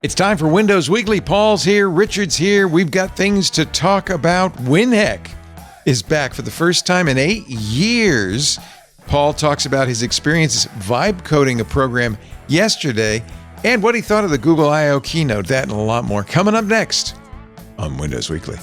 It's time for Windows Weekly. Paul's here, Richard's here. We've got things to talk about. WinHEC is back for the first time in 8 years. Paul talks about his experience vibe coding a program yesterday and what he thought of the Google I/O keynote. That and a lot more coming up next on Windows Weekly.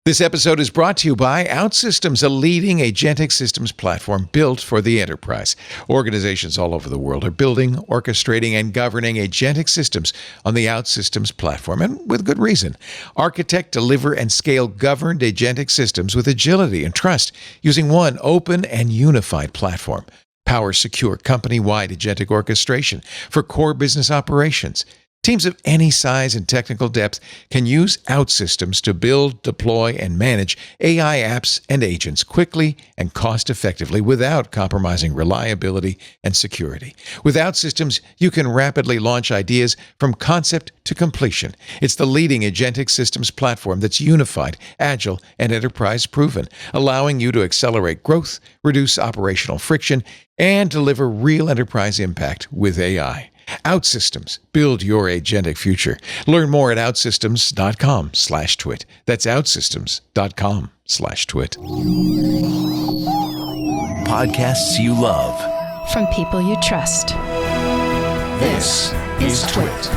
This episode is brought to you by OutSystems, a leading agentic systems platform built for the enterprise. Organizations all over the world are building, orchestrating, and governing agentic systems on the OutSystems platform, and with good reason. Architect, deliver, and scale governed agentic systems with agility and trust using one open and unified platform. Power secure company-wide agentic orchestration for core business operations. Teams of any size and technical depth can use OutSystems to build, deploy, and manage AI apps and agents quickly and cost-effectively without compromising reliability and security. With OutSystems, you can rapidly launch ideas from concept to completion. It's the leading agentic systems platform that's unified, agile, and enterprise-proven, allowing you to accelerate growth, reduce operational friction, and deliver real enterprise impact with AI. OutSystems. Build your agentic future. Learn more at outsystems.com/twit. That's outsystems.com/twit. Podcasts you love. From people you trust. This is Twit.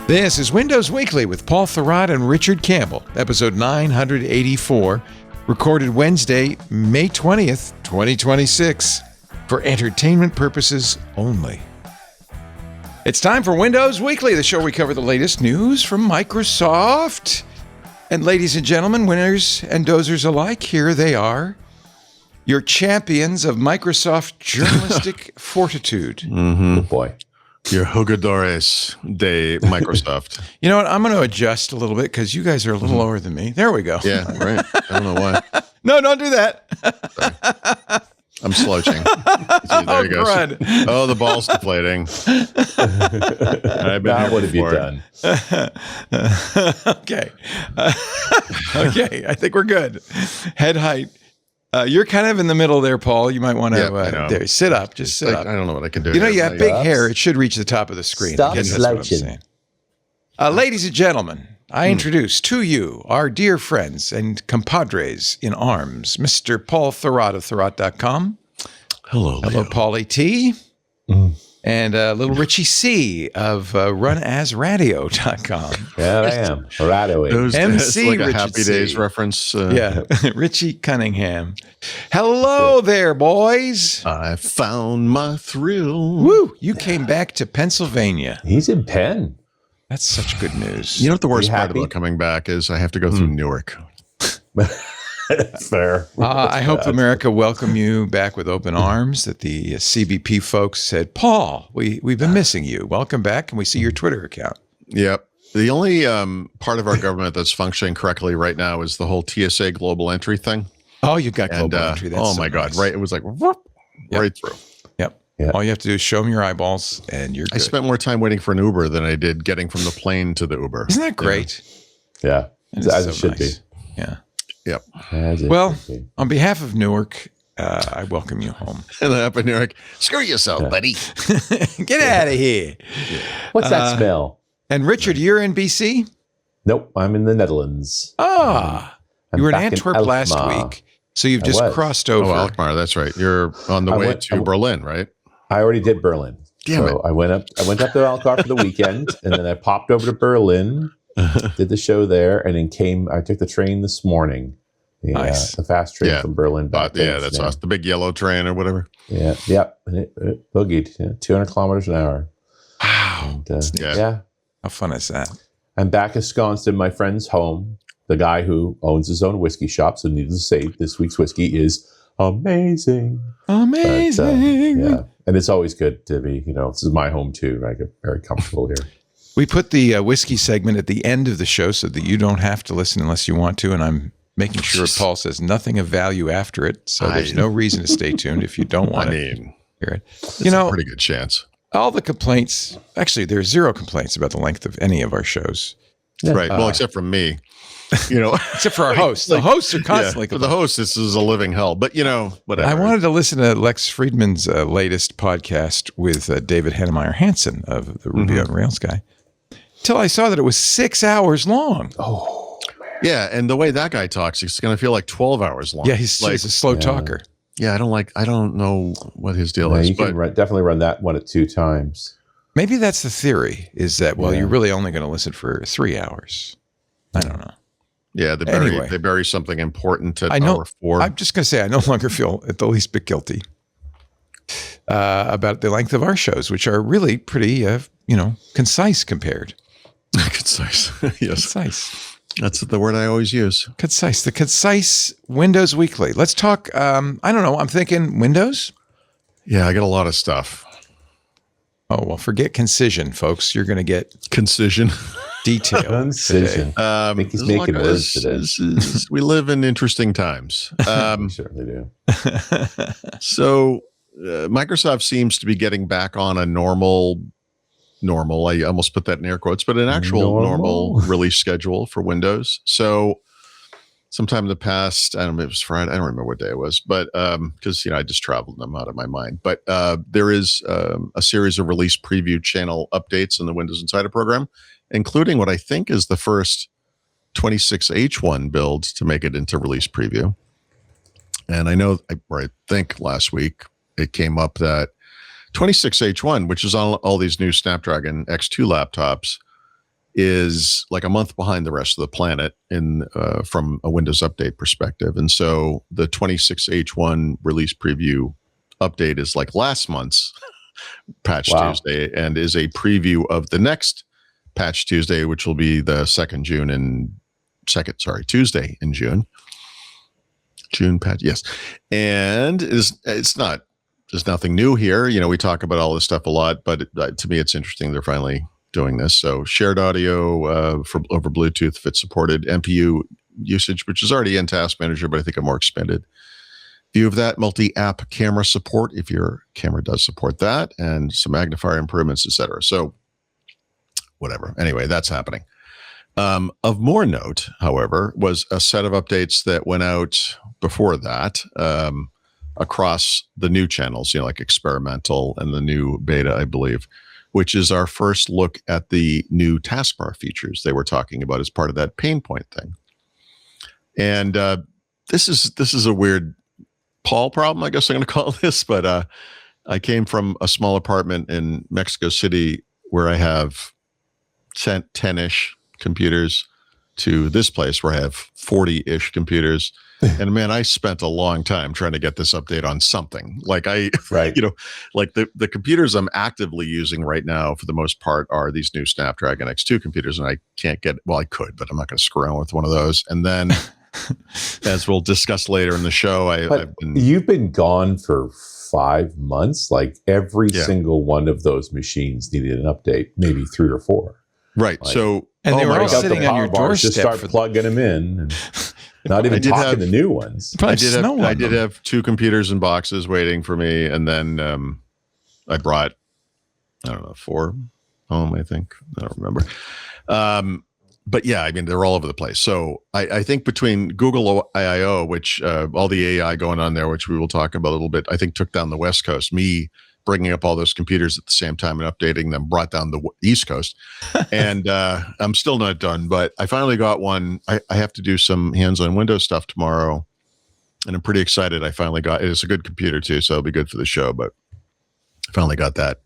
This is Windows Weekly with Paul Thurrott and Richard Campbell, episode 984. Recorded Wednesday, May 20th, 2026, for entertainment purposes only. It's time for Windows Weekly, the show where we cover the latest news from Microsoft. And ladies and gentlemen, winners and dozers alike, here they are, your champions of Microsoft journalistic fortitude. Mm-hmm. Oh boy. Your jugadores de Microsoft. You know what? I'm going to adjust a little bit because you guys are a little lower than me. There we go. Yeah, right. I don't know why. No, don't do that. Sorry. I'm slouching. See, there he goes. Crud. Oh, the ball's deflating. I've been now, here what have you before. done? Okay. Okay, I think we're good. Head height. You're kind of in the middle there, Paul. You might want to there, sit up. Just sit up. I don't know what I can do. You know, you here. have big hair. It should reach the top of the screen. Stop That's what I'm slouching. saying. Ladies and gentlemen, I introduce to you our dear friends and compadres in arms, Mr. Paul Thurrott of Thurrott.com. Hello, Leo. Hello, Paulie T. And little Richie C. of runasradio.com. Yeah, I am. Radioing. MC like a Richard Happy C. Days reference. Yeah, Richie Cunningham. Hello there, boys. I found my thrill. Woo! You came back to Pennsylvania. He's in Penn. That's such good news. You know what the worst You part happy? about coming back is I have to go through Newark. Fair. I hope America welcome you back with open arms. That the CBP folks said, Paul, we've been missing you. Welcome back. And we see your Twitter account. Yep. The only part of our government that's functioning correctly right now is the whole TSA global entry thing. Oh, you got And global entry. That's oh so my God, nice. right? It was like whoop, Yep. right through. Yep. Yeah. All you have to do is show them your eyeballs and you're good. I spent more time waiting for an Uber than I did getting from the plane to the Uber. Isn't that great? Yeah. That is As so it should nice. Yeah. Yep. be. As it Well, should be. on behalf of Newark, I welcome you home. And then up in Newark, screw yourself, buddy. Get out of here. What's that smell? And Richard, you're in BC? Nope, I'm in the Netherlands. Ah, I'm you were in back Antwerp last Alkmaar. week. So you've I just was. crossed Oh, over. Alkmaar, that's right. You're on the I way went- to Berlin, right? I already did Berlin. Damn so I went up to Alkmaar for the weekend, and then I popped over to Berlin, did the show there, and then I took the train this morning. Nice. The fast train Yeah. from Berlin back to Yeah, that's Amsterdam. awesome. The big yellow train or whatever. Yeah, yep. And it boogied 200 kilometers an hour. Wow. And, Yeah. yeah. How fun is that? I'm back ensconced in my friend's home. The guy who owns his own whiskey shop, so needless to say, this week's whiskey is amazing. Amazing. Yeah. And it's always good to be, this is my home too. I get very comfortable here. We put the whiskey segment at the end of the show so that you don't have to listen unless you want to. And I'm making sure Paul says nothing of value after it. So there's no reason to stay tuned if you don't want to hear it. It's a pretty good chance. All the complaints, actually, there's zero complaints about the length of any of our shows. Yeah. Right. Well, except from me. Except for our hosts. The hosts are constantly for the hosts, this is a living hell. But whatever. I wanted to listen to Lex Friedman's latest podcast with David Hannemeyer Hansen of the Ruby on Rails guy, till I saw that it was 6 hours long. Oh, man. Yeah, and the way that guy talks, it's going to feel like 12 hours long. Yeah, he's a slow talker. Yeah, I don't know what his deal is. You can definitely run that one at 2 times. Maybe that's the theory, is that, you're really only going to listen for 3 hours. I don't know. Yeah, they bury something important at hour 4. I'm just going to say I no longer feel at the least bit guilty about the length of our shows, which are really pretty, concise compared. Concise. Yes. Concise. That's the word I always use. Concise. The concise Windows Weekly. Let's talk, I don't know, I'm thinking Windows? Yeah, I got a lot of stuff. Oh, well, forget concision, folks. You're going to get... Concision. Detail. Concision. I think he's making words today. We live in interesting times. We certainly do. So Microsoft seems to be getting back on a normal, I almost put that in air quotes, but an actual normal release schedule for Windows. So sometime in the past, I don't know, it was Friday, I don't remember what day it was, but because I just traveled them out of my mind. But there is a series of release preview channel updates in the Windows Insider program, including what I think is the first 26H1 build to make it into release preview. And I think last week it came up that 26H1, which is on all these new Snapdragon X2 laptops, is like a month behind the rest of the planet from a Windows update perspective. And so the 26H1 release preview update is like last month's Patch Tuesday, and is a preview of the next Patch Tuesday, which will be the Tuesday in June. June patch, yes. And there's nothing new here. We talk about all this stuff a lot, but to me, it's interesting they're finally doing this. So shared audio over Bluetooth, if it's supported, MPU usage, which is already in Task Manager, but I think a more expanded view of that, multi-app camera support, if your camera does support that, and some magnifier improvements, etc. So whatever. Anyway, that's happening. Of more note, however, was a set of updates that went out before that across the new channels, like experimental and the new beta, I believe, which is our first look at the new taskbar features they were talking about as part of that pain point thing. And this is a weird Paul problem, I guess I'm going to call this, but I came from a small apartment in Mexico City where I have 10-ish computers to this place where I have 40-ish computers. And man, I spent a long time trying to get this update on something. Like like the computers I'm actively using right now for the most part are these new Snapdragon X2 computers, and I can't get, I could, but I'm not going to screw around with one of those. And then as we'll discuss later in the show, you've been gone for 5 months. Like every single one of those machines needed an update, maybe 3 or 4. Right. So, and they were all sitting on your doorstep. Just start plugging them in, and not even talking to new ones. I did have 2 computers in boxes waiting for me, and then I brought 4 home. I think, I don't remember. But yeah, I mean, they're all over the place. So I think between Google I/O, which all the AI going on there, which we will talk about a little bit, I think took down the West Coast. Me bringing up all those computers at the same time and updating them brought down the East Coast. And I'm still not done, but I finally got one. I have to do some hands-on Windows stuff tomorrow, and I'm pretty excited. I finally got it. It's a good computer too, so it'll be good for the show, but I finally got that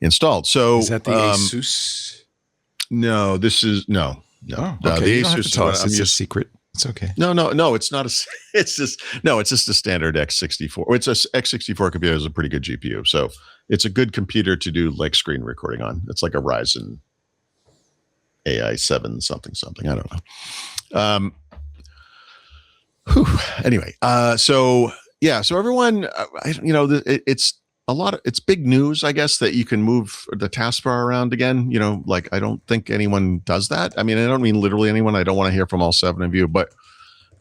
installed. So is that the Asus? No, this is no. Oh, okay. The you don't have Asus to tell us. I'm It's a just secret. It's okay. No, it's not it's just a standard X64. It's a X64 computer is a pretty good GPU. So it's a good computer to do like screen recording on. It's like a Ryzen AI 7 something. I don't know. Anyway, so everyone, it's a lot of, it's big news, I guess, that you can move the taskbar around again. Like I don't think anyone does that. I mean, I don't mean literally anyone. I don't want to hear from all 7 of you, but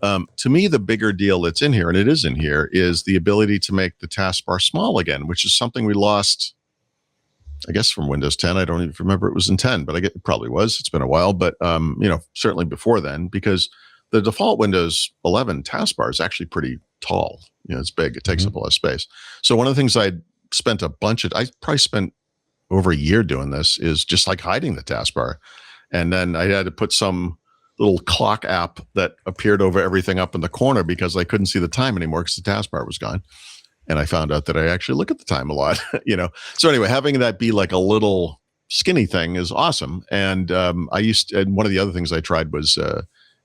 to me, the bigger deal that's in here, and it is in here, is the ability to make the taskbar small again, which is something we lost I guess from Windows 10. I don't even remember it was in 10, but it probably was. It's been a while, but certainly before then, because the default Windows 11 taskbar is actually pretty tall. It's big. It takes up a lot of space. So one of the things I probably spent over a year doing this, is just like hiding the taskbar. And then I had to put some little clock app that appeared over everything up in the corner because I couldn't see the time anymore because the taskbar was gone. And I found out that I actually look at the time a lot, So anyway, having that be like a little skinny thing is awesome. And and one of the other things I tried was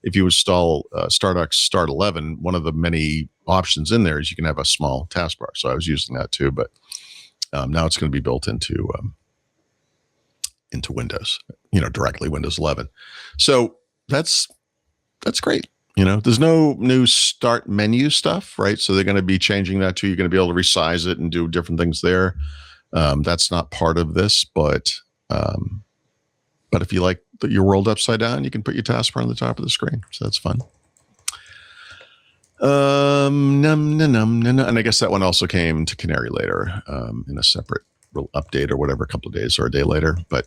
if you install Stardock Start 11, one of the many options in there is you can have a small taskbar. So I was using that too, but now it's going to be built into Windows, directly Windows 11. So that's great. There's no new start menu stuff, right? So they're going to be changing that too. You're going to be able to resize it and do different things there. That's not part of this, but if you like your world upside down, you can put your taskbar on the top of the screen. So that's fun. And I guess that one also came to Canary later in a separate update or whatever, a couple of days or a day later, but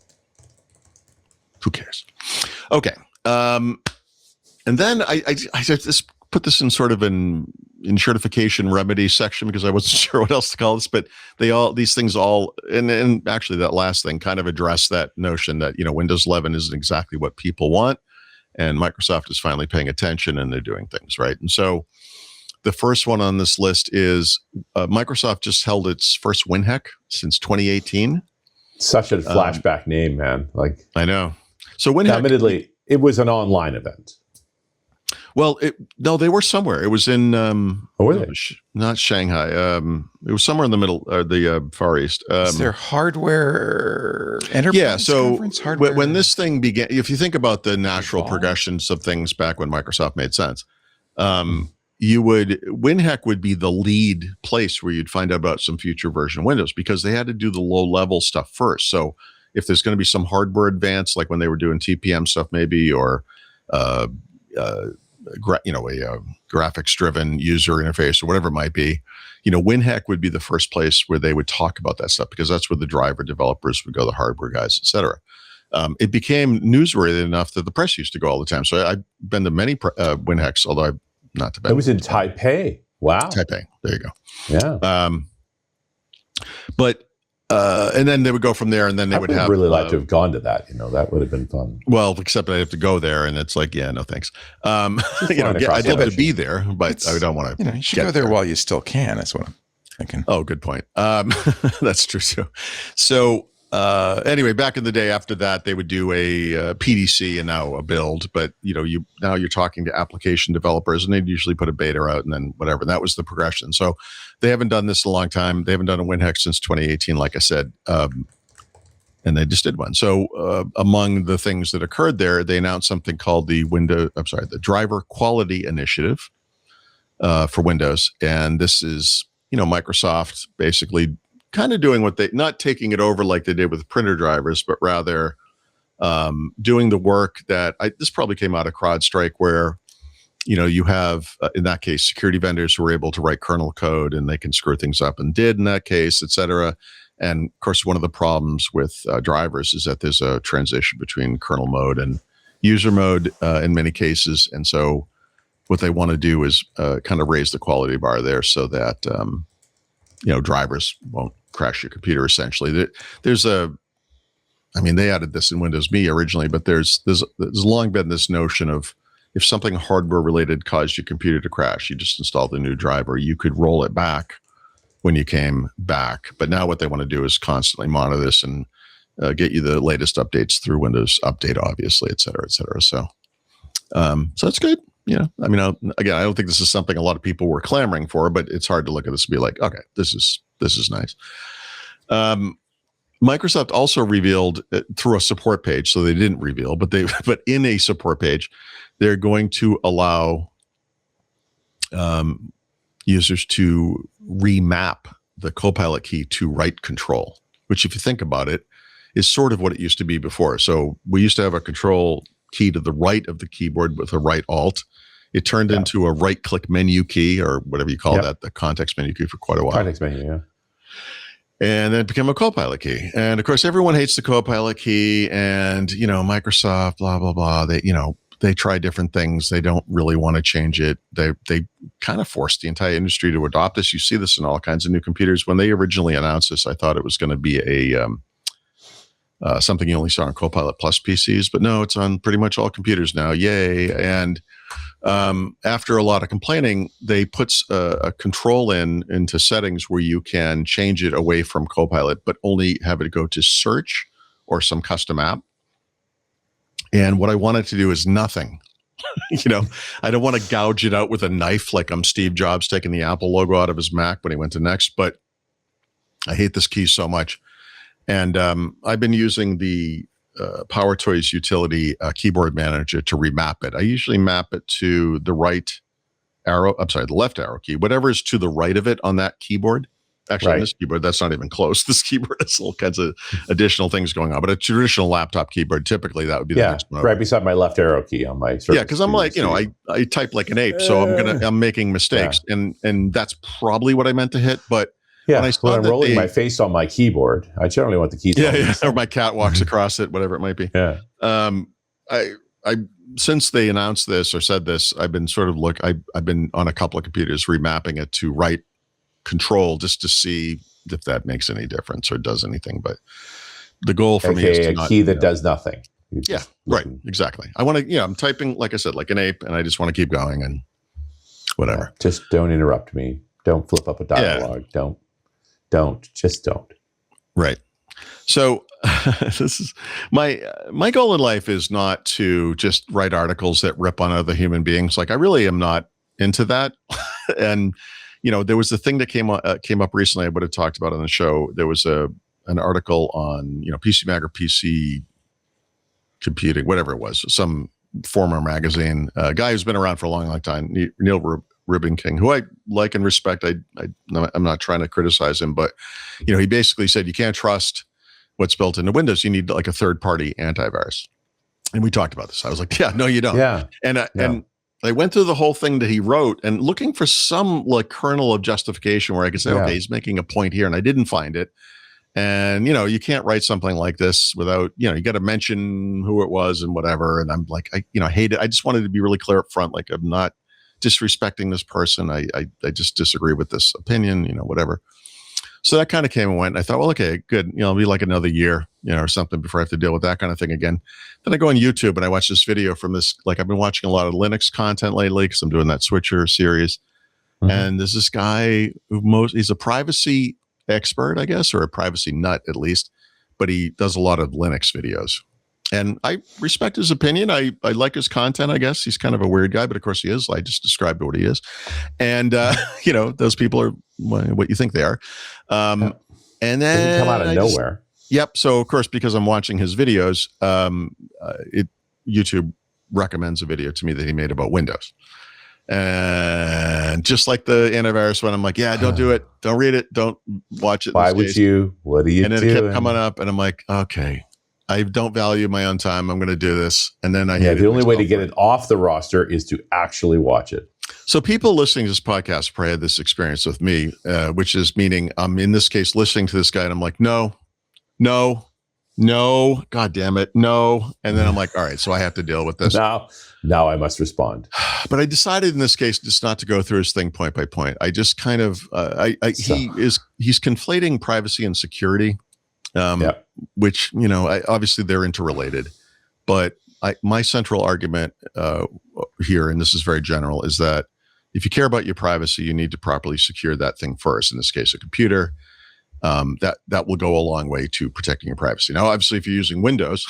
who cares? Okay. And then I just put this in sort of an Enshittification remedy section because I wasn't sure what else to call this, but these things and actually that last thing kind of addressed that notion that, Windows 11 isn't exactly what people want. And Microsoft is finally paying attention and they're doing things right. And so the first one on this list is Microsoft just held its first WinHEC since 2018. Such a flashback name, man. Like, I know. So WinHEC, admittedly, it was an online event. Well, no, they were somewhere. It was in were they? Not Shanghai. It was somewhere in the middle, the Far East. Is there hardware enterprise? Yeah. So conference? Hardware? when this thing began, if you think about the natural progressions of things back when Microsoft made sense, WinHEC would be the lead place where you'd find out about some future version of Windows because they had to do the low level stuff first. So if there's going to be some hardware advance, like when they were doing TPM stuff, maybe, or a graphics driven user interface or whatever it might be, WinHEC would be the first place where they would talk about that stuff because that's where the driver developers would go, the hardware guys, et cetera. It became newsworthy enough that the press used to go all the time. So I've been to many WinHECs, although I've not to bed. It was in Taipei. Wow. Taipei. There you go. Yeah. And then they would go from there, and then they would have really like to have gone to that. That would have been fun. Well, except I have to go there, and it's like, yeah, no thanks. I'd love to be there, but I don't want to. You should go there while you still can. That's what I'm thinking. Oh, good point. That's true too. So anyway, back in the day, after that, they would do a PDC and now a build. But now you're talking to application developers, and they'd usually put a beta out, and then whatever. That was the progression. So they haven't done this in a long time. They haven't done a WinHEC since 2018, like I said, and they just did one. So among the things that occurred there, they announced something called the Driver Quality Initiative for Windows, and this is Microsoft basically kind of doing not taking it over like they did with printer drivers, but rather doing the work that this probably came out of CrowdStrike, where you have in that case security vendors who are able to write kernel code and they can screw things up, and did in that case, et cetera. And of course, one of the problems with drivers is that there's a transition between kernel mode and user mode in many cases, and so what they want to do is kind of raise the quality bar there so that drivers won't crash your computer. Essentially, they added this in Windows Me originally, but there's long been this notion of if something hardware related caused your computer to crash, you just installed a new driver. You could roll it back when you came back. But now what they want to do is constantly monitor this and get you the latest updates through Windows Update, obviously, et cetera, et cetera. So that's good. Again, I don't think this is something a lot of people were clamoring for, but it's hard to look at this and be like, okay, this is nice. Microsoft also revealed through a support page, so they didn't reveal, but in a support page, they're going to allow users to remap the Copilot key to Right Ctrl, which, if you think about it, is sort of what it used to be before. So we used to have a control key to the right of the keyboard with a right alt. It turned into a right-click menu key, or whatever you call that, the context menu key, for quite a while. Context menu, yeah. And then it became a Copilot key. And of course, everyone hates the Copilot key, and, Microsoft, blah, blah, blah. They try different things. They don't really want to change it. They kind of forced the entire industry to adopt this. You see this in all kinds of new computers. When they originally announced this, I thought it was going to be something you only saw on Copilot Plus PCs, but no, it's on pretty much all computers now. Yay. And after a lot of complaining, they put a control into settings where you can change it away from Copilot, but only have it go to search or some custom app. And what I wanted to do is nothing. I don't want to gouge it out with a knife like I'm Steve Jobs taking the Apple logo out of his Mac when he went to Next, but I hate this key so much. And I've been using the PowerToys utility keyboard manager to remap it. I usually map it to the left arrow key, whatever is to the right of it on that keyboard. Actually, on this keyboard, that's not even close. This keyboard has all kinds of additional things going on. But a traditional laptop keyboard, typically that would be the next one. Right beside my left arrow key on my surface. Yeah, because I'm like, I type like an ape, so I'm making mistakes, and that's probably what I meant to hit. But when I'm rolling my face on my keyboard, I generally want the keys. Or my cat walks across it, whatever it might be. Yeah. I since they announced this or said this, I've been I've been on a couple of computers remapping it to Right Ctrl just to see if that makes any difference or does anything. But the goal for me is to a key that does nothing. Right. Exactly. I want to, I'm typing, like I said, like an ape, and I just want to keep going and whatever. Just don't interrupt me. Don't flip up a dialogue. Just don't. Right. So this is my goal in life is not to just write articles that rip on other human beings. Like I really am not into that. And there was a thing that came up recently. I would have talked about on the show. There was an article on PC Mag or PC Computing, whatever it was, some former magazine, a guy who's been around for a long, long time, Neil Rubin-King, who I like and respect. I'm not trying to criticize him, but he basically said you can't trust what's built into Windows. You need like a third-party antivirus. And we talked about this. I was like, yeah, no, you don't. Yeah. And I went through the whole thing that he wrote and looking for some like kernel of justification where I could say, okay, he's making a point here, and I didn't find it. And, you can't write something like this without, you got to mention who it was and whatever. And I'm like, I hate it. I just wanted to be really clear up front. Like I'm not disrespecting this person. I just disagree with this opinion, whatever. So that kind of came and went. And I thought, well, okay, good. It'll be like another year, or something before I have to deal with that kind of thing again. Then I go on YouTube and I watch this video from this, like I've been watching a lot of Linux content lately because I'm doing that Switcher series. Mm-hmm. And there's this guy he's a privacy expert, I guess, or a privacy nut at least, but he does a lot of Linux videos. And I respect his opinion. I like his content, I guess. He's kind of a weird guy, but of course he is. I just described what he is. And, those people are what you think they are. And then come out of nowhere. Yep. So of course, because I'm watching his videos, YouTube recommends a video to me that he made about Windows. And just like the antivirus one, I'm like, yeah, don't do it. Don't read it. Don't watch it. Why would you? What are you doing? And then it kept coming up and I'm like, okay, I don't value my own time. I'm going to do this. And then the only way to get it off the roster is to actually watch it. So people listening to this podcast probably had this experience with me, which is meaning I'm in this case listening to this guy and I'm like, no, God damn it, no. And then I'm like, all right, so I have to deal with this. Now I must respond. But I decided in this case just not to go through his thing point by point. I just kind of, he's conflating privacy and security, which, obviously they're interrelated. But my central argument here, and this is very general, is that if you care about your privacy, you need to properly secure that thing first. In this case, a computer. That will go a long way to protecting your privacy. Now, obviously, if you're using Windows,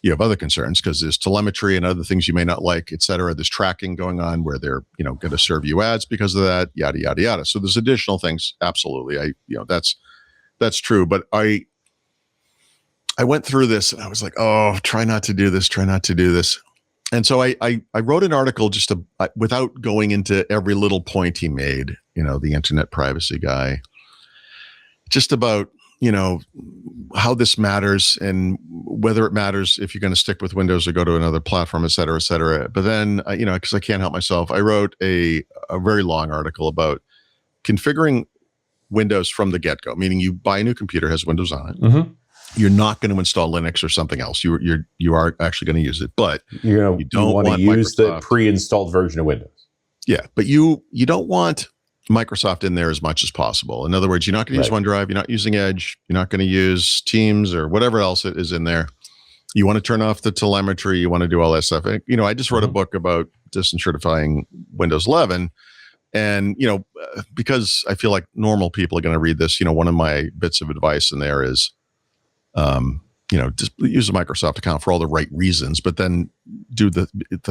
you have other concerns because there's telemetry and other things you may not like, et cetera. There's tracking going on where they're, going to serve you ads because of that, yada, yada, yada. So there's additional things. Absolutely. That's true. But I went through this and I was like, oh, try not to do this. And so I wrote an article just without going into every little point he made, the internet privacy guy, just about, how this matters and whether it matters if you're going to stick with Windows or go to another platform, et cetera, et cetera. But then, because I can't help myself, I wrote a very long article about configuring Windows from the get-go, meaning you buy a new computer, has Windows on it. Mm-hmm. You're not going to install Linux or something else. You are actually going to use it, but you don't want to use Microsoft. the pre-installed version of Windows. Yeah, but you don't want Microsoft in there as much as possible. In other words, you're not going to use OneDrive, you're not using Edge, you're not going to use Teams or whatever else it is in there. You want to turn off the telemetry, you want to do all that stuff. I just wrote a book about disenshittifying Windows 11. And, because I feel like normal people are going to read this, one of my bits of advice in there is, just use a Microsoft account for all the right reasons, but then do the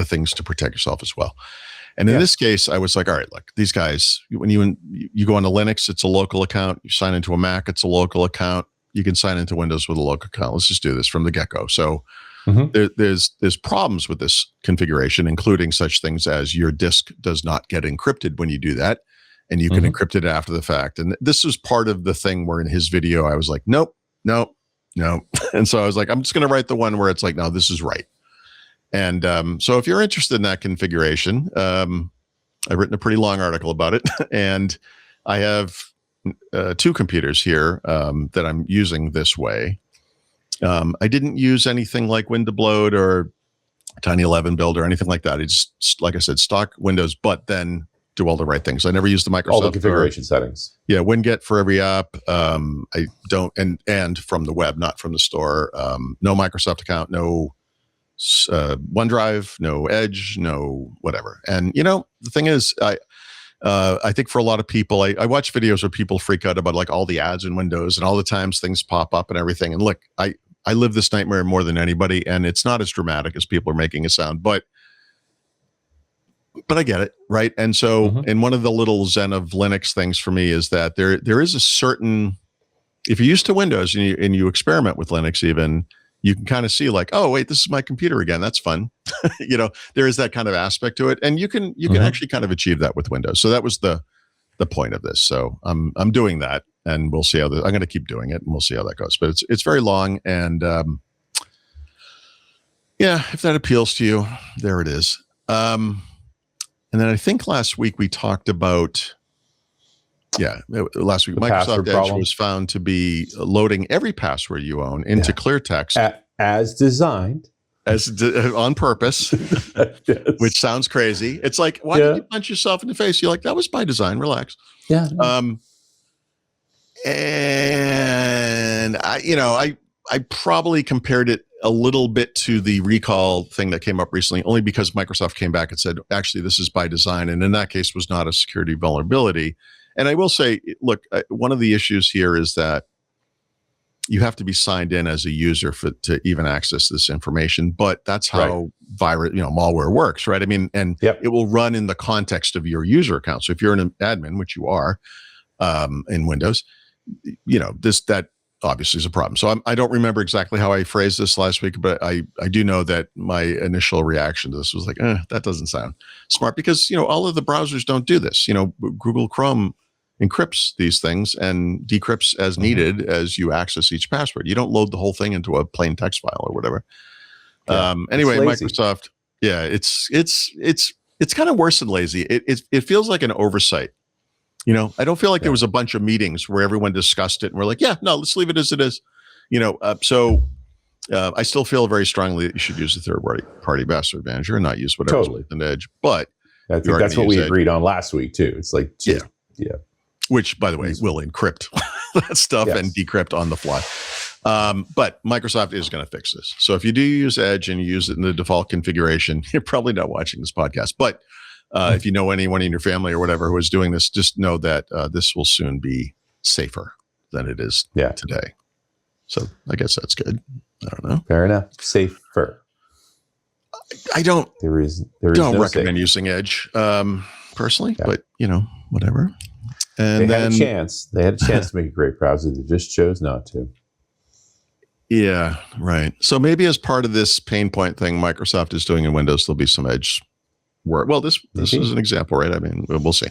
things to protect yourself as well. And in this case, I was like, all right, look, these guys, when you go into Linux, it's a local account. You sign into a Mac, it's a local account. You can sign into Windows with a local account. Let's just do this from the get-go. So there's problems with this configuration, including such things as your disk does not get encrypted when you do that, and you can encrypt it after the fact. And this was part of the thing where in his video, I was like, nope. And so I was like, I'm just going to write the one where it's like, no, this is right. And so if you're interested in that configuration, I've written a pretty long article about it. And I have 2 computers here that I'm using this way. I didn't use anything like WinDownload or Tiny 11 build or anything like that. It's, like I said, stock Windows, but then do all the right things. I never use the Microsoft. All the configuration settings. Yeah, WinGet for every app. I don't, and from the web, not from the store. No Microsoft account, no OneDrive, no Edge, no whatever. And the thing is, I think for a lot of people, I watch videos where people freak out about like all the ads in Windows and all the times things pop up and everything. And look, I live this nightmare more than anybody, and it's not as dramatic as people are making it sound, but I get it, right? And so, and one of the little Zen of Linux things for me is that there is a certain, if you're used to Windows and you experiment with Linux even, you can kind of see like, oh, wait, this is my computer again. That's fun. There is that kind of aspect to it. And you can actually kind of achieve that with Windows. So that was the point of this. So I'm doing that, and we'll see how I'm going to keep doing it, and we'll see how that goes. But it's very long. And if that appeals to you, there it is. And then I think last week we talked about, last week, Microsoft Edge problem was found to be loading every password you own into clear text. As designed. On purpose, which sounds crazy. It's like, why did you punch yourself in the face? You're like, that was by design, relax. Yeah. And I probably compared it a little bit to the recall thing that came up recently, only because Microsoft came back and said, actually, this is by design. And in that case was not a security vulnerability. And I will say, look, one of the issues here is that you have to be signed in as a user to even access this information. But that's how malware works, right? I mean, and it will run in the context of your user account. So if you're an admin, which you are in Windows, that obviously is a problem. So I don't remember exactly how I phrased this last week, but I do know that my initial reaction to this was like, that doesn't sound smart, because, all of the browsers don't do this. Google Chrome encrypts these things and decrypts as needed as you access each password. You don't load the whole thing into a plain text file or whatever. Anyway, Microsoft, it's kind of worse than lazy. It feels like an oversight. I don't feel like there was a bunch of meetings where everyone discussed it and we're like, let's leave it as it is. So I still feel very strongly that you should use the third-party password manager and not use whatever's within Edge. But I think that's what we agreed on last week too. It's like, which, by the way, will encrypt that stuff and decrypt on the fly. But Microsoft is going to fix this. So if you do use Edge and you use it in the default configuration, you're probably not watching this podcast. But if you know anyone in your family or whatever who is doing this, just know that this will soon be safer than it is today. So I guess that's good. I don't know. Fair enough. Safer. I don't. There is don't no recommend using Edge personally, but whatever. And they had a chance. They had a chance to make a great browser. They just chose not to. Yeah, right. So maybe as part of this pain point thing Microsoft is doing in Windows, there'll be some Edge work. Well, this is an example, right? I mean, we'll see.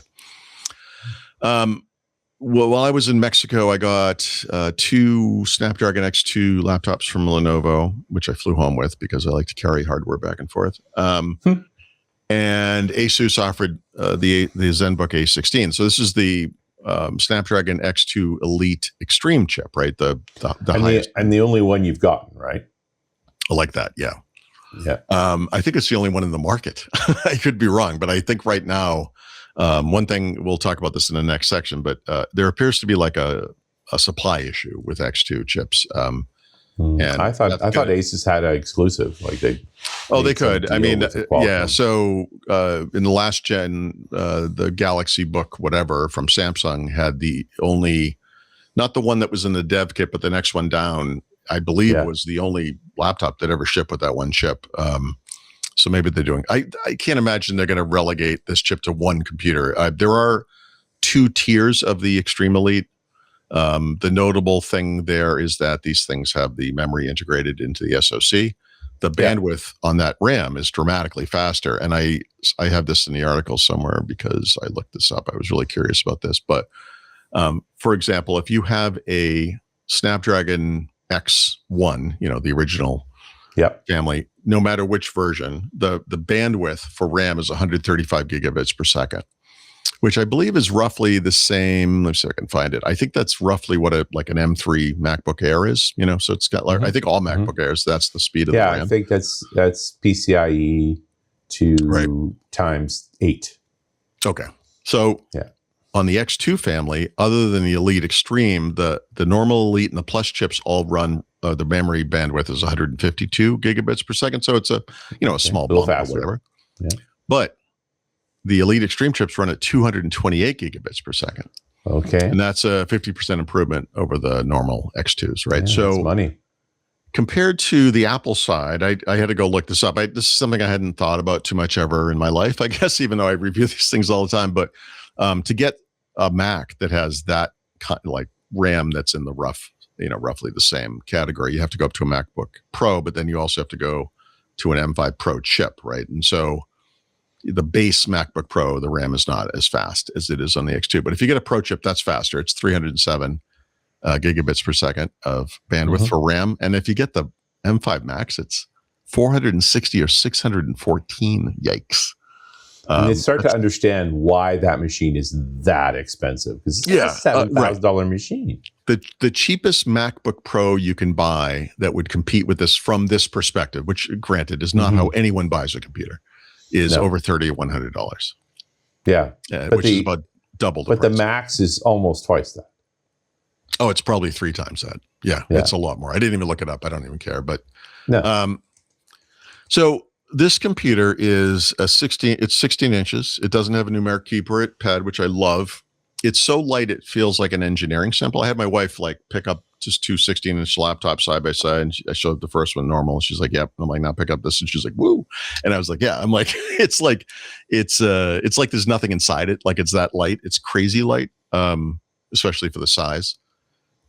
While I was in Mexico, I got 2 Snapdragon X2 laptops from Lenovo, which I flew home with because I like to carry hardware back and forth. And Asus offered the ZenBook A16. So this is the Snapdragon X2 Elite Extreme chip, right? The highest. And the only one you've gotten, right? Like that, yeah. Yeah. I think it's the only one in the market. I could be wrong, but I think right now, one thing, we'll talk about this in the next section, but there appears to be like a supply issue with X2 chips. And I thought Asus had an exclusive. Like they could. I mean, yeah. So in the last gen, the Galaxy Book, whatever, from Samsung had the only, not the one that was in the dev kit, but the next one down, I believe was the only laptop that ever shipped with that one chip. So maybe they're doing, I can't imagine they're going to relegate this chip to one computer. There are 2 tiers of the Extreme Elite. The notable thing there is that these things have the memory integrated into the SoC. The bandwidth on that RAM is dramatically faster. And I have this in the article somewhere because I looked this up. I was really curious about this. But for example, if you have a Snapdragon X1, the original family, no matter which version, the bandwidth for RAM is 135 gigabits per second, which I believe is roughly the same. Let me see if I can find it. I think that's roughly what an M3 MacBook Air is, so it's got, I think all MacBook Airs, that's the speed of the RAM. Yeah, I think that's PCIe 2 times 8. Okay. So on the X2 family, other than the Elite Extreme, the normal Elite and the Plus chips all run, the memory bandwidth is 152 gigabits per second. So it's a small bump or whatever. Yeah. But the Elite Extreme chips run at 228 gigabits per second. Okay. And that's a 50% improvement over the normal X2s, right? Yeah, so that's money. Compared to the Apple side, I had to go look this up. This is something I hadn't thought about too much ever in my life, I guess, even though I review these things all the time. But to get a Mac that has that like RAM that's in the roughly the same category, you have to go up to a MacBook Pro, but then you also have to go to an M5 Pro chip, right? And so the base MacBook Pro, the RAM is not as fast as it is on the X2. But if you get a Pro chip, that's faster. It's 307 gigabits per second of bandwidth for RAM. And if you get the M5 Max, it's 460 or 614. Yikes. And you start to understand why that machine is that expensive, because it's a $7,000 machine. The cheapest MacBook Pro you can buy that would compete with this from this perspective, which granted is not how anyone buys a computer, is over $30 or $100. Yeah. Which is about double the price. But the Max is almost twice that. Oh, it's probably 3 times that. Yeah, it's a lot more. I didn't even look it up. I don't even care. But so this computer is it's 16 inches. It doesn't have a numeric keypad, which I love. It's so light, it feels like an engineering sample. I had my wife pick up just 2 16-inch laptops side by side, and I showed the first one normal. And she's like, "Yep." I'm like, "Now pick up this," and she's like, "Woo!" And I was like, "Yeah." I'm like, it's like there's nothing inside it. Like it's that light. It's crazy light, especially for the size.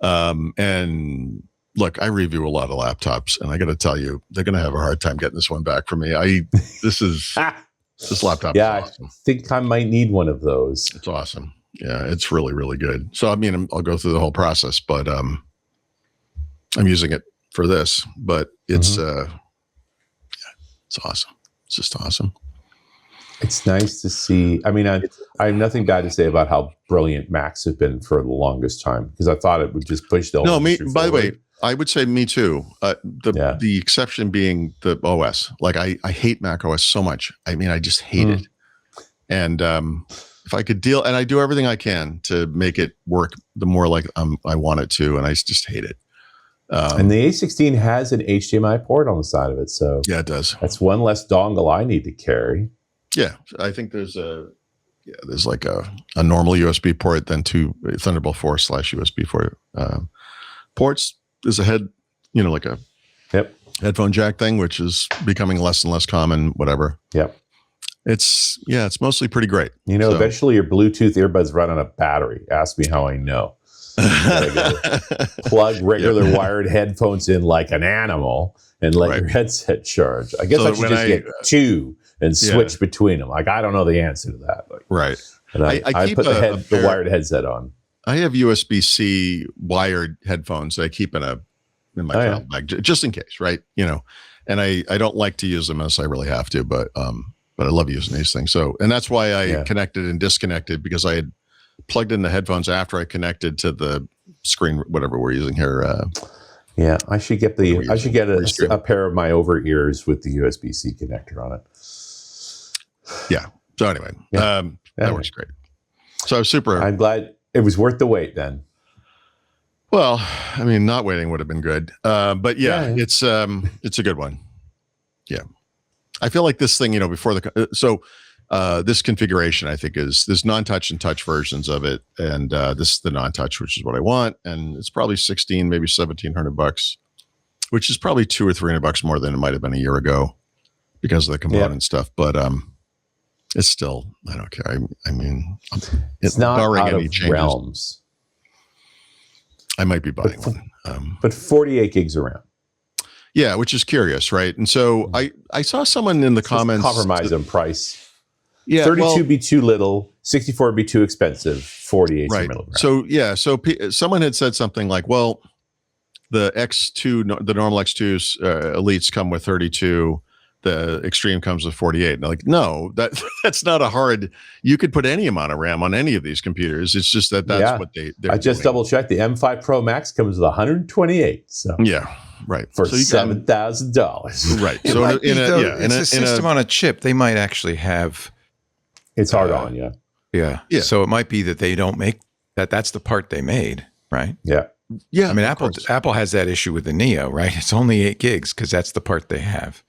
And look, I review a lot of laptops, and I got to tell you, they're going to have a hard time getting this one back from me. This laptop. Yeah, is awesome. I think I might need one of those. It's awesome. Yeah, it's really, really good. So, I mean, I'll go through the whole process, but I'm using it for this. But it's it's awesome. It's just awesome. It's nice to see. I mean, I have nothing bad to say about how brilliant Macs have been for the longest time, because I thought it would just push the whole industry forward. By the way, I would say me too. The exception being the OS. Like I hate Mac OS so much. I mean, I just hate it. And if I could deal, and I do everything I can to make it work the more like I want it to, and I just hate it. And the A16 has an HDMI port on the side of it, so yeah, it does. That's one less dongle I need to carry. Yeah, I think there's like a normal USB port, then 2 Thunderbolt 4 / USB 4 ports. There's a head, like a headphone jack thing, which is becoming less and less common. Whatever. Yep. It's mostly pretty great. Eventually your Bluetooth earbuds run on a battery. Ask me how I know. You gotta plug regular wired headphones in like an animal and let your headset charge. I guess I should just get 2 and switch between them. Like, I don't know the answer to that. Right. And I put the wired headset on. I have USB-C wired headphones that I keep in my travel bag just in case, right? And I don't like to use them unless I really have to, but I love using these things. So, and that's why I connected and disconnected, because I had plugged in the headphones after I connected to the screen, whatever we're using here. Yeah, I should get a pair of my over ears with the USB-C connector on it. Yeah. So anyway, that works great. So I was I'm glad it was worth the wait then. Well, I mean, not waiting would have been good. But it's a good one. Yeah. I feel like this thing, before this configuration, I think there's non-touch and touch versions of it. And this is the non-touch, which is what I want. And it's probably $1,600, maybe $1,700, which is probably $200 or $300 more than it might've been a year ago because of the component stuff. But, it's still, I don't care. I mean, it's not out of realms. I might be buying one. But 48 gigs of RAM. Yeah, which is curious, right? And so I saw someone in the comments compromise on price. Yeah, 32 be too little, 64 be too expensive, 48 right. middle ground. So someone had said something like, well, the X2, the normal X2s elites come with 32. The Extreme comes with 48. And they're like, no, that's not a hard. You could put any amount of RAM on any of these computers. It's just that's what they're I just double checked. The M5 Pro Max comes with 128. So yeah, right. For $7,000. Right. So it's a system on a chip. They might actually have. It's hard on, yeah. So it might be that they don't make that. That's the part they made, right? Yeah. Yeah. I mean, Apple has that issue with the Neo, right? It's only 8 gigs because that's the part they have.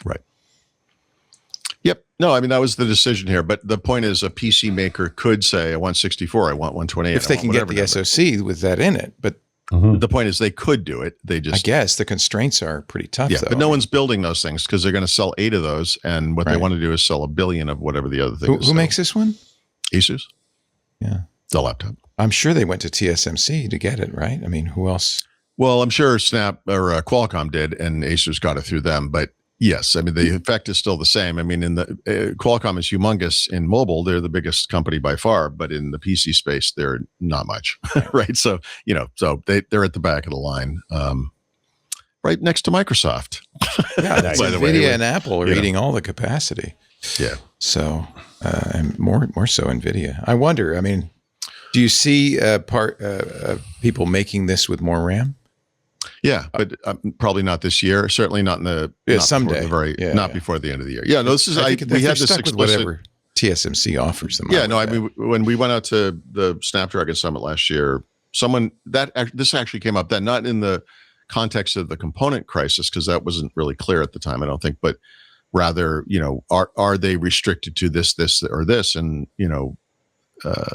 Right. Yep. No, I mean, that was the decision here. But the point is a PC maker could say, I want 64, I want 128. If they can get the SoC with that in it. But the point is they could do it. They just... I guess the constraints are pretty tough, though. But no one's building those things because they're going to sell 8 of those. And what they want to do is sell 1 billion of whatever the other thing is. Who makes this one? Asus. Yeah. The laptop. I'm sure they went to TSMC to get it, right? I mean, who else? Well, I'm sure Qualcomm did, and Asus got it through them. But yes, I mean, the effect is still the same. I mean, Qualcomm is humongous in mobile. They're the biggest company by far, but in the PC space, they're not much, right? So, they're at the back of the line, right next to Microsoft. Yeah, by the way, NVIDIA and Apple are eating all the capacity. Yeah. So, and more so NVIDIA. I wonder, I mean, do you see people making this with more RAM? Yeah, but probably not this year. Certainly not in the someday. Before the end of the year. Yeah, no. This is we had this explicit whatever TSMC offers them. Yeah, no. I mean, when we went out to the Snapdragon Summit last year, this actually came up then, not in the context of the component crisis because that wasn't really clear at the time, I don't think, but rather, are they restricted to this, or this? And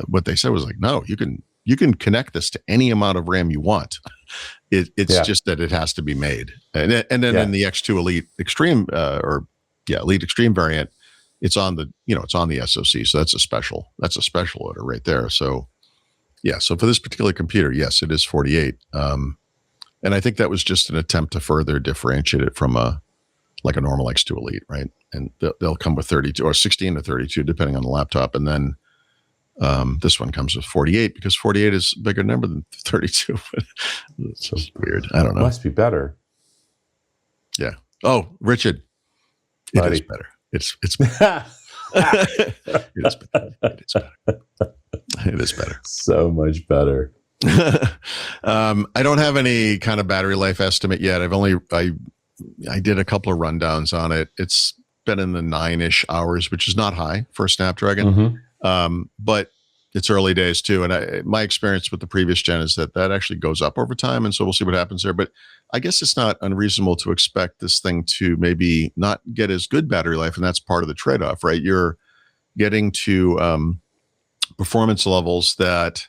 what they said was like, no, you can connect this to any amount of RAM you want. It's just that it has to be made. And then in the X2 Elite Extreme Elite Extreme variant, it's on the SoC. So that's a special order right there. So so for this particular computer, yes, it is 48. And I think that was just an attempt to further differentiate it from a normal X2 Elite, right? And they'll come with 32 or 16 to 32, depending on the laptop. And then this one comes with 48 because 48 is a bigger number than 32. It's so weird. I don't know. Must be better. Yeah. Oh, Richard, it is better. It's better. It is better. It is better. So much better. I don't have any kind of battery life estimate yet. I did a couple of rundowns on it. It's been in the 9-ish hours, which is not high for a Snapdragon. But it's early days too. And my experience with the previous gen is that actually goes up over time. And so we'll see what happens there. But I guess it's not unreasonable to expect this thing to maybe not get as good battery life. And that's part of the trade-off, right? You're getting to performance levels that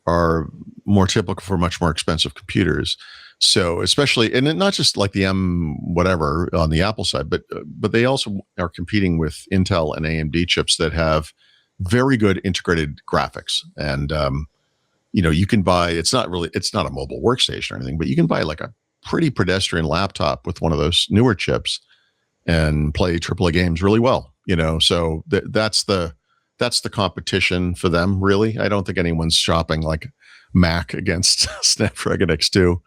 are more typical for much more expensive computers. So especially, and not just like the M whatever on the Apple side, but they also are competing with Intel and AMD chips that have very good integrated graphics. And, you can buy, it's not a mobile workstation or anything, but you can buy like a pretty pedestrian laptop with one of those newer chips and play AAA games really well, so that's the competition for them, really. I don't think anyone's shopping like Mac against Snapdragon X2,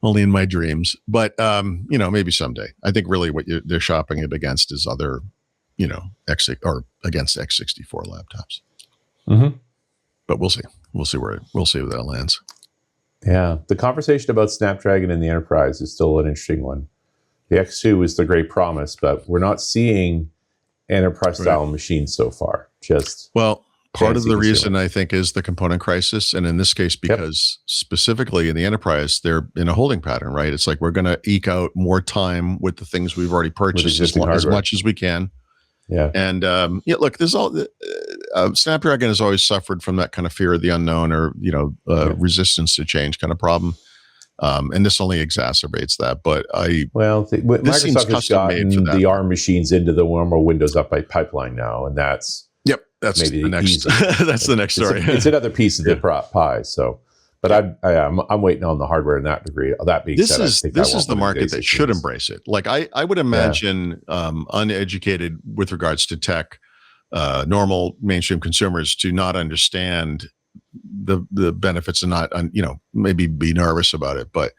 only in my dreams. But, maybe someday. I think really what they're shopping it against is other, against x64 laptops. but we'll see. We'll see where that lands. Yeah, the conversation about Snapdragon in the enterprise is still an interesting one. The X2 is the great promise, but we're not seeing enterprise-style machines so far. Part of the reason I think is the component crisis, and in this case, because specifically in the enterprise, they're in a holding pattern, right? It's like we're going to eke out more time with the things we've already purchased as much as we can. Yeah. And look, there's all Snapdragon has always suffered from that kind of fear of the unknown, or resistance to change kind of problem. And this only exacerbates that. But Microsoft has gotten the ARM machines into the normal Windows pipeline now, and that's the next. That's the next story. It's another piece of the pie. So, but I'm waiting on the hardware in that degree. That being said, this is the market that should embrace it. Like I would imagine uneducated with regards to tech, normal mainstream consumers do not understand the benefits and not maybe be nervous about it. But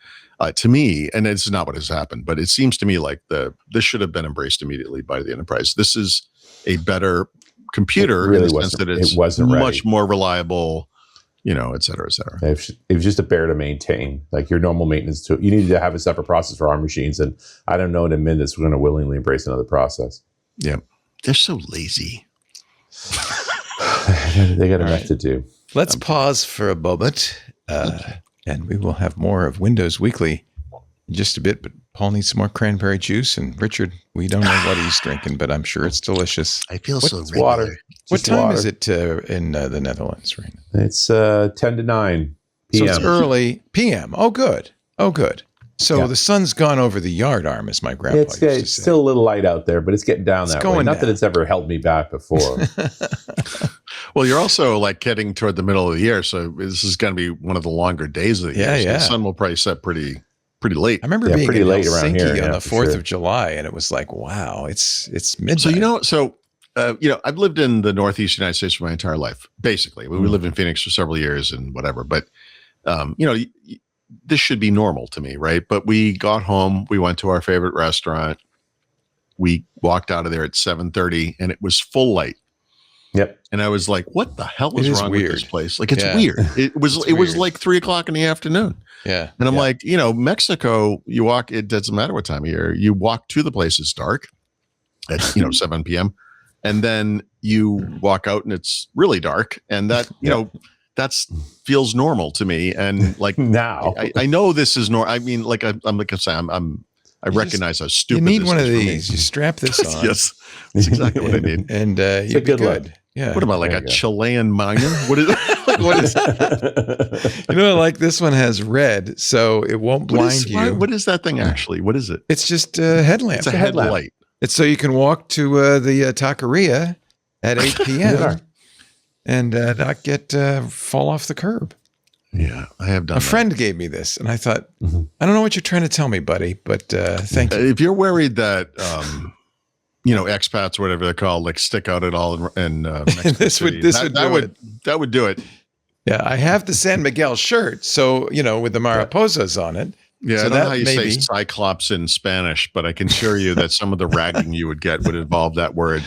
to me, and it's not what has happened, but it seems to me like this should have been embraced immediately by the enterprise. This is a better computer in the sense that it's much more reliable, et cetera, et cetera. It was just a bear to maintain. Like your normal maintenance tool, you need to have a separate process for ARM machines, and I don't know in a minute we're going to willingly embrace another process. Yeah, they're so lazy. They got enough to do. Let's pause for a moment, and we will have more of Windows Weekly in just a bit. But Paul needs some more cranberry juice, and Richard, we don't know what he's drinking, but I'm sure it's delicious. I feel so water. What time is it in the Netherlands right now? It's 10 to 9 p.m. So it's early p.m. Oh, good. So the sun's gone over the yard arm, as my grandpa used to say. It's still a little light out there, but it's getting down that way. Not that it's ever held me back before. Well, you're also like getting toward the middle of the year, so this is going to be one of the longer days of the year. So the sun will probably set pretty late. I remember being pretty in late Helsinki around here on the 4th of July, and it was like, wow, it's midnight. So I've lived in the Northeast United States for my entire life, basically. We lived in Phoenix for several years and whatever, but this should be normal to me, right? But we got home, we went to our favorite restaurant, we walked out of there at 7:30, and it was full light. Yep. And I was like, what the hell is wrong with this place? Like, it's weird. It was like 3:00 in the afternoon. Yeah. And I'm like, Mexico, you walk, it doesn't matter what time of year, you walk to the place, it's dark at 7 p.m. And then you walk out and it's really dark. And that, that's feels normal to me. And like now I know this is normal. I mean, like I'm like I say, I recognize how stupid. You need one of these. You strap this on. Yes, that's exactly what I need. And you'd be good. Yeah. What am I, like a Chilean miner? What is like, what is like this one has red, so it won't blind you. What is that thing actually? What is it? It's just a headlamp. It's a headlight. It's so you can walk to the taqueria at 8 p.m. and not get fall off the curb. Yeah, I have done. A friend gave me this, and I thought, I don't know what you're trying to tell me, buddy, but thank you. If you're worried that expats, whatever they're called, like stick out at all in Mexico City, that would do it. Yeah, I have the San Miguel shirt, so with the mariposas on it. Yeah, so I don't know how you say cyclops in Spanish, but I can assure you that some of the ragging you would get would involve that word.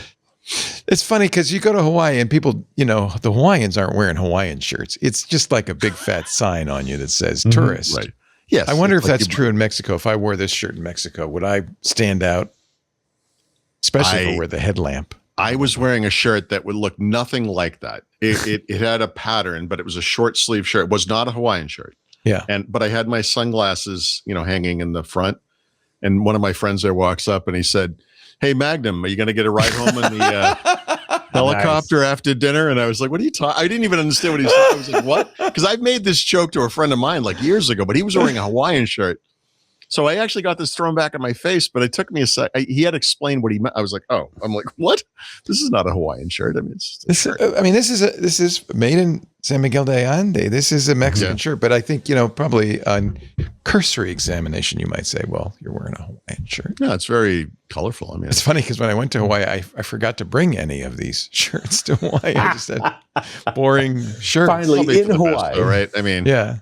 It's funny because you go to Hawaii and people, the Hawaiians aren't wearing Hawaiian shirts. It's just like a big fat sign on you that says tourist. Right. Yes. I wonder if that's true in Mexico. If I wore this shirt in Mexico, would I stand out? Especially if I wear the headlamp. I was wearing a shirt that would look nothing like that. It had a pattern, but it was a short sleeve shirt. It was not a Hawaiian shirt. Yeah. But I had my sunglasses, hanging in the front. And one of my friends there walks up and he said, "Hey, Magnum, are you going to get a ride home in the helicopter after dinner?" And I was like, "What are you talking?" I didn't even understand what he was talking. I was like, "What?" Because I've made this joke to a friend of mine like years ago, but he was wearing a Hawaiian shirt. So I actually got this thrown back in my face, but it took me a sec. He had explained what he meant. I was like, "Oh," I'm like, "What? This is not a Hawaiian shirt. I mean, it's just a shirt." This is made in San Miguel de Allende. This is a Mexican shirt, but I think probably on cursory examination, you might say, "Well, you're wearing a Hawaiian shirt." Yeah, it's very colorful. I mean, it's funny because when I went to Hawaii, I forgot to bring any of these shirts to Hawaii. I just had boring shirts. Finally in Hawaii, though, right? I mean, yeah.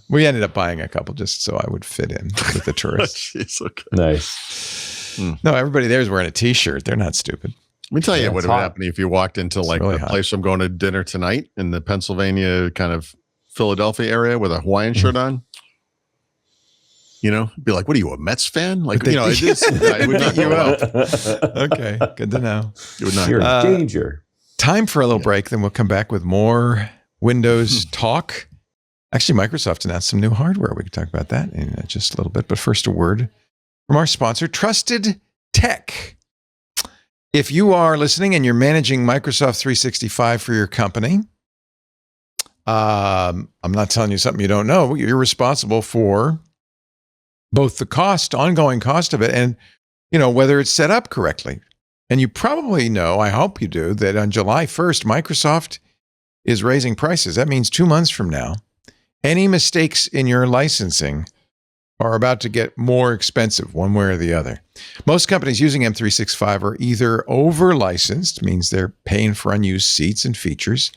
We ended up buying a couple just so I would fit in with the tourists. Jeez, okay. Nice. No, everybody there is wearing a T-shirt. They're not stupid. Let me tell you Yeah, what it's would hot. happen if you walked into like really the hot. place I'm going to dinner tonight in the Pennsylvania kind of Philadelphia area with a Hawaiian shirt on. You know, be like, what are you, a Mets fan? Like, But you know, it would not You go well. Okay, good to know. It would not You're go. in danger. Time for a little break, then we'll come back with more Windows talk. Actually, Microsoft announced some new hardware. We can talk about that in just a little bit. But first, a word from our sponsor, Trusted Tech. If you are listening and you're managing Microsoft 365 for your company, I'm not telling you something you don't know. You're responsible for both the cost, ongoing cost of it, and whether it's set up correctly. And you probably know, I hope you do, that on July 1st, Microsoft is raising prices. That means 2 months from now, any mistakes in your licensing are about to get more expensive one way or the other. Most companies using M365 are either over-licensed, means they're paying for unused seats and features,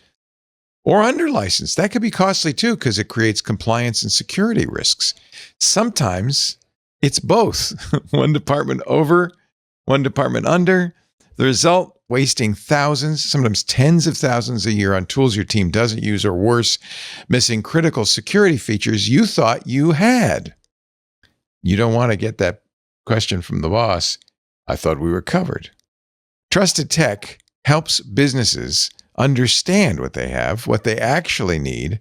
or under-licensed. That could be costly too because it creates compliance and security risks. Sometimes it's both. One department over, one department under. The result, wasting thousands, sometimes tens of thousands a year on tools your team doesn't use, or worse, missing critical security features you thought you had. You don't want to get that question from the boss. I thought we were covered. Trusted Tech helps businesses understand what they have, what they actually need,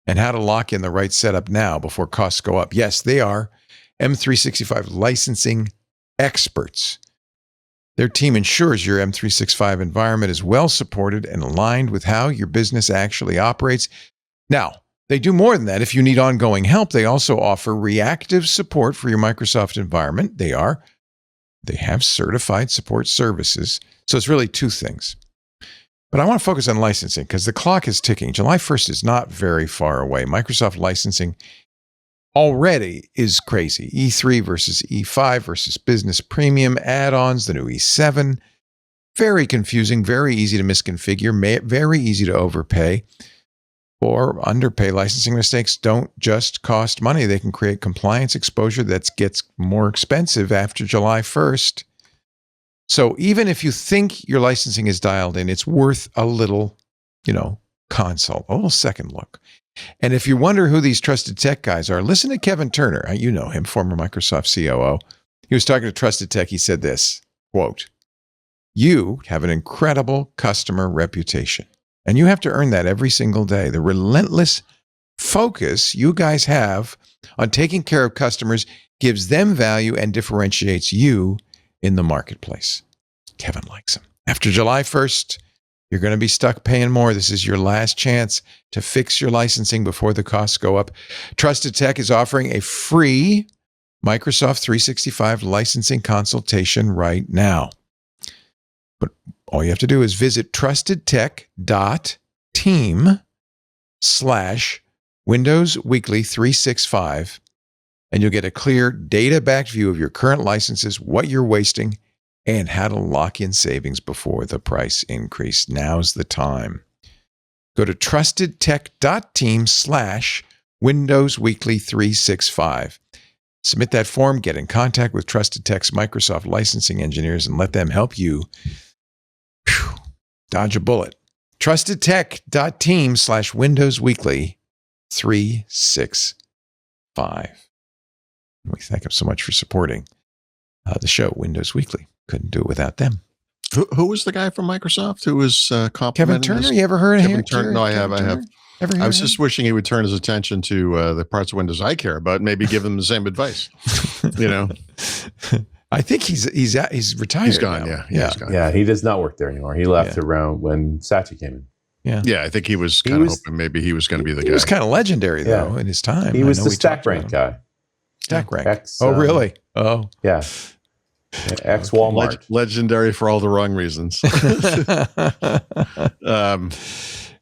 and how to lock in the right setup now before costs go up. Yes, they are M365 licensing experts. Their team ensures your M365 environment is well supported and aligned with how your business actually operates. Now, they do more than that. If you need ongoing help, they also offer reactive support for your Microsoft environment. They have certified support services. So it's really two things. But I want to focus on licensing because the clock is ticking. July 1st is not very far away. Microsoft licensing already is crazy. E3 versus E5 versus Business Premium add-ons, the new E7. Very confusing, very easy to misconfigure, very easy to overpay or underpay. Licensing mistakes don't just cost money. They can create compliance exposure that gets more expensive after July 1st. So even if you think your licensing is dialed in, it's worth a little, consult, a little second look. And if you wonder who these Trusted Tech guys are, listen to Kevin Turner. You know him, former Microsoft COO. He was talking to Trusted Tech. He said this, quote, "You have an incredible customer reputation, and you have to earn that every single day. The relentless focus you guys have on taking care of customers gives them value and differentiates you in the marketplace." Kevin likes him. After July 1st, you're going to be stuck paying more. This is your last chance to fix your licensing before the costs go up. Trusted Tech is offering a free Microsoft 365 licensing consultation right now. But all you have to do is visit trustedtech.team/Windows Weekly 365, and you'll get a clear data-backed view of your current licenses, what you're wasting, and how to lock in savings before the price increase. Now's the time. Go to trustedtech.team/Windows Weekly 365. Submit that form, get in contact with Trusted Tech's Microsoft licensing engineers, and let them help you dodge a bullet. trustedtech.team/Windows Weekly 365. We thank them so much for supporting the show, Windows Weekly. Couldn't do it without them. Who was the guy from Microsoft who was Kevin complimenting Turner, this? you ever heard of Kevin him? Turner? No, I have. I was just wishing he would turn his attention to the parts of Windows I care about, maybe give them the same advice. I think he's retired. He's gone. now. Yeah, he's gone. Yeah, he does not work there anymore. He left around when Satya came in. Yeah. I think he was kind of hoping maybe he was going to be the guy. He was kind of legendary though in his time. He was the we stack talked rank about him. guy. Stack rank. Ex, Oh, really? Oh, Yeah. Ex Walmart. Legendary for all the wrong reasons.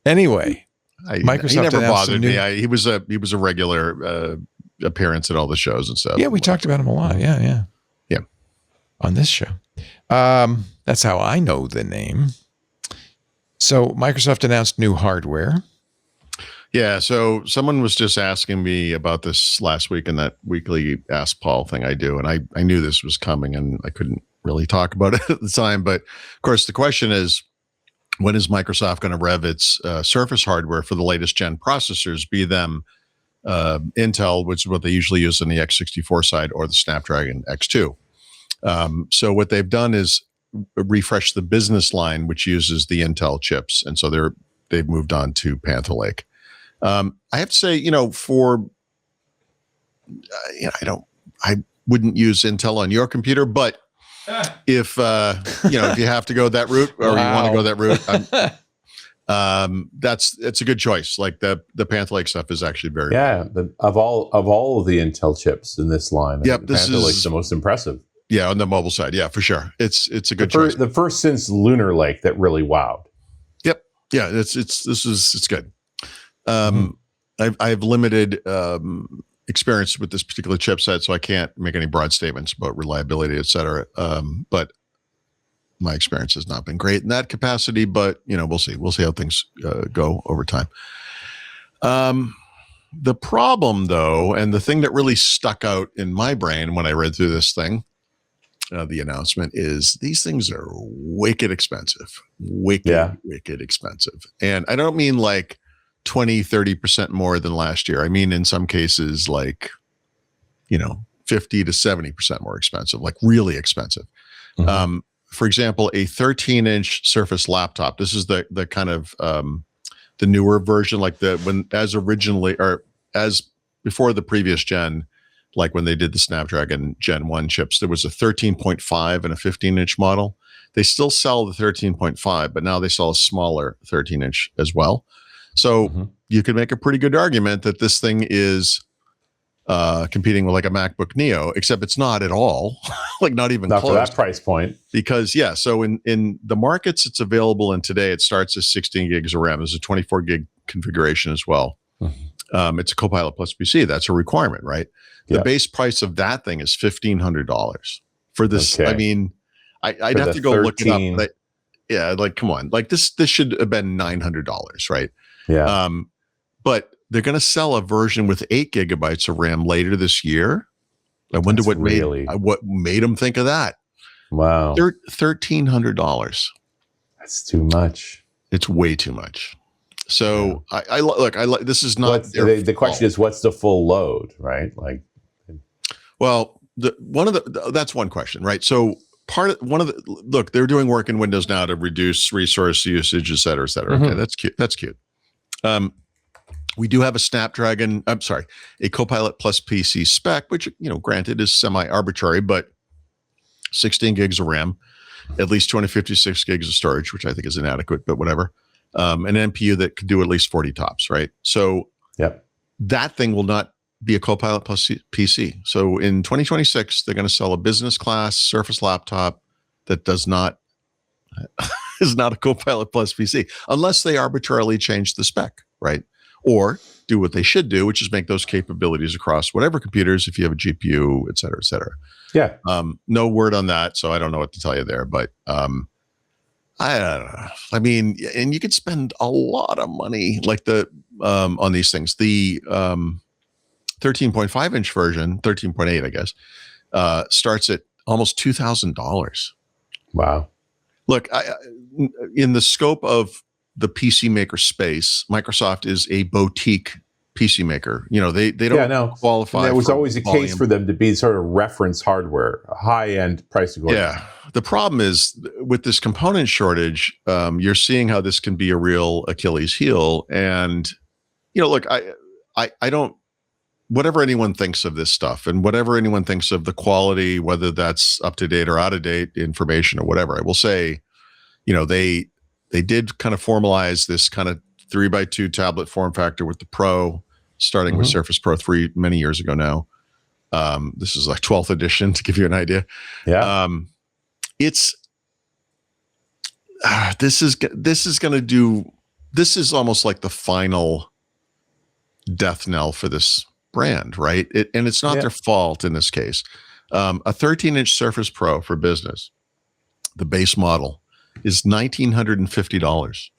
Anyway, Microsoft Microsoft he never announced bothered some me. He was a regular appearance at all the shows and stuff. Yeah, we talked about him a lot. Yeah. On this show. That's how I know the name. So Microsoft announced new hardware. Yeah, so someone was just asking me about this last week in that weekly Ask Paul thing I do, and I knew this was coming, and I couldn't really talk about it at the time. But of course, the question is, when is Microsoft going to rev its Surface hardware for the latest gen processors, be them Intel, which is what they usually use on the X64 side, or the Snapdragon X2? So what they've done is refresh the business line, which uses the Intel chips, and so they've moved on to Panther Lake. I have to say, I wouldn't use Intel on your computer, but if if you have to go that route, or you want to go that route, it's a good choice. Like the Panther Lake stuff is actually very good. Of all of the Intel chips in this line, yep, this Panther Lake's the most impressive. Yeah, on the mobile side, yeah, for sure. It's a good choice. The first since Lunar Lake that really wowed. Yep. Yeah, it's good. I have limited experience with this particular chipset, so I can't make any broad statements about reliability, et cetera. But my experience has not been great in that capacity. But we'll see. We'll see how things go over time. The problem, though, and the thing that really stuck out in my brain when I read through this thing, the announcement, is these things are wicked expensive. Wicked expensive. And I don't mean like 20-30% more than last year. I mean, in some cases, like 50 to 70% more expensive, like really expensive. Mm-hmm. For example, a 13-inch Surface laptop. This is the kind of the newer version, like as before the previous gen, like when they did the Snapdragon Gen 1 chips, there was a 13.5 and a 15-inch model. They still sell the 13.5, but now they sell a smaller 13-inch as well. So you could make a pretty good argument that this thing is competing with like a MacBook Neo, except it's not at all, like not even close. For that price point. Because so in the markets it's available in today, it starts as 16 gigs of RAM. There's a 24 gig configuration as well. Mm-hmm. It's a Copilot plus PC. That's a requirement, right? The base price of that thing is $1,500 for this. Okay. I mean, I'd have to go 13. Look it up. But like, come on, like this should have been $900, right? Yeah. But they're going to sell a version with 8 gigabytes of RAM later this year. I wonder what made them think of that. Wow. $1,300. That's too much. It's way too much. So I like this is not the question is, what's the full load, right? Like, well, that's one question, right? So they're doing work in Windows now to reduce resource usage, et cetera, et cetera. Mm-hmm. Okay, that's cute. That's cute. We do have a Copilot plus PC spec, which, granted is semi-arbitrary, but 16 gigs of RAM, at least 256 gigs of storage, which I think is inadequate, but whatever. An NPU that could do at least 40 tops, right? So that thing will not be a Copilot plus PC. So in 2026, they're going to sell a business class Surface laptop that is not a Copilot plus PC, unless they arbitrarily change the spec, right? Or do what they should do, which is make those capabilities across whatever computers, if you have a GPU, et cetera, et cetera. Yeah. No word on that, so I don't know what to tell you there, but I don't know. I mean, and you could spend a lot of money like on these things. The 13.5 inch version, 13.8, I guess, starts at almost $2,000. Wow. Look, in the scope of the PC maker space, Microsoft is a boutique PC maker. They don't qualify. And that was always the case for them to be sort of reference hardware, high end price. Yeah. The problem is with this component shortage, you're seeing how this can be a real Achilles heel. And, look, I don't, whatever anyone thinks of this stuff and whatever anyone thinks of the quality, whether that's up to date or out of date information or whatever, I will say, they did kind of formalize this kind of 3x2 tablet form factor with the Pro, starting with Surface Pro 3 many years ago now. This is like 12th edition to give you an idea. Yeah. This is almost like the final death knell for this brand, right? And it's not their fault in this case. A 13-inch Surface Pro for business, the base model, is $1,950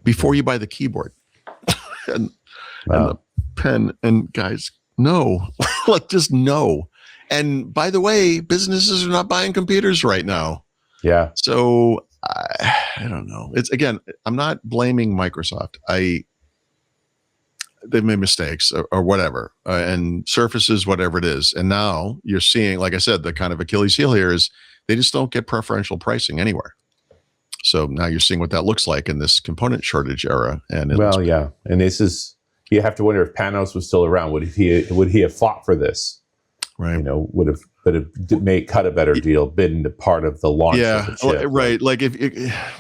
before you buy the keyboard and the pen. And guys, no, like just no. And by the way, businesses are not buying computers right now. Yeah. So I don't know. It's again, I'm not blaming Microsoft. They've made mistakes or whatever, and Surfaces, whatever it is. And now you're seeing, like I said, the kind of Achilles heel here is they just don't get preferential pricing anywhere. So now you're seeing what that looks like in this component shortage era. And yeah. And this is, you have to wonder if Panos was still around. Would he have fought for this? Right. Would have cut a better deal, been part of the launch of the chip. Right. Like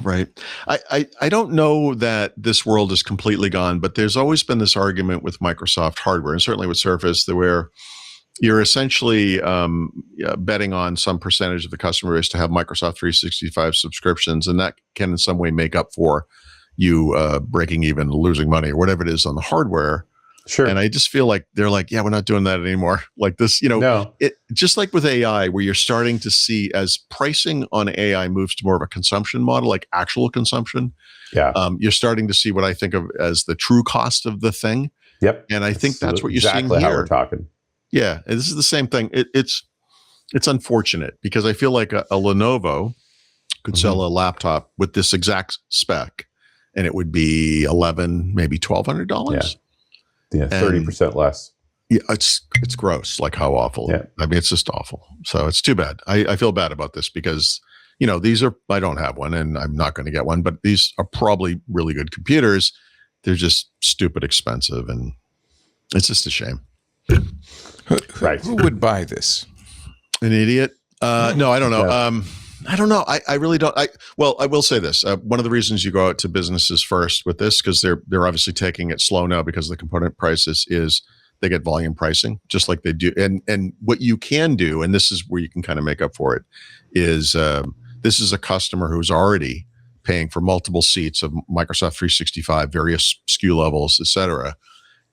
right. I don't know that this world is completely gone, but there's always been this argument with Microsoft hardware, and certainly with Surface, where you're essentially betting on some percentage of the customer base to have Microsoft 365 subscriptions, and that can in some way make up for you breaking even, losing money, or whatever it is on the hardware. Sure. And I just feel like they're like, yeah, we're not doing that anymore. Like this, it just like with AI, where you're starting to see as pricing on AI moves to more of a consumption model, like actual consumption. Yeah. You're starting to see what I think of as the true cost of the thing. Yep. And I think that's what you're exactly seeing here. How we're talking. Yeah. And this is the same thing. It's unfortunate because I feel like a Lenovo could sell a laptop with this exact spec, and it would be $1,100, maybe $1,200. Yeah, 30% less. Yeah, it's gross. Like how awful. Yeah. I mean, it's just awful. So it's too bad. I feel bad about this because, these are, I don't have one and I'm not going to get one, but these are probably really good computers. They're just stupid expensive, and it's just a shame. Right. Who would buy this? An idiot? No, I don't know. Yeah. I don't know. I really don't. I will say this. One of the reasons you go out to businesses first with this, because they're obviously taking it slow now because the component prices is they get volume pricing, just like they do. And what you can do, and this is where you can kind of make up for it, is this is a customer who's already paying for multiple seats of Microsoft 365, various SKU levels, et cetera.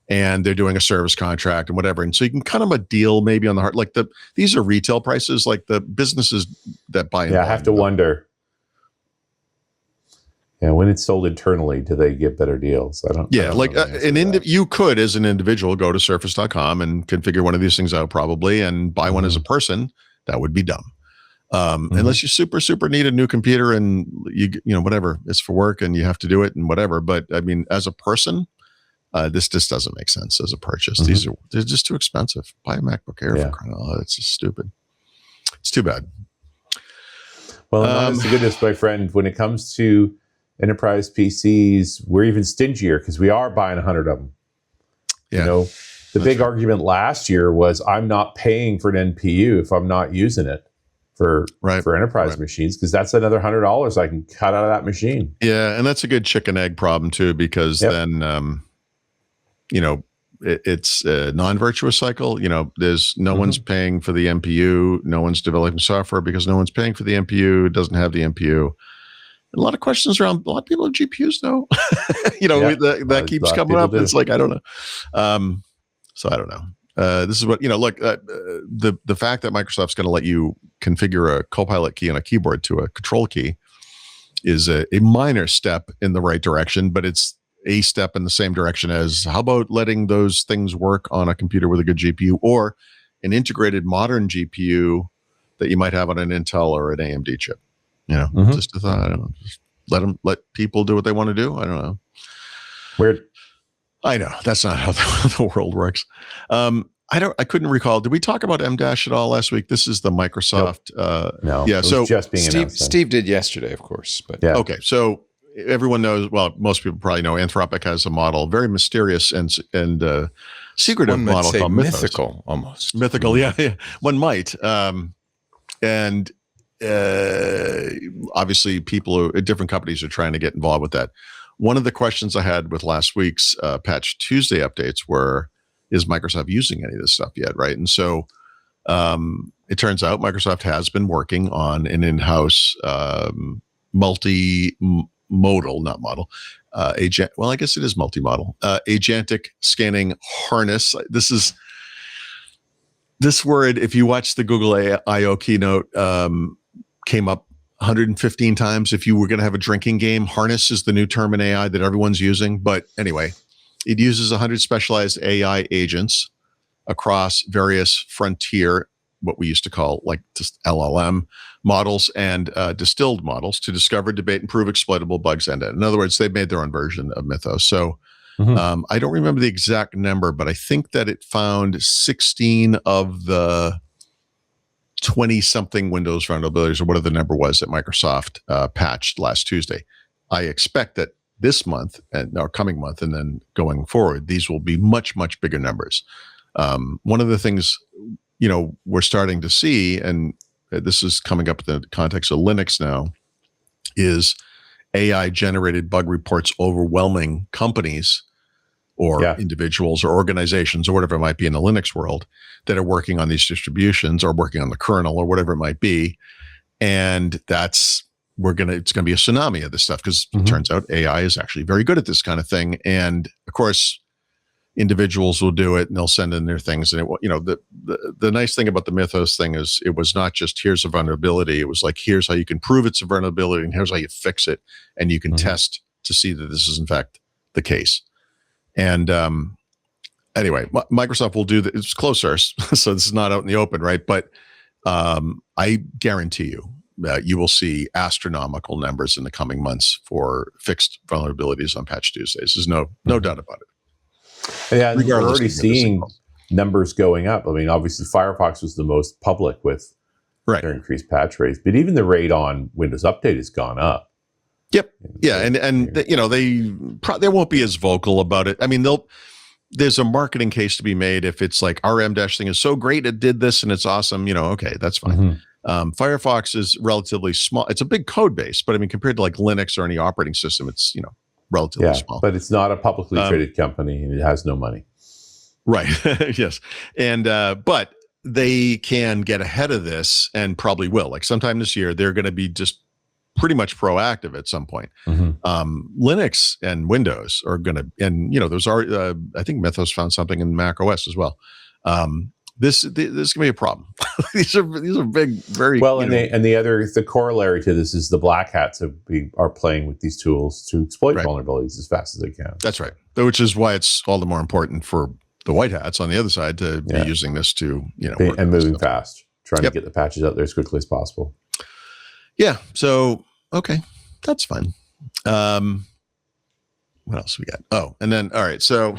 And they're doing a service contract and whatever. And so you can cut them a deal maybe on the hard, like these are retail prices, like the businesses that buy. Yeah, I have to wonder. Yeah, when it's sold internally, do they get better deals? I don't. Yeah, I don't like you could, as an individual, go to surface.com and configure one of these things out probably and buy one as a person. That would be dumb. Unless you super need a new computer and you whatever, it's for work and you have to do it and whatever. But I mean, as a person, this just doesn't make sense as a purchase. They're just too expensive. Buy a MacBook Air for crying out loud. It's just stupid. It's too bad. Well, honest to goodness, my friend, when it comes to enterprise PCs, we're even stingier because we are buying 100 of them. Yeah. The big argument last year was I'm not paying for an NPU if I'm not using it for enterprise machines, because that's another $100 I can cut out of that machine. Yeah, and that's a good chicken egg problem too, because then it's a non-virtuous cycle. There's no one's paying for the NPU, no one's developing software because no one's paying for the NPU, it doesn't have the NPU. A lot of questions around, a lot of people have GPUs though. That keeps coming up. It's like, I don't know. So I don't know. This is what, look, the fact that Microsoft's going to let you configure a Copilot key on a keyboard to a control key is a minor step in the right direction, but it's a step in the same direction as how about letting those things work on a computer with a good GPU or an integrated modern GPU that you might have on an Intel or an AMD chip. Just a thought. I don't know. Just let people do what they want to do. I don't know. Weird. I know that's not how the world works. I couldn't recall. Did we talk about M-Dash at all last week? This is the Microsoft. No. Yeah. So just being Steve did yesterday, of course. But yeah. Okay. So everyone knows. Well, most people probably know Anthropic has a model, very mysterious and secretive model called Mythos. Mythical, almost. Mythical. Yeah. One might. Obviously, people at different companies are trying to get involved with that. One of the questions I had with last week's Patch Tuesday updates were, is Microsoft using any of this stuff yet, right? And so it turns out Microsoft has been working on an in-house multimodal, not model, agent. Well, I guess it is multimodal, agentic scanning harness. This word, if you watch the Google I/O keynote, came up 115 times. If you were going to have a drinking game, harness is the new term in AI that everyone's using. But anyway, it uses 100 specialized AI agents across various frontier what we used to call like just LLM models and distilled models to discover, debate, and prove exploitable bugs end to end. In other words, they've made their own version of Mythos. So I don't remember the exact number, but I think that it found 16 of the 20-something Windows vulnerabilities, or whatever the number was that Microsoft patched last Tuesday. I expect that this month and our coming month, and then going forward, these will be much, much bigger numbers. One of the things, we're starting to see, and this is coming up in the context of Linux now, is AI-generated bug reports overwhelming companies or individuals or organizations or whatever it might be in the Linux world that are working on these distributions or working on the kernel or whatever it might be. And it's going to be a tsunami of this stuff, because it turns out AI is actually very good at this kind of thing. And of course, individuals will do it and they'll send in their things. And the nice thing about the Mythos thing is it was not just here's a vulnerability. It was like, here's how you can prove it's a vulnerability and here's how you fix it. And you can test to see that this is in fact the case. And anyway, Microsoft will do that. It's closed source, so this is not out in the open, right? But I guarantee you that you will see astronomical numbers in the coming months for fixed vulnerabilities on Patch Tuesdays. There's no doubt about it. Yeah, we're already seeing numbers going up. I mean, obviously, Firefox was the most public with their increased patch rates, but even the rate on Windows Update has gone up. Yep. Yeah, and they won't be as vocal about it. I mean, there's a marketing case to be made if it's like our M- thing is so great, it did this and it's awesome. Okay, that's fine. Firefox is relatively small. It's a big code base, but I mean, compared to like Linux or any operating system, it's relatively small. But it's not a publicly traded company and it has no money. Right. Yes. And but they can get ahead of this and probably will. Like sometime this year, they're going to be just pretty much proactive at some point. Linux and Windows are going to, and those are, I think Mythos found something in Mac OS as well. This is going to be a problem. these are big, very well. And the corollary to this is the black hats are playing with these tools to exploit vulnerabilities as fast as they can. That's right. Which is why it's all the more important for the white hats on the other side to be using this to and moving fast, trying to get the patches out there as quickly as possible. Yeah. So, okay, that's fine. What else we got? Oh, and then, all right. So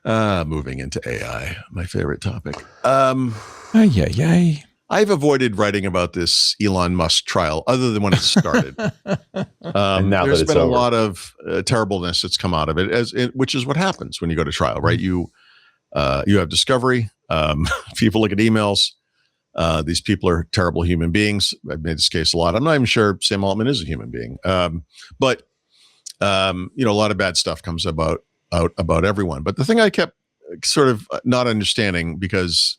moving into AI, my favorite topic. I've avoided writing about this Elon Musk trial other than when it started. And now there's that it's been a over. lot of terribleness that's come out of it, which is what happens when you go to trial, right? You have discovery. People look at emails. These people are terrible human beings. I've made this case a lot. I'm not even sure Sam Altman is a human being. But a lot of bad stuff comes about everyone. But the thing I kept sort of not understanding, because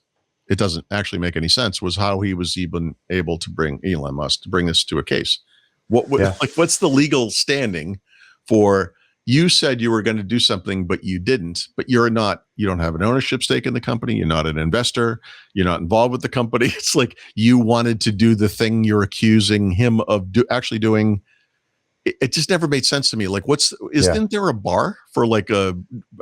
it doesn't actually make any sense, was how he was even able to bring Elon Musk to bring this to a case. What's the legal standing for? You said you were going to do something, but you didn't. But you don't have an ownership stake in the company. You're not an investor. You're not involved with the company. It's like you wanted to do the thing you're accusing him of actually doing. It just never made sense to me. Like, isn't there a bar for like a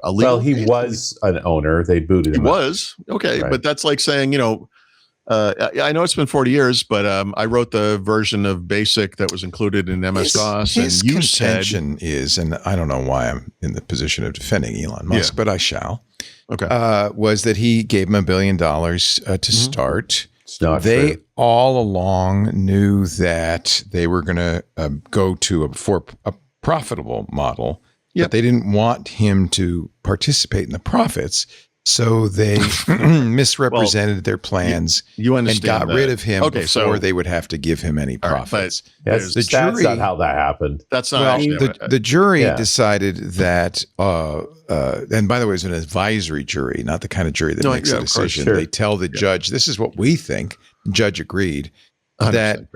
legal? Well, he was an owner. They booted him. He was. Okay. Right. But that's like saying, I know it's been 40 years, but I wrote the version of BASIC that was included in MS-DOS. His and you contention is, and I don't know why I'm in the position of defending Elon Musk, but I shall. Okay. Was that he gave him $1 billion to start. It's not they true. all along knew that they were going to go to a profitable model, but they didn't want him to participate in the profits. So they misrepresented their plans and got rid of him before they would have to give him any profits. That's not how that happened. That's not the jury decided that, and by the way, it was an advisory jury, not the kind of jury that makes a decision. They tell the judge, this is what we think. The judge agreed that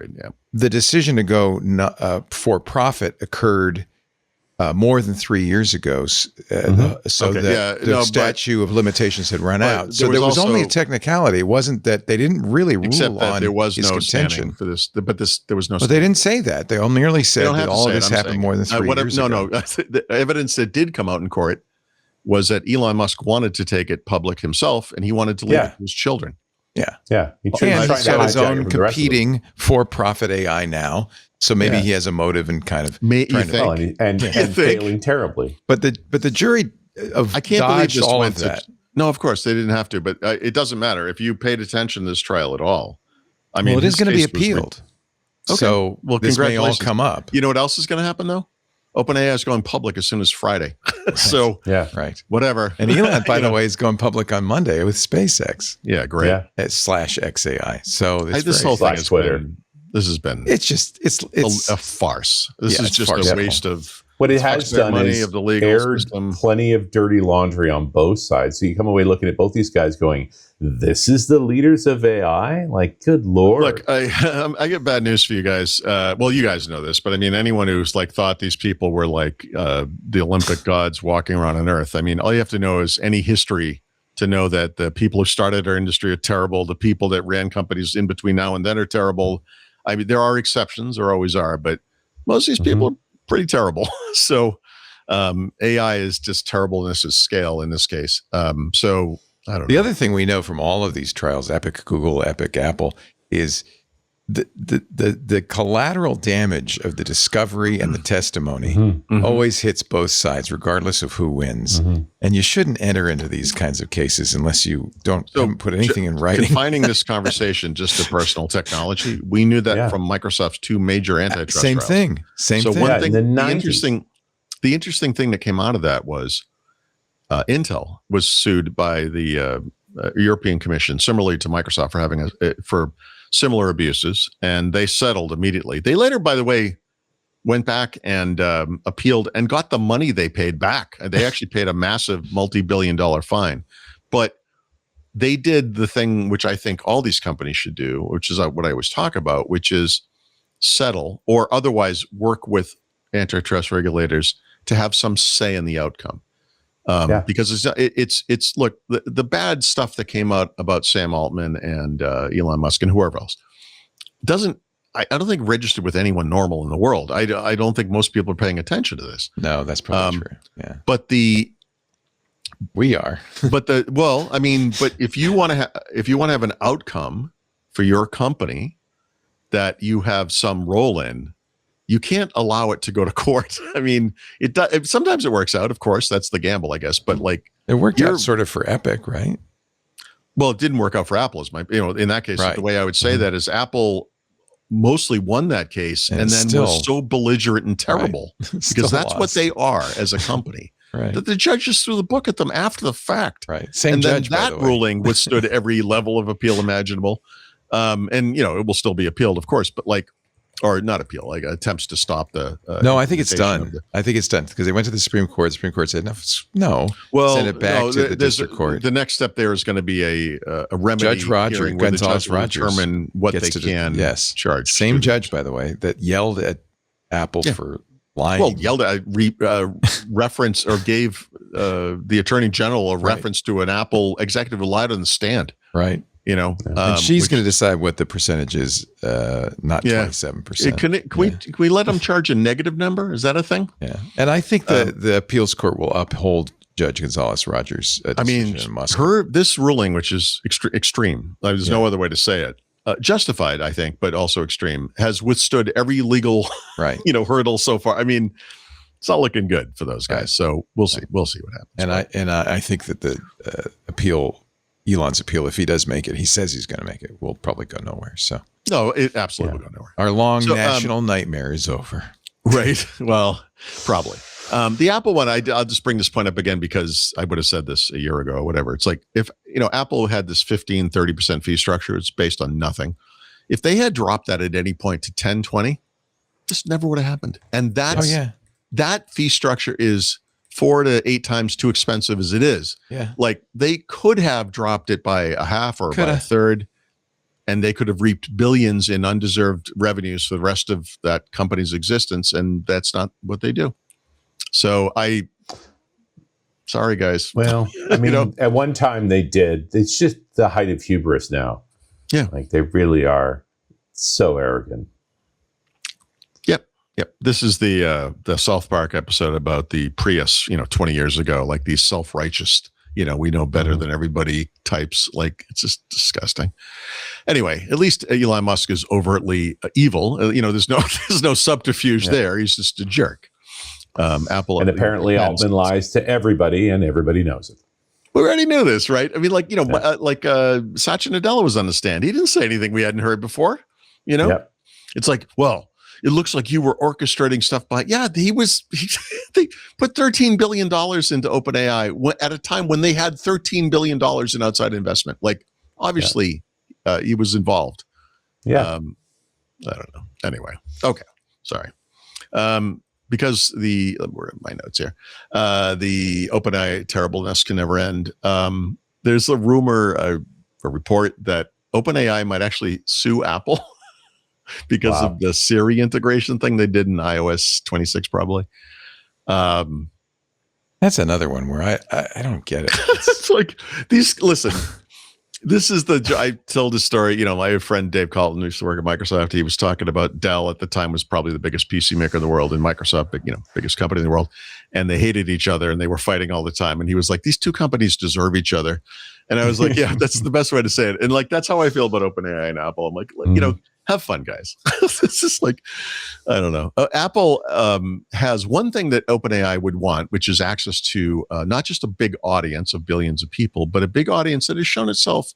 the decision to go for profit occurred more than 3 years ago. The statute of limitations had run out. So there was only a technicality. It wasn't that they didn't really rule on there was his no contention for this. But there was no. But they didn't say that. They merely said that all of this happened more than 3 years ago. No. The evidence that did come out in court was that Elon Musk wanted to take it public himself, and he wanted to leave it to his children. Yeah. Yeah. And trying to so his hijack it own from the rest of them. competing for-profit AI now. So maybe he has a motive and kind of You trying to. think? Well, and failing terribly. But the jury I can't believe dodged this all went of that. No, of course they didn't have to, but it doesn't matter if you paid attention to this trial at all. I mean, Well, it is his going to be case was appealed. Okay. So Well, this may all congratulations. come up. You know what else is going to happen though? OpenAI is going public as soon as Friday. So Yeah. Right. whatever. And Elon, by the way, is going public on Monday with SpaceX Yeah, great. Yeah. at /XAI. So This very- whole thing has Twitter. this has been it's just it's a farce. This Yeah, is it's just a farcical. waste of What it It's has taxpayer done money is of the legal aired system. plenty of dirty laundry on both sides. So you come away looking at both these guys going, this is the leaders of AI? Like, good Lord. Look, I get bad news for you guys. Well, you guys know this, but I mean, anyone who's like thought these people were like the Olympic gods walking around on Earth. I mean, all you have to know is any history to know that the people who started our industry are terrible. The people that ran companies in between now and then are terrible. I mean, there are exceptions, there always are, but most of these people are pretty terrible. So AI is just terribleness of scale in this case. So I don't know. The other thing we know from all of these trials, Epic Google, Epic Apple, is the collateral damage of the discovery and the testimony always hits both sides, regardless of who wins. And you shouldn't enter into these kinds of cases unless you haven't put anything in writing. Confining this conversation just to personal technology, we knew that from Microsoft's two major antitrust Same trials. thing. So thing. one thing, in the the 90s. interesting thing that came out of that was Intel was sued by the European Commission, similarly to Microsoft, for having for similar abuses, and they settled immediately. They later, by the way, went back and appealed and got the money they paid back. They actually paid a massive multi-billion-dollar fine, but they did the thing which I think all these companies should do, which is what I always talk about, which is settle or otherwise work with antitrust regulators to have some say in the outcome. Because it's look, the bad stuff that came out about Sam Altman and Elon Musk and whoever else I don't think registered with anyone normal in the world. I don't think most people are paying attention to this. No, that's probably true. Yeah, but we are. but if you want to have an outcome for your company that you have some role in, you can't allow it to go to court. I mean, sometimes it works out. Of course, that's the gamble, I guess. But like, it worked out sort of for Epic, right? Well, it didn't work out for Apple. In that case, Right. the way I would say that is Apple mostly won that case and then was so belligerent and terrible because that's what they are as a company. Right. That the judge just threw the book at them after the fact. Right. Same and judge, then by that the way. ruling withstood every level of appeal imaginable. And it will still be appealed, of course, but or not appeal, like attempts to stop the. No, I think it's implementation done. of I think it's done because they went to the Supreme Court. The Supreme Court said no. Well, send it back to the district court. The next step there is going to be a remedy. Judge Roger hearing where the Gonzalez judge will Rogers determine what they gets to can charge. Same students. judge, by the way, that yelled at Apple for lying. Well, yelled at reference or gave the attorney general a reference to an Apple executive who lied on the stand. Right. And she's going to decide what the percentage is, not 27%. Can we let them charge a negative number? Is that a thing? Yeah. And I think the appeals court will uphold Judge Gonzalez Rogers' decision in Musk. This ruling, which is extreme, there's no other way to say it, justified, I think, but also extreme, has withstood every legal hurdle so far. I mean, it's not looking good for those guys. Right. So we'll see. We'll see what happens. And I think that the Elon's appeal, if he does make it, he says he's going to make it, will probably go nowhere. So no, it absolutely will go nowhere. Our long national nightmare is over. Right. Well, probably. The Apple one, I'll just bring this point up again because I would have said this a year ago or whatever. It's like if, Apple had this 15-30% fee structure, it's based on nothing. If they had dropped that at any point to 10, 20, this never would have happened. And that fee structure is 4 to 8 times too expensive as it is. Yeah. Like they could have dropped it by a half or by a third, and they could have reaped billions in undeserved revenues for the rest of that company's existence. And that's not what they do. So sorry guys. Well, I mean, at one time they did. It's just the height of hubris now. Yeah. Like they really are so arrogant. Yep. This is the South Park episode about the Prius, 20 years ago, like these self-righteous we know better than everybody types. Like, it's just disgusting. Anyway, at least Elon Musk is overtly evil. There's no subterfuge there. He's just a jerk. Apple, and apparently Altman lies to everybody, and everybody knows it. We already knew this, right? I mean, Satya Nadella was on the stand. He didn't say anything we hadn't heard before. It's like, well, it looks like you were orchestrating stuff by. Yeah, they put $13 billion into OpenAI at a time when they had $13 billion in outside investment. Like, obviously, he was involved. Yeah. I don't know. Anyway, okay, sorry. Because where are my notes here? The OpenAI terribleness can never end. There's a rumor, a report that OpenAI might actually sue Apple because of the Siri integration thing they did in iOS 26, probably. That's another one where I don't get it. It's like listen. This is I told this story, my friend Dave Colton, who used to work at Microsoft, he was talking about Dell at the time was probably the biggest PC maker in the world, and Microsoft, biggest company in the world. And they hated each other and they were fighting all the time. And he was like, these two companies deserve each other. And I was like, yeah, that's the best way to say it. And like, that's how I feel about OpenAI and Apple. I'm like, have fun, guys. It's just like, I don't know. Apple has one thing that OpenAI would want, which is access to not just a big audience of billions of people, but a big audience that has shown itself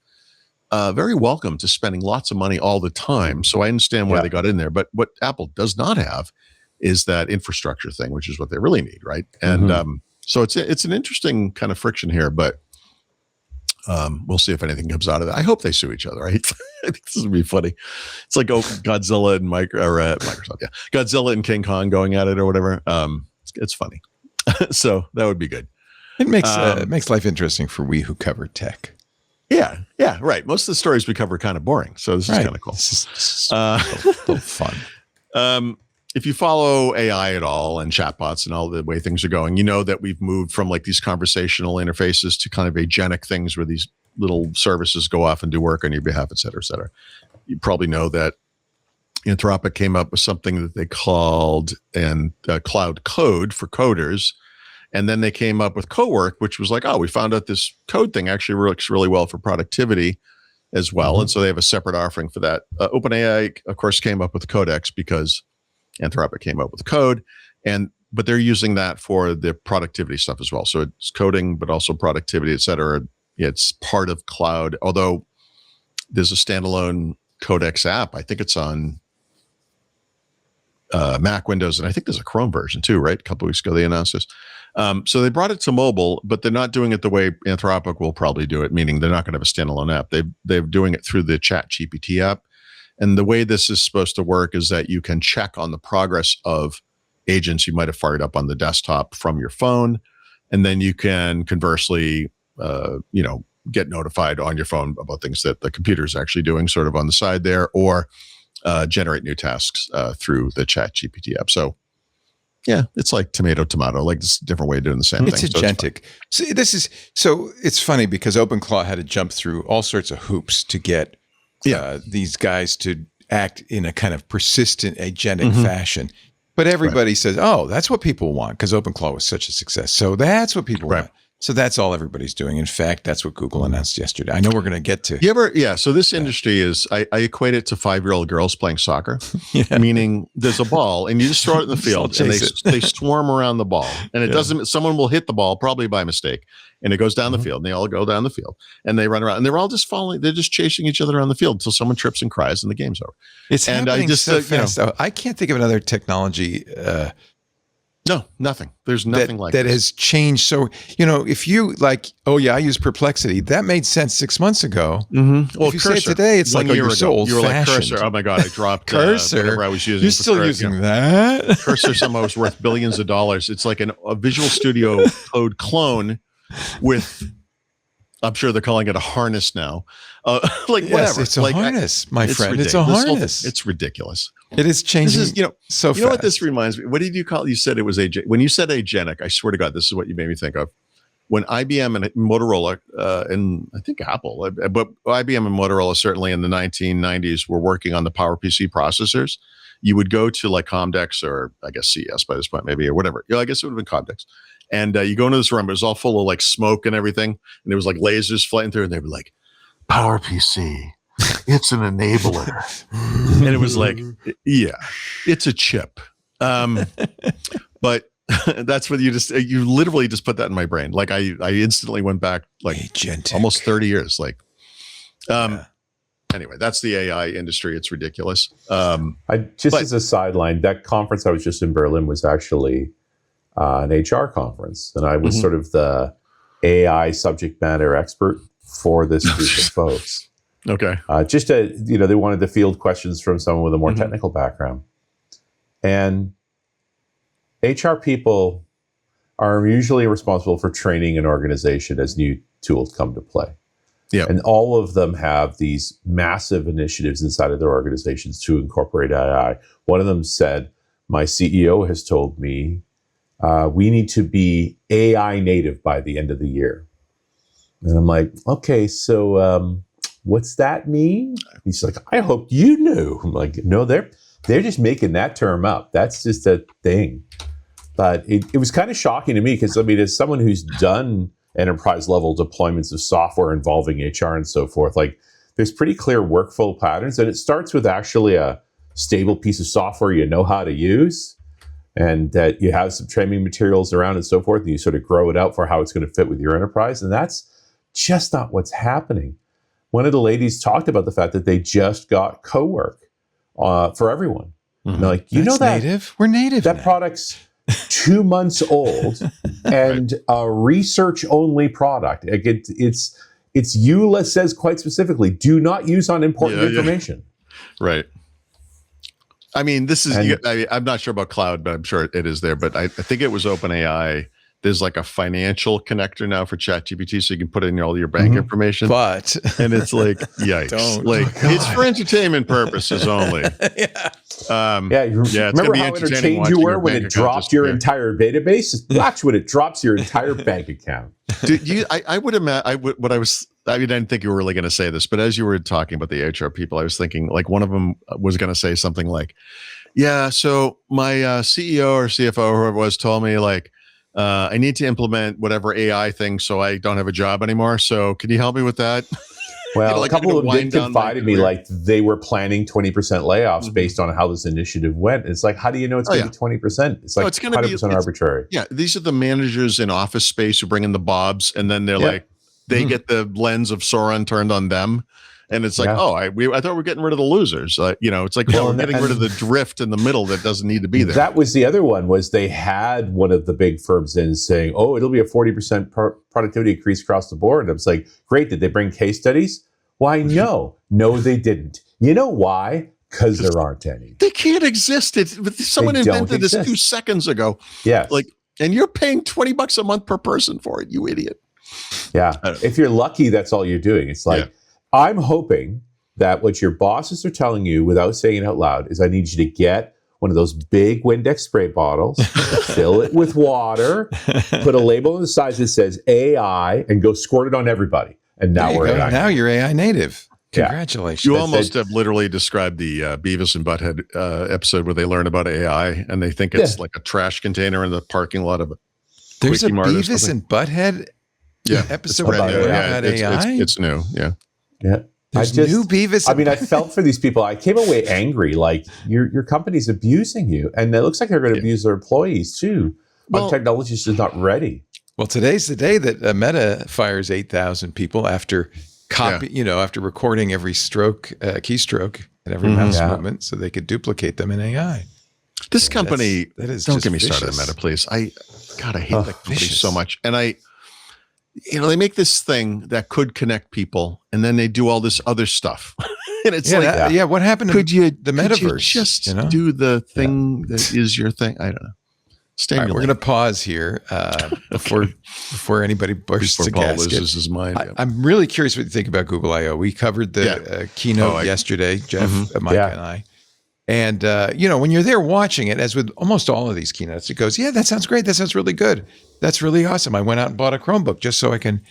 very welcome to spending lots of money all the time. So I understand why they got in there. But what Apple does not have is that infrastructure thing, which is what they really need, right? And so it's an interesting kind of friction here, but we'll see if anything comes out of that. I hope they sue each other, right? I think this would be funny. It's like Godzilla and Microsoft, Godzilla and King Kong going at it or whatever. It's funny. So that would be good. It makes life interesting for we who cover tech. Yeah, right. Most of the stories we cover are kind of boring, so this is kind of cool. This is a little fun. If you follow AI at all and chatbots and all the way things are going, you know that we've moved from like these conversational interfaces to kind of agenic things where these little services go off and do work on your behalf, et cetera, et cetera. You probably know that Anthropic came up with something that they called Cloud Code for coders. And then they came up with Cowork, which was like, we found out this code thing actually works really well for productivity as well. And so they have a separate offering for that. OpenAI, of course, came up with Codex because Anthropic came up with code, but they're using that for the productivity stuff as well. So it's coding, but also productivity, et cetera. It's part of cloud, although there's a standalone Codex app. I think it's on Mac, Windows, and I think there's a Chrome version too, right? A couple of weeks ago they announced this. So they brought it to mobile, but they're not doing it the way Anthropic will probably do it, meaning they're not going to have a standalone app. They're doing it through the ChatGPT app. And the way this is supposed to work is that you can check on the progress of agents you might have fired up on the desktop from your phone. And then you can conversely, get notified on your phone about things that the computer is actually doing sort of on the side there, or generate new tasks through the ChatGPT app. So yeah, it's like tomato, like this different way of doing the same thing. It's agentic. So it's funny because OpenClaw had to jump through all sorts of hoops to get these guys to act in a kind of persistent agentic fashion. But everybody says, that's what people want because OpenClaw was such a success. So that's what people want. So that's all everybody's doing. In fact, that's what Google announced yesterday. I know we're going to get to. So this industry is, I equate it to 5-year-old girls playing soccer, meaning there's a ball and you just throw it in the field and they swarm around the ball. And it doesn't, someone will hit the ball probably by mistake and it goes down the field and they all go down the field and they run around and they're all just following, they're just chasing each other around the field until someone trips and cries and the game's over. It's happening so fast. I can't think of another technology no, nothing. There's nothing like that has changed. So, if you like, I use Perplexity, that made sense 6 months ago. Well, if you say it today, it's like, you're so old-fashioned. You were like Cursor. Oh my God, I dropped Cursor. Whatever I was using. You're still using that? Cursor somehow was worth billions of dollars. It's like a Visual Studio Code clone with, I'm sure they're calling it a harness now. Whatever. It's a harness, my friend. Ridiculous. It's a harness. It's ridiculous. It is changing. This is, so fast. You know what this reminds me? What did you call it? You said it was when you said agenic, I swear to God, this is what you made me think of. When IBM and Motorola, and I think Apple, but IBM and Motorola certainly in the 1990s were working on the PowerPC processors, you would go to like Comdex or I guess CS by this point maybe or whatever. I guess it would have been Comdex. And you go into this room, it was all full of like smoke and everything. And there was like lasers flying through, and they were like, PowerPC, it's an enabler. And it was like, yeah, it's a chip. But that's what you literally just put that in my brain. Like I instantly went back like Agentic. almost 30 years. Like, anyway, that's the AI industry. It's ridiculous. As a sideline, that conference I was just in Berlin was actually an HR conference, and I was sort of the AI subject matter expert for this group of folks. Okay. They wanted to field questions from someone with a more technical background. And HR people are usually responsible for training an organization as new tools come to play. Yeah. And all of them have these massive initiatives inside of their organizations to incorporate AI. One of them said, my CEO has told me we need to be AI native by the end of the year. And I'm like, okay, so what's that mean? He's like, I hope you knew. I'm like, no, they're just making that term up. That's just a thing. But it was kind of shocking to me because, I mean, as someone who's done enterprise level deployments of software involving HR and so forth, like there's pretty clear workflow patterns. And it starts with actually a stable piece of software you know how to use, and that you have some training materials around and so forth, and you sort of grow it out for how it's going to fit with your enterprise. And that's just not what's happening. One of the ladies talked about the fact that they just got co-work for everyone. And they're like, That's that native? We're native that now. product's 2 months old and a research-only product. It's EULA says quite specifically, do not use on important information. Right. I mean, this is, I'm not sure about cloud, but I'm sure it is there. But I think it was OpenAI. There's like a financial connector now for ChatGPT, so you can put in all your bank information. But and it's like, yikes! It's for entertainment purposes only. Remember how entertained you were when it dropped your entire database? Watch when it drops your entire bank account. I would imagine. I didn't think you were really going to say this, but as you were talking about the HR people, I was thinking like one of them was going to say something like, "Yeah, so my CEO or CFO or whoever it was told me like." I need to implement whatever AI thing so I don't have a job anymore. So can you help me with that? Well, a couple of them did confide in me like they were planning 20% layoffs based on how this initiative went. It's like, how do you know it's going to be 20%? It's like 100% arbitrary. Yeah, thwe are the managers in Office Space who bring in the bobs, and then they're like, they get the lens of Sauron turned on them. And it's like, I thought we were getting rid of the losers. It's like, we're getting rid of the drift in the middle that doesn't need to be there. That was the other one, was they had one of the big firms in saying, it'll be a 40% productivity increase across the board. And I was like, great. Did they bring case studies? Why, no. No, they didn't. You know why? Because there aren't any. They can't exist. Someone invented this 2 seconds ago. Yeah. And you're paying $20 a month per person for it, you idiot. Yeah. If you're lucky, that's all you're doing. It's like, I'm hoping that what your bosses are telling you without saying it out loud is I need you to get one of those big Windex spray bottles, fill it with water, put a label on the side that says AI, and go squirt it on everybody. And now we're AI. Now you're AI native. Congratulations. You almost have literally described the Beavis and Butthead episode where they learn about AI and they think it's like a trash container in the parking lot of a There's a Quickie Mart Beavis and Butthead episode about about AI? It's new, yeah. Yeah. There's new Beavis. I felt for these people. I came away angry. Like your company's abusing you, and it looks like they're going to abuse their employees too. Well, technology is just not ready. Well, today's the day that Meta fires 8,000 people after after recording every keystroke and every mouse movement, so they could duplicate them in AI. This company, that is don't just get me started on Meta, please. I hate that company so much, and they make this thing that could connect people, and then they do all this other stuff. And it's what happened to the metaverse? Could you just do the thing that is your thing? I don't know. All right, we're going to pause here before anybody bursts a gasket. Loses his mind. I'm really curious what you think about Google I/O. We covered the keynote yesterday, Jeff, Mike, and I. And, when you're there watching it, as with almost all of these keynotes, it goes, that sounds great. That sounds really good. That's really awesome. I went out and bought a Chromebook just so I can,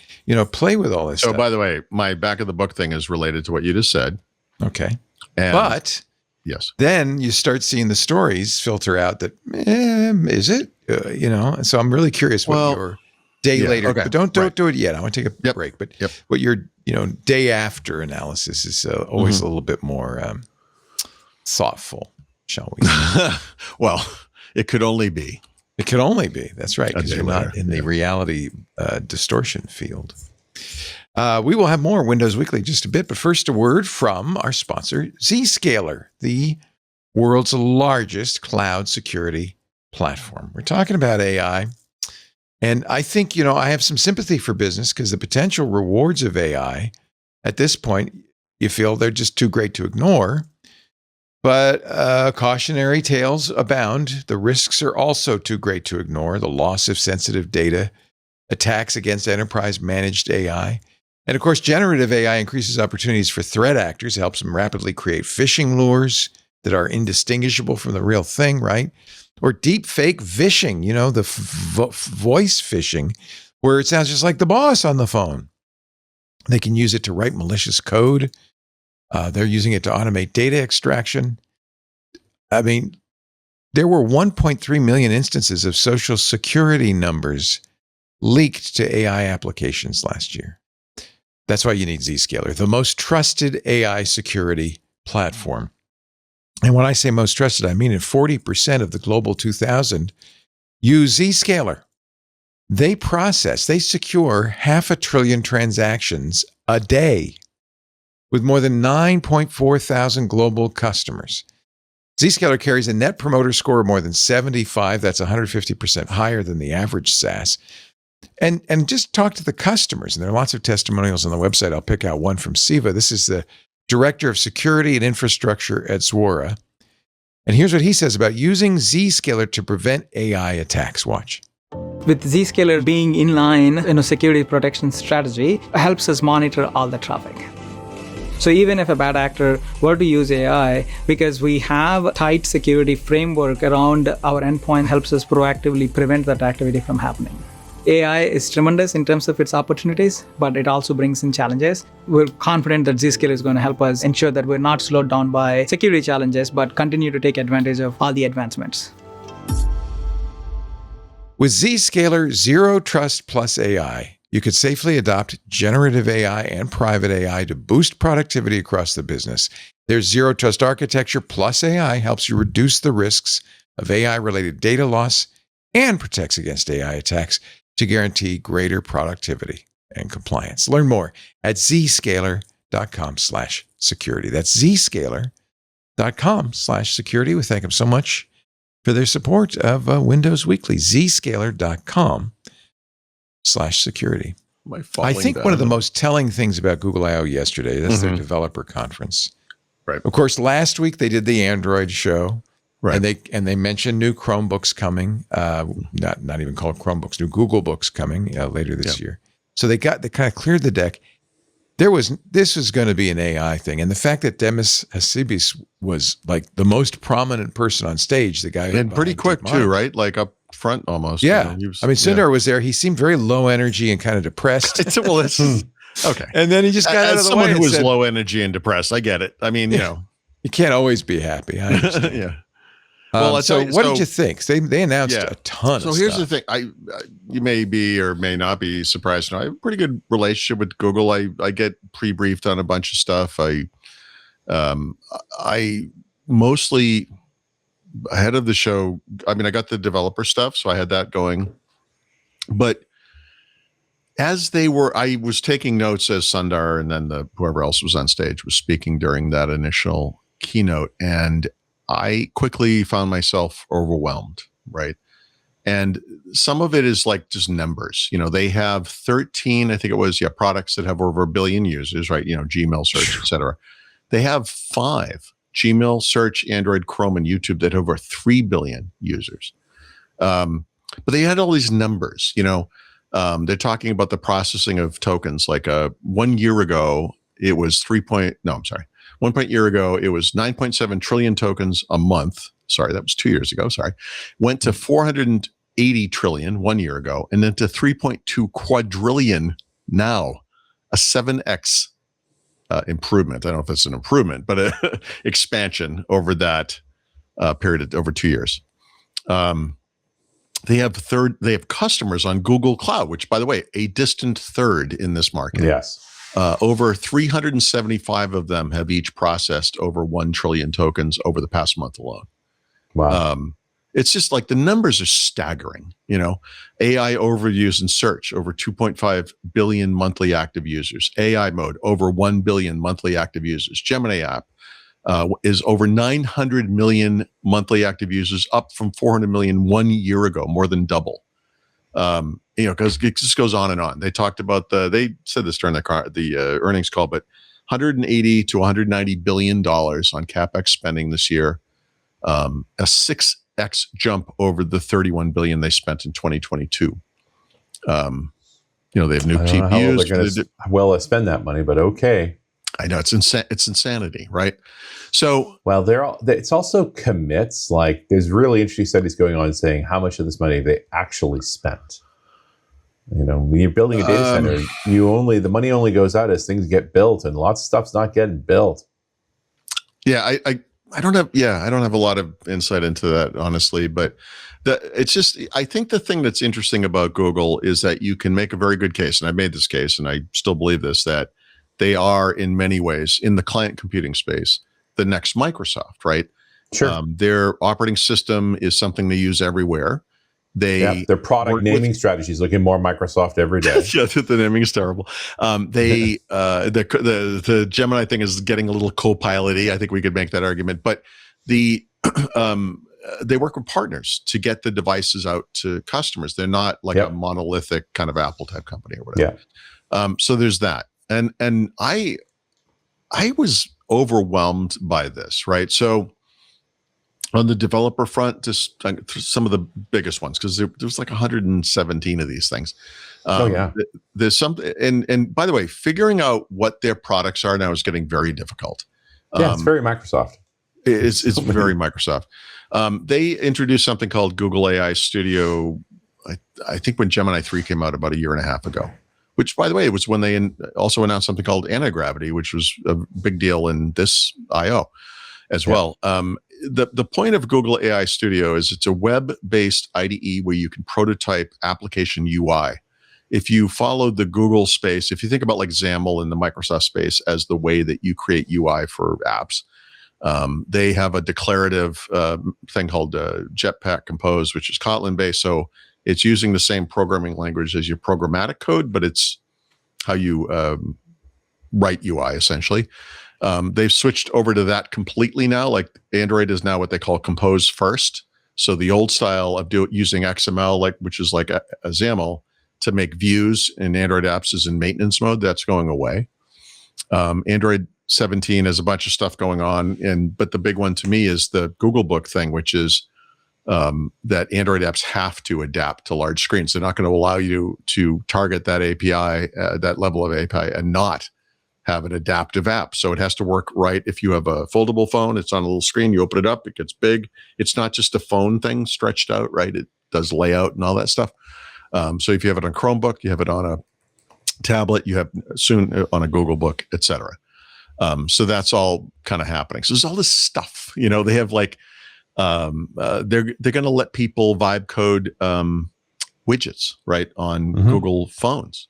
play with all this stuff. Oh, by the way, my back of the book thing is related to what you just said. Okay. But Yes. Then you start seeing the stories filter out that, is it? And so I'm really curious what your day later, okay, but don't do it yet. I want to take a break, but Yep. what your, day after analysis is always a little bit more thoughtful, shall we say. Well, it could only be. It could only be. That's right, because day you're later, not in the reality distortion field. We will have more Windows Weekly in just a bit, but first a word from our sponsor, Zscaler, the world's largest cloud security platform. We're talking about AI, and I think, I have some sympathy for business because the potential rewards of AI, at this point, you feel they're just too great to ignore. But cautionary tales abound. The risks are also too great to ignore. The loss of sensitive data, attacks against enterprise-managed AI. And of course, generative AI increases opportunities for threat actors, helps them rapidly create phishing lures that are indistinguishable from the real thing, right? Or deep fake phishing, the voice phishing, where it sounds just like the boss on the phone. They can use it to write malicious code. They're using it to automate data extraction. I mean, there were 1.3 million instances of social security numbers leaked to AI applications last year. That's why you need Zscaler, the most trusted AI security platform. And when I say most trusted, I mean 40% of the Global 2000 use Zscaler. They secure 500 billion transactions a day with more than 9.4 thousand global customers. Zscaler carries a net promoter score of more than 75. That's 150% higher than the average SaaS. And just talk to the customers. And there are lots of testimonials on the website. I'll pick out one from Siva. This is the Director of Security and Infrastructure at Zuora. And here's what he says about using Zscaler to prevent AI attacks. Watch. With Zscaler being in line in a security protection strategy, helps us monitor all the traffic. So even if a bad actor were to use AI, because we have a tight security framework around our endpoint, helps us proactively prevent that activity from happening. AI is tremendous in terms of its opportunities, but it also brings in challenges. We're confident that Zscaler is going to help us ensure that we're not slowed down by security challenges, but continue to take advantage of all the advancements. With Zscaler Zero Trust Plus AI, you could safely adopt generative AI and private AI to boost productivity across the business. Their Zero Trust Architecture Plus AI helps you reduce the risks of AI-related data loss and protects against AI attacks to guarantee greater productivity and compliance. Learn more at zscaler.com/security. That's zscaler.com/security. We thank them so much for their support of Windows Weekly. zscaler.com/security. I think one of the most telling things about Google I/O yesterday, that's their developer conference. Right. Of course, last week they did the Android show. Right. And they mentioned new Chromebooks coming, not even called Chromebooks, new Google Books coming later this year. So they kind of cleared the deck. This was going to be an AI thing, and the fact that Demis Hassabis was like the most prominent person on stage, the guy, and pretty quick too, right? Like up front almost. Yeah, Sundar was there. He seemed very low energy and kind of depressed. Well, it's okay. And then he just got out of the way. As someone who was low energy and depressed, I get it. I mean, you can't always be happy. I understand. Yeah. Well, what did you think? They announced a ton of stuff. So here's the thing. You may be or may not be surprised. I have a pretty good relationship with Google. I get pre-briefed on a bunch of stuff. I mostly ahead of the show. I mean, I got the developer stuff, so I had that going. But as I was taking notes as Sundar and then whoever else was on stage was speaking during that initial keynote, and I quickly found myself overwhelmed, right? And some of it is like just numbers. They have 13, I think it was, products that have over 1 billion users, right? Gmail, search, et cetera. They have 5, Gmail, search, Android, Chrome, and YouTube that have over 3 billion users. But they had all these numbers, they're talking about the processing of tokens. Like 1 year ago, it was 1 year ago, it was 9.7 trillion tokens a month. Sorry, that was 2 years ago. Sorry. Went to 480 trillion 1 year ago, and then to 3.2 quadrillion now, a 7x improvement. I don't know if it's an improvement, but a expansion over that period over 2 years. They have customers on Google Cloud, which, by the way, a distant third in this market. Yes. Over 375 of them have each processed over 1 trillion tokens over the past month alone. Wow. It's just like the numbers are staggering. AI overviews in search, over 2.5 billion monthly active users. AI mode, over 1 billion monthly active users. Gemini app is over 900 million monthly active users, up from 400 million 1 year ago, more than double. Because it just goes on and on. They talked about they said this during the earnings call, but 180 to 190 billion dollars on capex spending this year, a 6x jump over the 31 billion they spent in 2022. They have new TPUs. They're going to spend that money, but okay. I know it's insanity, right? So, well, it's also commits. Like, there's really interesting studies going on saying how much of this money they actually spent. When you're building a data center, the money only goes out as things get built, and lots of stuff's not getting built. Yeah, I don't have a lot of insight into that, honestly, but I think the thing that's interesting about Google is that you can make a very good case, and I made this case, and I still believe this, that they are in many ways in the client computing space the next Microsoft, right? Sure. Their operating system is something they use everywhere. Their product naming strategy is looking more Microsoft every day. Yeah, the naming is terrible. The Gemini thing is getting a little Copilot-y. I think we could make that argument, but they work with partners to get the devices out to customers. They're not like a monolithic kind of Apple type company or whatever. Yeah. So there's that. And I was overwhelmed by this, right? So on the developer front, just some of the biggest ones, because there's like 117 of these things. There's something, and by the way, figuring out what their products are now is getting very difficult. It's very Microsoft. It's very Microsoft. They introduced something called Google AI Studio, I think when Gemini 3 came out about a year and a half ago. Which, by the way, was when they also announced something called anti-gravity, which was a big deal in this I/O as well. The point of Google AI Studio is it's a web-based IDE where you can prototype application UI. If you follow the Google space, if you think about like XAML in the Microsoft space as the way that you create UI for apps, they have a declarative thing called Jetpack Compose, which is Kotlin-based. So it's using the same programming language as your programmatic code, but it's how you write UI, essentially. They've switched over to that completely now. Like Android is now what they call Compose First. So the old style of using XML, which is like a XAML, to make views in Android apps is in maintenance mode. That's going away. Android 17 has a bunch of stuff going on, but the big one to me is the Google Book thing, which is that Android apps have to adapt to large screens. They're not going to allow you to target that API, that level of API, and not have an adaptive app. So it has to work right. If you have a foldable phone, it's on a little screen, you open it up, it gets big. It's not just a phone thing stretched out, right? It does layout and all that stuff. So if you have it on Chromebook, you have it on a tablet, you have soon on a Google Book, etc. So that's all kind of happening. So there's all this stuff, they have like, they're going to let people vibe code widgets, right, on Google phones,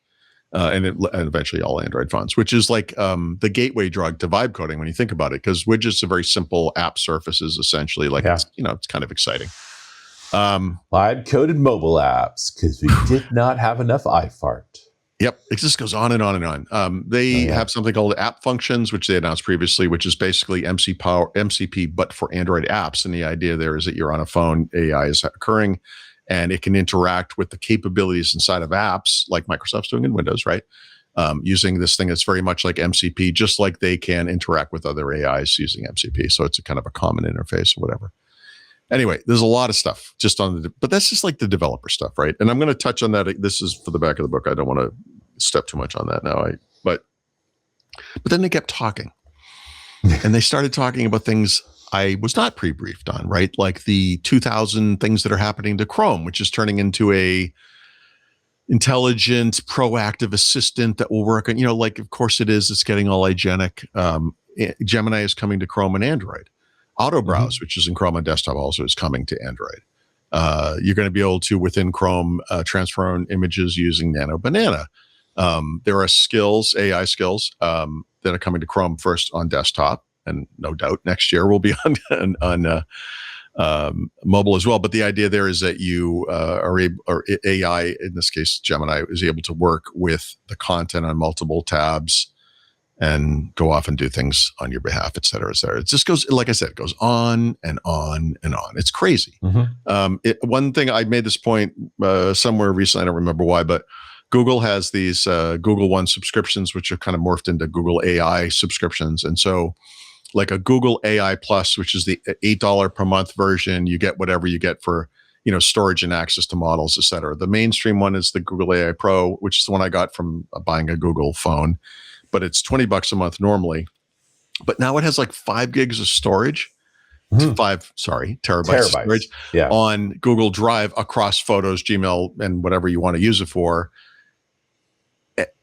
and eventually all Android phones, which is like the gateway drug to vibe coding when you think about it, because widgets are very simple app surfaces, essentially. It's kind of exciting. Vibe coded mobile apps because we did not have enough iFart. Yep, it just goes on and on and on. They have something called app functions, which they announced previously, which is basically MCP, but for Android apps. And the idea there is that you're on a phone, AI is occurring, and it can interact with the capabilities inside of apps, like Microsoft's doing in Windows, right? Using this thing that's very much like MCP, just like they can interact with other AIs using MCP. So it's a kind of a common interface or whatever. Anyway, there's a lot of stuff just but that's just like the developer stuff, right? And I'm going to touch on that. This is for the back of the book. I don't want to step too much on that now. But then they kept talking, and they started talking about things I was not pre-briefed on, right? Like the 2000 things that are happening to Chrome, which is turning into a intelligent, proactive assistant that will work on, like, of course it is, it's getting all agentic. Gemini is coming to Chrome and Android. Auto Browse, which is in Chrome on desktop, also is coming to Android. You're going to be able to, within Chrome, transfer on images using Nano Banana. There are skills, AI skills, that are coming to Chrome first on desktop, and no doubt next year will be on mobile as well. But the idea there is that you are able, or AI, in this case, Gemini, is able to work with the content on multiple tabs and go off and do things on your behalf, et cetera, et cetera. It just goes, like I said, it goes on and on and on. It's crazy. One thing, I made this point somewhere recently, I don't remember why, but Google has these Google One subscriptions, which are kind of morphed into Google AI subscriptions. And so like a Google AI Plus, which is the $8 per month version, you get whatever you get for, storage and access to models, et cetera. The mainstream one is the Google AI Pro, which is the one I got from buying a Google phone, but it's $20 a month normally. But now it has like 5 gigs of storage, terabytes of storage on Google Drive across Photos, Gmail, and whatever you want to use it for.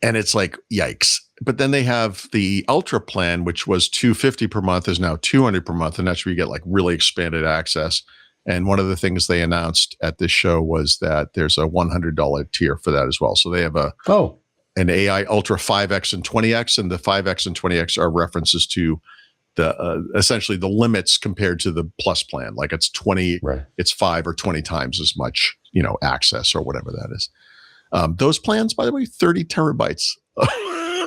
And it's like, yikes. But then they have the Ultra plan, which was $250 per month, is now $200 per month. And that's where you get like really expanded access. And one of the things they announced at this show was that there's a $100 tier for that as well. So they have an AI Ultra 5X and 20X, and the 5X and 20X are references to the essentially the limits compared to the Plus plan. Like it's 20, it's 5 or 20 times as much, access or whatever that is. Those plans, by the way, 30 terabytes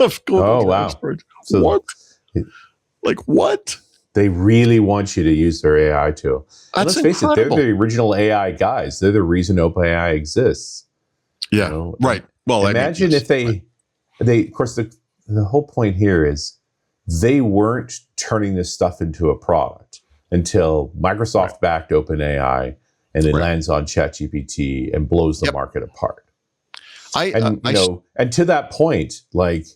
of Google storage. So what? Like what? They really want you to use their AI tool. That's let's face it, they're the original AI guys. They're the reason OpenAI exists. Yeah, right. Well, imagine if they, of course, the whole point here is they weren't turning this stuff into a product until Microsoft backed OpenAI and it lands on ChatGPT and blows the market apart. And to that point, like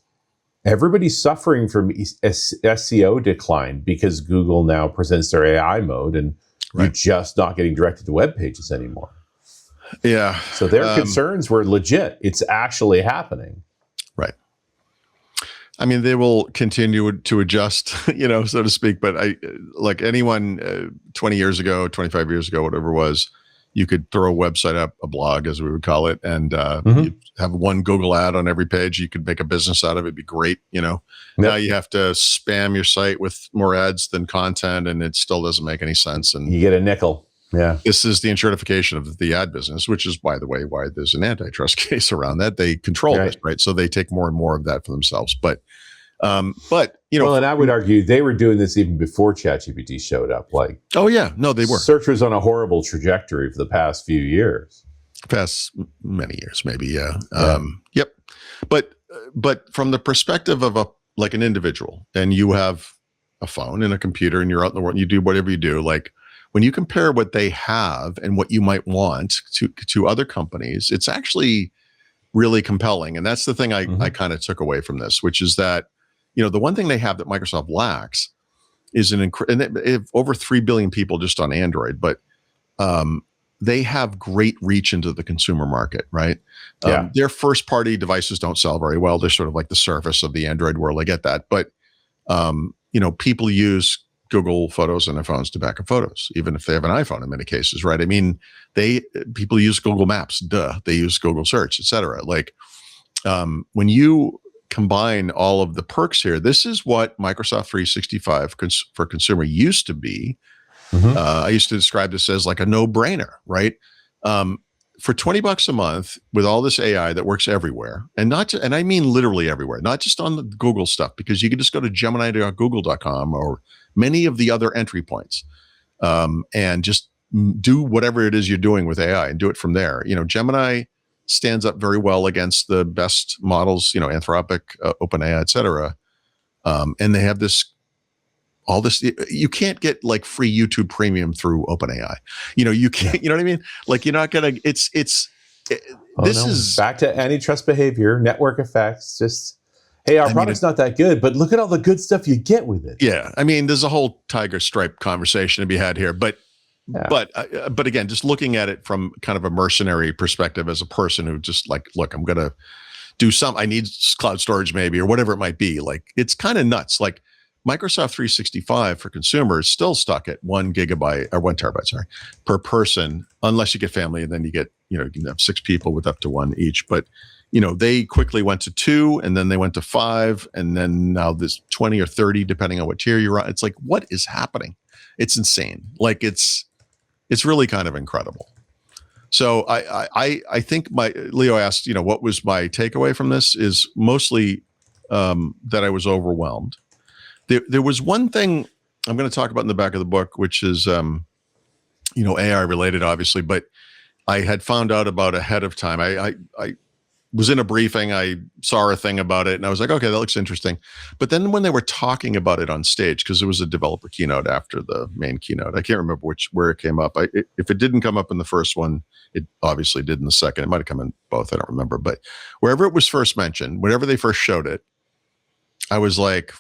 everybody's suffering from SEO decline because Google now presents their AI mode, and you're just not getting directed to web pages anymore. Yeah. So their concerns were legit. It's actually happening. Right. I mean, they will continue to adjust, so to speak. But like anyone 20 years ago, 25 years ago, whatever it was, you could throw a website up, a blog, as we would call it, and you have one Google ad on every page. You could make a business out of it. It'd be great, Now you have to spam your site with more ads than content, and it still doesn't make any sense. And you get a nickel. Yeah. This is the enshittification of the ad business, which is, by the way, why there's an antitrust case around that. They control this, right? So they take more and more of that for themselves. But well, and I would argue they were doing this even before ChatGPT showed up. Like, oh yeah, no, they were. Search was on a horrible trajectory for the past few years. Past many years, maybe, yeah. Yep. But from the perspective of an individual, and you have a phone and a computer, and you're out in the world, and you do whatever you do, like when you compare what they have and what you might want to other companies, it's actually really compelling. And that's the thing I kind of took away from this, which is that, the one thing they have that Microsoft lacks is and they have over 3 billion people just on Android, but they have great reach into the consumer market, right? Their first party devices don't sell very well. They're sort of like the surface of the Android world. I get that. But, people use Google Photos on their phones to back up photos, even if they have an iPhone in many cases, right? I mean, people use Google Maps, they use Google Search, et cetera. Like when you combine all of the perks here, this is what Microsoft 365 for consumer used to be. I used to describe this as like a no-brainer, right? For $20 a month with all this AI that works everywhere, and I mean literally everywhere, not just on the Google stuff, because you can just go to gemini.google.com or many of the other entry points, and just do whatever it is you're doing with AI and do it from there. Gemini stands up very well against the best models, Anthropic, OpenAI, et cetera. And they have all this, you can't get like free YouTube premium through OpenAI. You can't, you know what I mean? Like you're not going to, this is back to antitrust behavior, network effects, just, hey, our product's not that good, but look at all the good stuff you get with it. Yeah. I mean, there's a whole tiger stripe conversation to be had here, but But again, just looking at it from kind of a mercenary perspective as a person who just like, look, I'm going to do I need cloud storage maybe, or whatever it might be. Like, it's kind of nuts. Like Microsoft 365 for consumers still stuck at 1 terabyte, sorry, per person, unless you get family, and then you get, you can have 6 people with up to 1 each. But, they quickly went to 2, and then they went to 5, and then now there's 20 or 30, depending on what tier you're on. It's like, what is happening? It's insane. Like, it's really kind of incredible. So I think Leo asked, what was my takeaway from this is mostly that I was overwhelmed. There was one thing I'm going to talk about in the back of the book, which is, AI related, obviously, but I had found out about ahead of time. I was in a briefing. I saw a thing about it and I was like, okay, that looks interesting. But then when they were talking about it on stage, because it was a developer keynote after the main keynote, I can't remember where it came up. If it didn't come up in the first one, it obviously did in the second. It might've come in both. I don't remember, but wherever it was first mentioned, whenever they first showed it, I was like,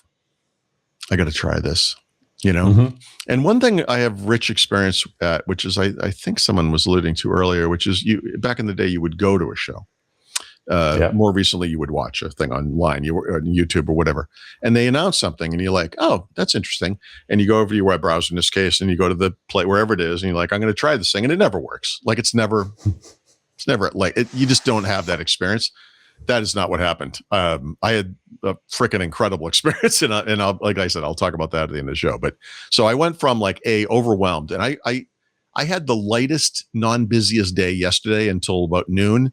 I got to try this, And one thing I have rich experience at, which is I think someone was alluding to earlier, which is back in the day, you would go to a show. More recently, you would watch a thing online, you were on YouTube or whatever, and they announce something, and you're like, "Oh, that's interesting." And you go over to your web browser in this case, and you go to the play wherever it is, and you're like, "I'm going to try this thing," and it never works. Like it's never like it, you just don't have that experience. That is not what happened. I had a freaking incredible experience, and I'll, like I said, I'll talk about that at the end of the show. But so I went from like overwhelmed, and I had the lightest, non-busiest day yesterday until about noon.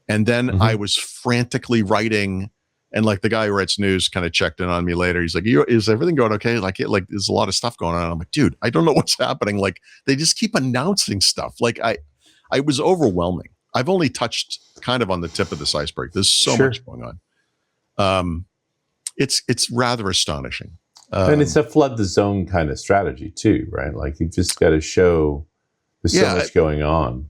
And then I was frantically writing, and like the guy who writes news kind of checked in on me later. He's like, "Is everything going okay?" Like there's a lot of stuff going on. I'm like, dude, I don't know what's happening. Like they just keep announcing stuff. Like I was overwhelming. I've only touched kind of on the tip of this iceberg. There's so much going on. It's rather astonishing. And it's a flood the zone kind of strategy too, right? Like you just got to show there's so much going on.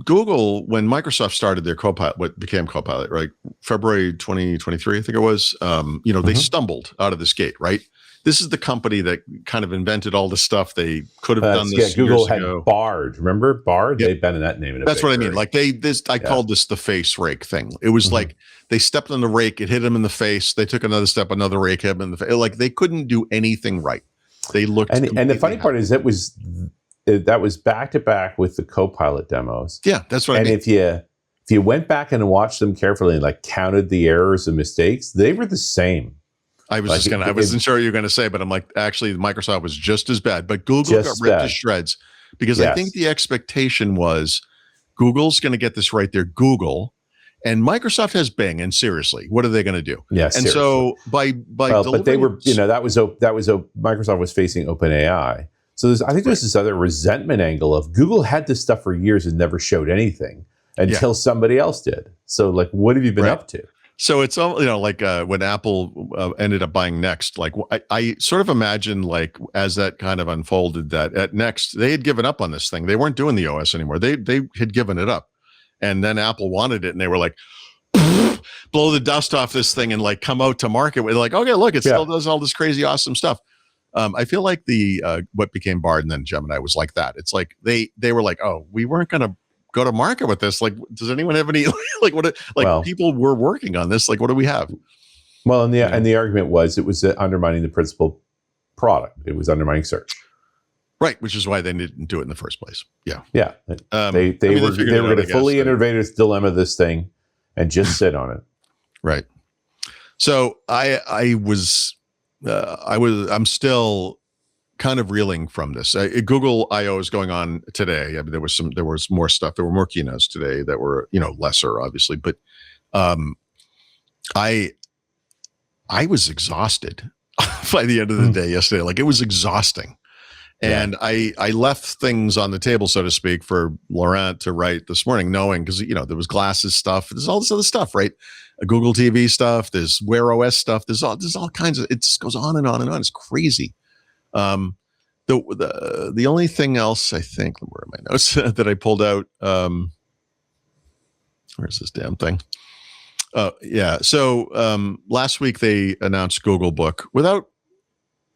Google, when Microsoft started their Copilot, what became Copilot, right? February 2023, I think it was, they stumbled out of this gate, right? This is the company that kind of invented all this stuff. They could have done this. Yeah, Google years had ago. Bard. Remember Bard? Yep. They've been in that name. That's what I mean. Like I called this the face rake thing. It was like they stepped on the rake, it hit them in the face. They took another step, another rake hit them in the face. Like they couldn't do anything right. They looked. And the funny part is that was back to back with the Copilot demos. Yeah, that's what I mean. And if you went back and watched them carefully and like counted the errors and mistakes, they were the same. I wasn't sure what you were going to say, but I'm like, actually, Microsoft was just as bad, but Google got ripped to shreds because I think the expectation was Google's going to get this right. They're Google, and Microsoft has Bing. And seriously, what are they going to do? Yeah, and seriously. So but they were, that was Microsoft was facing OpenAI. So I think there's this other resentment angle of Google had this stuff for years and never showed anything until somebody else did. So like, what have you been up to? So it's all, like when Apple ended up buying Next, like I sort of imagine like as that kind of unfolded that at Next, they had given up on this thing. They weren't doing the OS anymore. They had given it up. And then Apple wanted it and they were like, blow the dust off this thing and like come out to market with like, okay, look, it still does all this crazy, awesome stuff. I feel like the what became Bard and then Gemini was like that. It's like they were like, oh, we weren't going to go to market with this. Like, does anyone have any people were working on this? Like, what do we have? Well, and the argument was it was undermining the principal product. It was undermining search. Right, which is why they didn't do it in the first place. Yeah. Yeah. They were going to fully innovate this dilemma, this thing, and just sit on it. Right. So I'm still kind of reeling from this. Google I/O is going on today. I mean, there was more stuff. There were more keynotes today that were, lesser, obviously. But I was exhausted by the end of the day yesterday. Like it was exhausting. And I left things on the table, so to speak, for Laurent to write this morning, knowing because there was glasses stuff. There's all this other stuff, right? Google TV stuff. There's Wear OS stuff. There's all kinds of. It just goes on and on and on. It's crazy. The only thing else I think, where are my notes that I pulled out? Where's this damn thing? So last week they announced Google Book without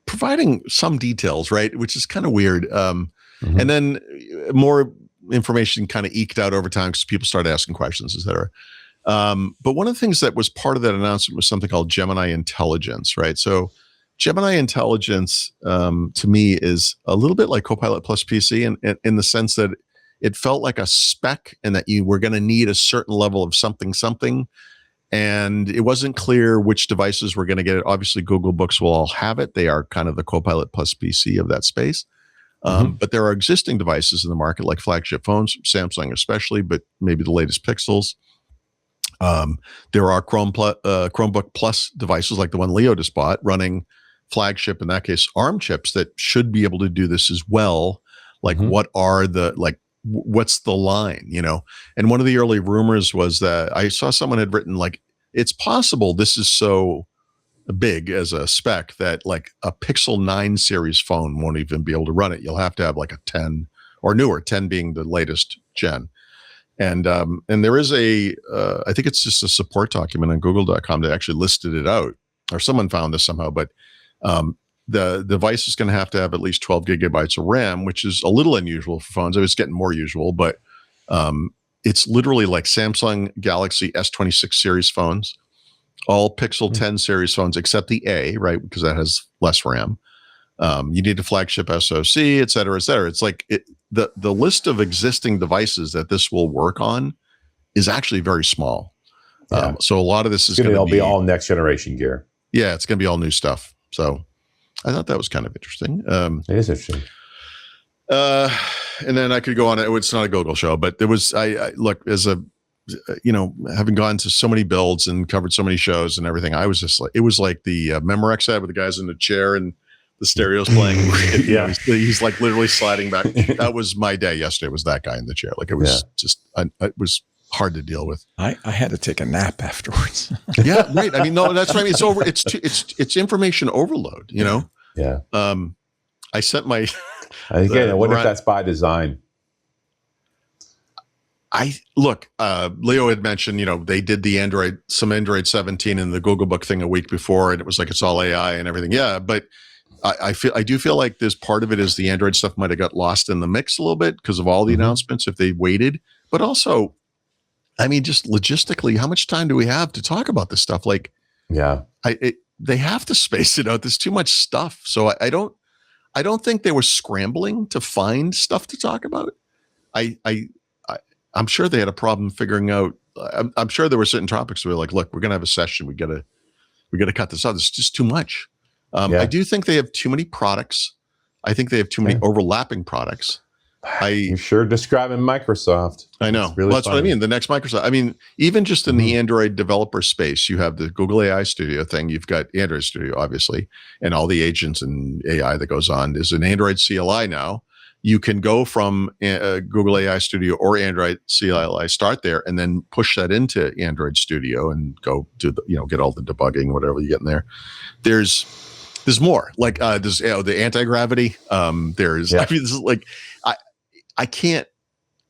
providing some details, right? Which is kind of weird. And then more information kind of eked out over time because people started asking questions, et cetera. But one of the things that was part of that announcement was something called Gemini Intelligence, right? So Gemini Intelligence, to me, is a little bit like Copilot plus PC in the sense that it felt like a spec and that you were going to need a certain level of something. And it wasn't clear which devices were going to get it. Obviously, Google Books will all have it. They are kind of the Copilot plus PC of that space. But there are existing devices in the market, like flagship phones, Samsung especially, but maybe the latest Pixels. There are Chromebook Plus devices like the one Leo just bought running flagship, in that case, ARM chips that should be able to do this as well. Like what's the line, And one of the early rumors was that I saw someone had written like, it's possible this is so big as a spec that like a Pixel 9 series phone won't even be able to run it. You'll have to have like a 10 or newer, 10 being the latest gen. And there is I think it's just a support document on google.com that actually listed it out, or someone found this somehow, but the device is going to have at least 12 gigabytes of RAM, which is a little unusual for phones. It's getting more usual, but it's literally like Samsung Galaxy S26 series phones, all Pixel 10 series phones, except the A, right? Because that has less RAM. You need a flagship SoC, et cetera, et cetera. It's like the list of existing devices that this will work on is actually very small. Yeah. So a lot of this is going to be all next generation gear. Yeah, it's going to be all new stuff. So I thought that was kind of interesting. It is interesting. And then I could go on. It's not a Google show, but there was, I look, as a, having gone to so many builds and covered so many shows and everything, I was just like, it was like the Memorex ad with the guys in the chair and the stereo's playing. Yeah. He's like literally sliding back. That was my day yesterday, was that guy in the chair. Like it was it was hard to deal with. I had to take a nap afterwards. Yeah, right. I mean, no, that's what I mean. It's over. It's information overload, Yeah. I sent my. Again, I wonder if that's by design. Leo had mentioned, they did the some Android 17 and the Google Book thing a week before, and it was like, it's all AI and everything. Yeah. But I do feel like there's part of it is the Android stuff might've got lost in the mix a little bit because of all the announcements if they waited, but also, I mean, just logistically, how much time do we have to talk about this stuff? Like, yeah, they have to space it out. There's too much stuff. So I don't think they were scrambling to find stuff to talk about. I'm sure they had a problem figuring out. I'm sure there were certain topics where like, look, we're gonna have a session. We gotta cut this out. It's just too much. I do think they have too many products. I think they have too many overlapping products. You're sure describing Microsoft. I know. Really that's what I mean. The next Microsoft. I mean, even just in the Android developer space, you have the Google AI Studio thing. You've got Android Studio, obviously, and all the agents and AI that goes on. There's an Android CLI now. You can go from Google AI Studio or Android CLI, start there, and then push that into Android Studio and go do get all the debugging, whatever you get in there. There's more. Like there's the anti-gravity. I mean, this is like I can't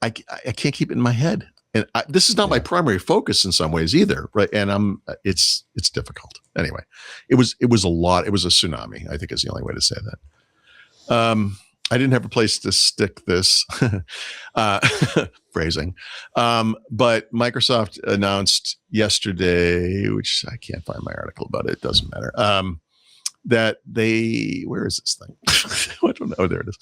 keep it in my head, and this is not my primary focus in some ways either, right? And it's difficult. Anyway, it was a lot. It was a tsunami, I think is the only way to say that. I didn't have a place to stick this phrasing, but Microsoft announced yesterday, which I can't find my article about it. It doesn't matter. That where is this thing? I don't know. Oh, there it is.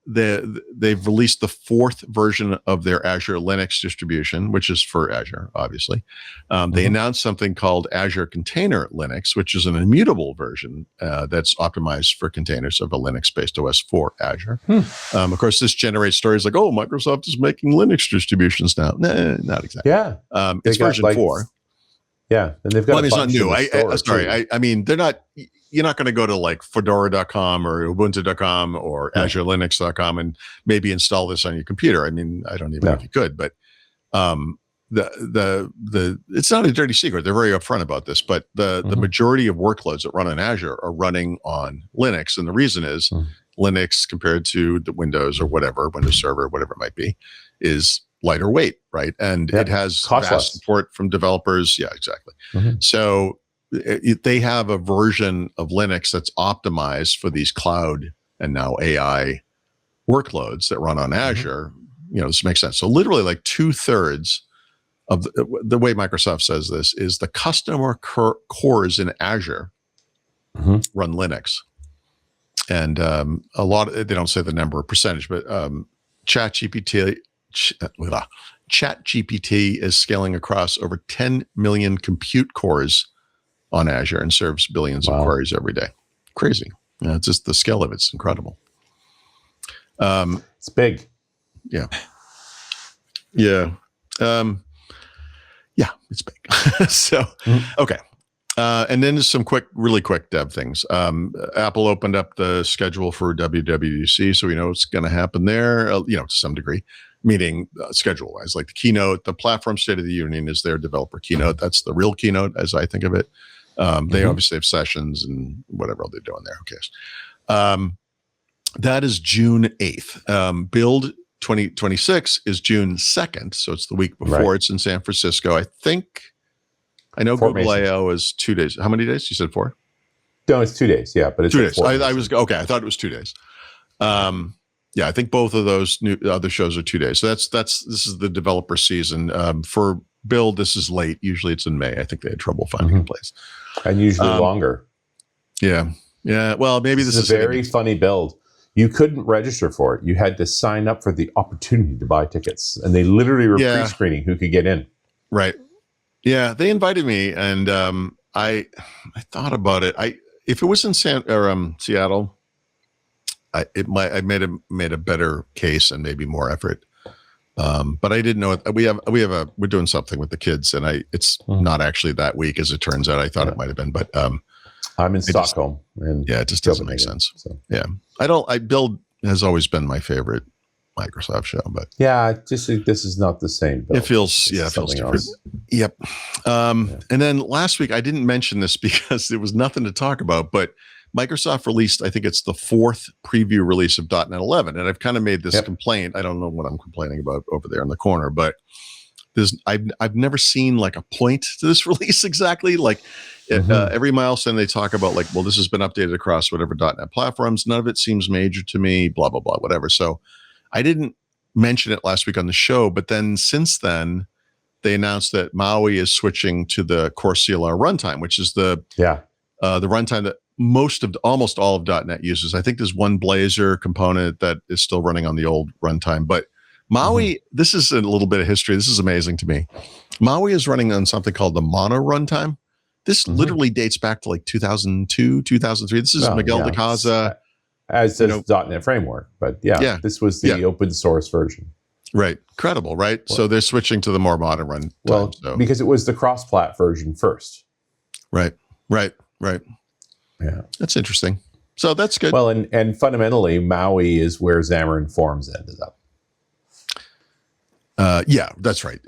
They've released the 4th version of their Azure Linux distribution, which is for Azure, obviously. They announced something called Azure Container Linux, which is an immutable version that's optimized for containers of a Linux-based OS for Azure. Of course, this generates stories like, oh, Microsoft is making Linux distributions now. Nah, not exactly. Yeah. It's version 4. Yeah, and they've got. Well, it's not new. I mean, they're not. You're not going to go to like Fedora.com or Ubuntu.com or AzureLinux.com and maybe install this on your computer. I mean, I don't even know if you could, but it's not a dirty secret. They're very upfront about this, but the majority of workloads that run on Azure are running on Linux, and the reason is Linux compared to the Windows or whatever, Windows Server, whatever it might be, is lighter weight, right? And it has vast support from developers. Yeah, exactly. So they have a version of Linux that's optimized for these cloud and now AI workloads that run on Azure, this makes sense. So literally like 2/3 of the way Microsoft says this is the customer cores in Azure run Linux. And a lot of, they don't say the number or percentage, but ChatGPT is scaling across over 10 million compute cores on Azure and serves billions of queries every day. Crazy. It's just the scale of it's incredible. It's big. Yeah. Yeah. Yeah, it's big. So, okay. And then just some really quick dev things. Apple opened up the schedule for WWDC, so we know what's going to happen there, to some degree, meaning schedule-wise. Like the keynote, the Platform State of the Union is their developer keynote. That's the real keynote, as I think of it. They obviously have sessions and whatever they're doing there. Who cares? That is June 8th. Build 2026 is June 2nd, so it's the week before. Right. It's in San Francisco. I know Google I/O is 2 days. How many days? You said 4? No, it's 2 days. Yeah, but it's 2 days. I was okay. I thought it was 2 days. Yeah, I think both of those other shows are 2 days. So this is the developer season. For Build, this is late. Usually it's in May. I think they had trouble finding a place. And usually longer. Yeah. Yeah. Well, maybe this is a very funny build. You couldn't register for it. You had to sign up for the opportunity to buy tickets. And they literally were pre-screening who could get in. Right. Yeah. They invited me, and I thought about it. If it was in Seattle, I made a better case and maybe more effort. But I didn't know it. We're doing something with the kids, and it's not actually that week, as it turns out. I thought it might have been, but I'm in Stockholm, and it just doesn't make sense. So. Yeah, Build has always been my favorite Microsoft show, but this is not the same. Build. It feels different. Else. Yep. And then last week I didn't mention this because there was nothing to talk about, but Microsoft released, I think it's the 4th preview release of .NET 11, and I've kind of made this complaint. I don't know what I'm complaining about over there in the corner, but I've never seen like a point to this release exactly. Like every milestone they talk about, like, well, this has been updated across whatever .NET platforms. None of it seems major to me. Blah blah blah, whatever. So I didn't mention it last week on the show, but then since then they announced that Maui is switching to the Core CLR runtime, which is the runtime that almost all of .NET uses. I think there's one Blazor component that is still running on the old runtime, but Maui, this is a little bit of history. This is amazing to me. Maui is running on something called the Mono runtime. This literally dates back to like 2002, 2003. This is Miguel de Casa. As does .NET Framework, but this was the open source version. Right. Incredible, right? Well, so they're switching to the more modern runtime. Well, because it was the cross-plat version first. Right. Yeah. That's interesting. So that's good. Well, and fundamentally, Maui is where Xamarin Forms ended up. That's right.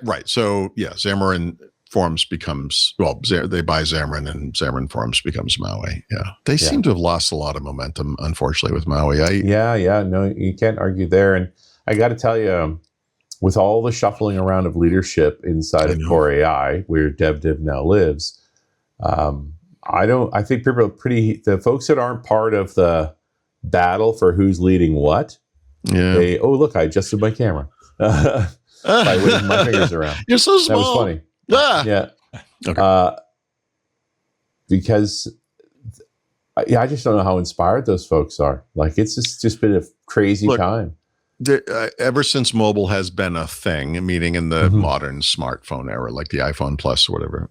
Right. So, Xamarin Forms becomes, they buy Xamarin, and Xamarin Forms becomes Maui. Yeah. They seem to have lost a lot of momentum, unfortunately, with Maui. No, you can't argue there. And I got to tell you, with all the shuffling around of leadership inside of Core AI, where DevDiv now lives, I think people are the folks that aren't part of the battle for who's leading what, look, I adjusted my camera by waving my fingers around. You're so small. That was funny. Yeah. Okay. Because I just don't know how inspired those folks are. Like, it's just been a crazy time. Ever since mobile has been a thing, meaning in the modern smartphone era, like the iPhone Plus or whatever,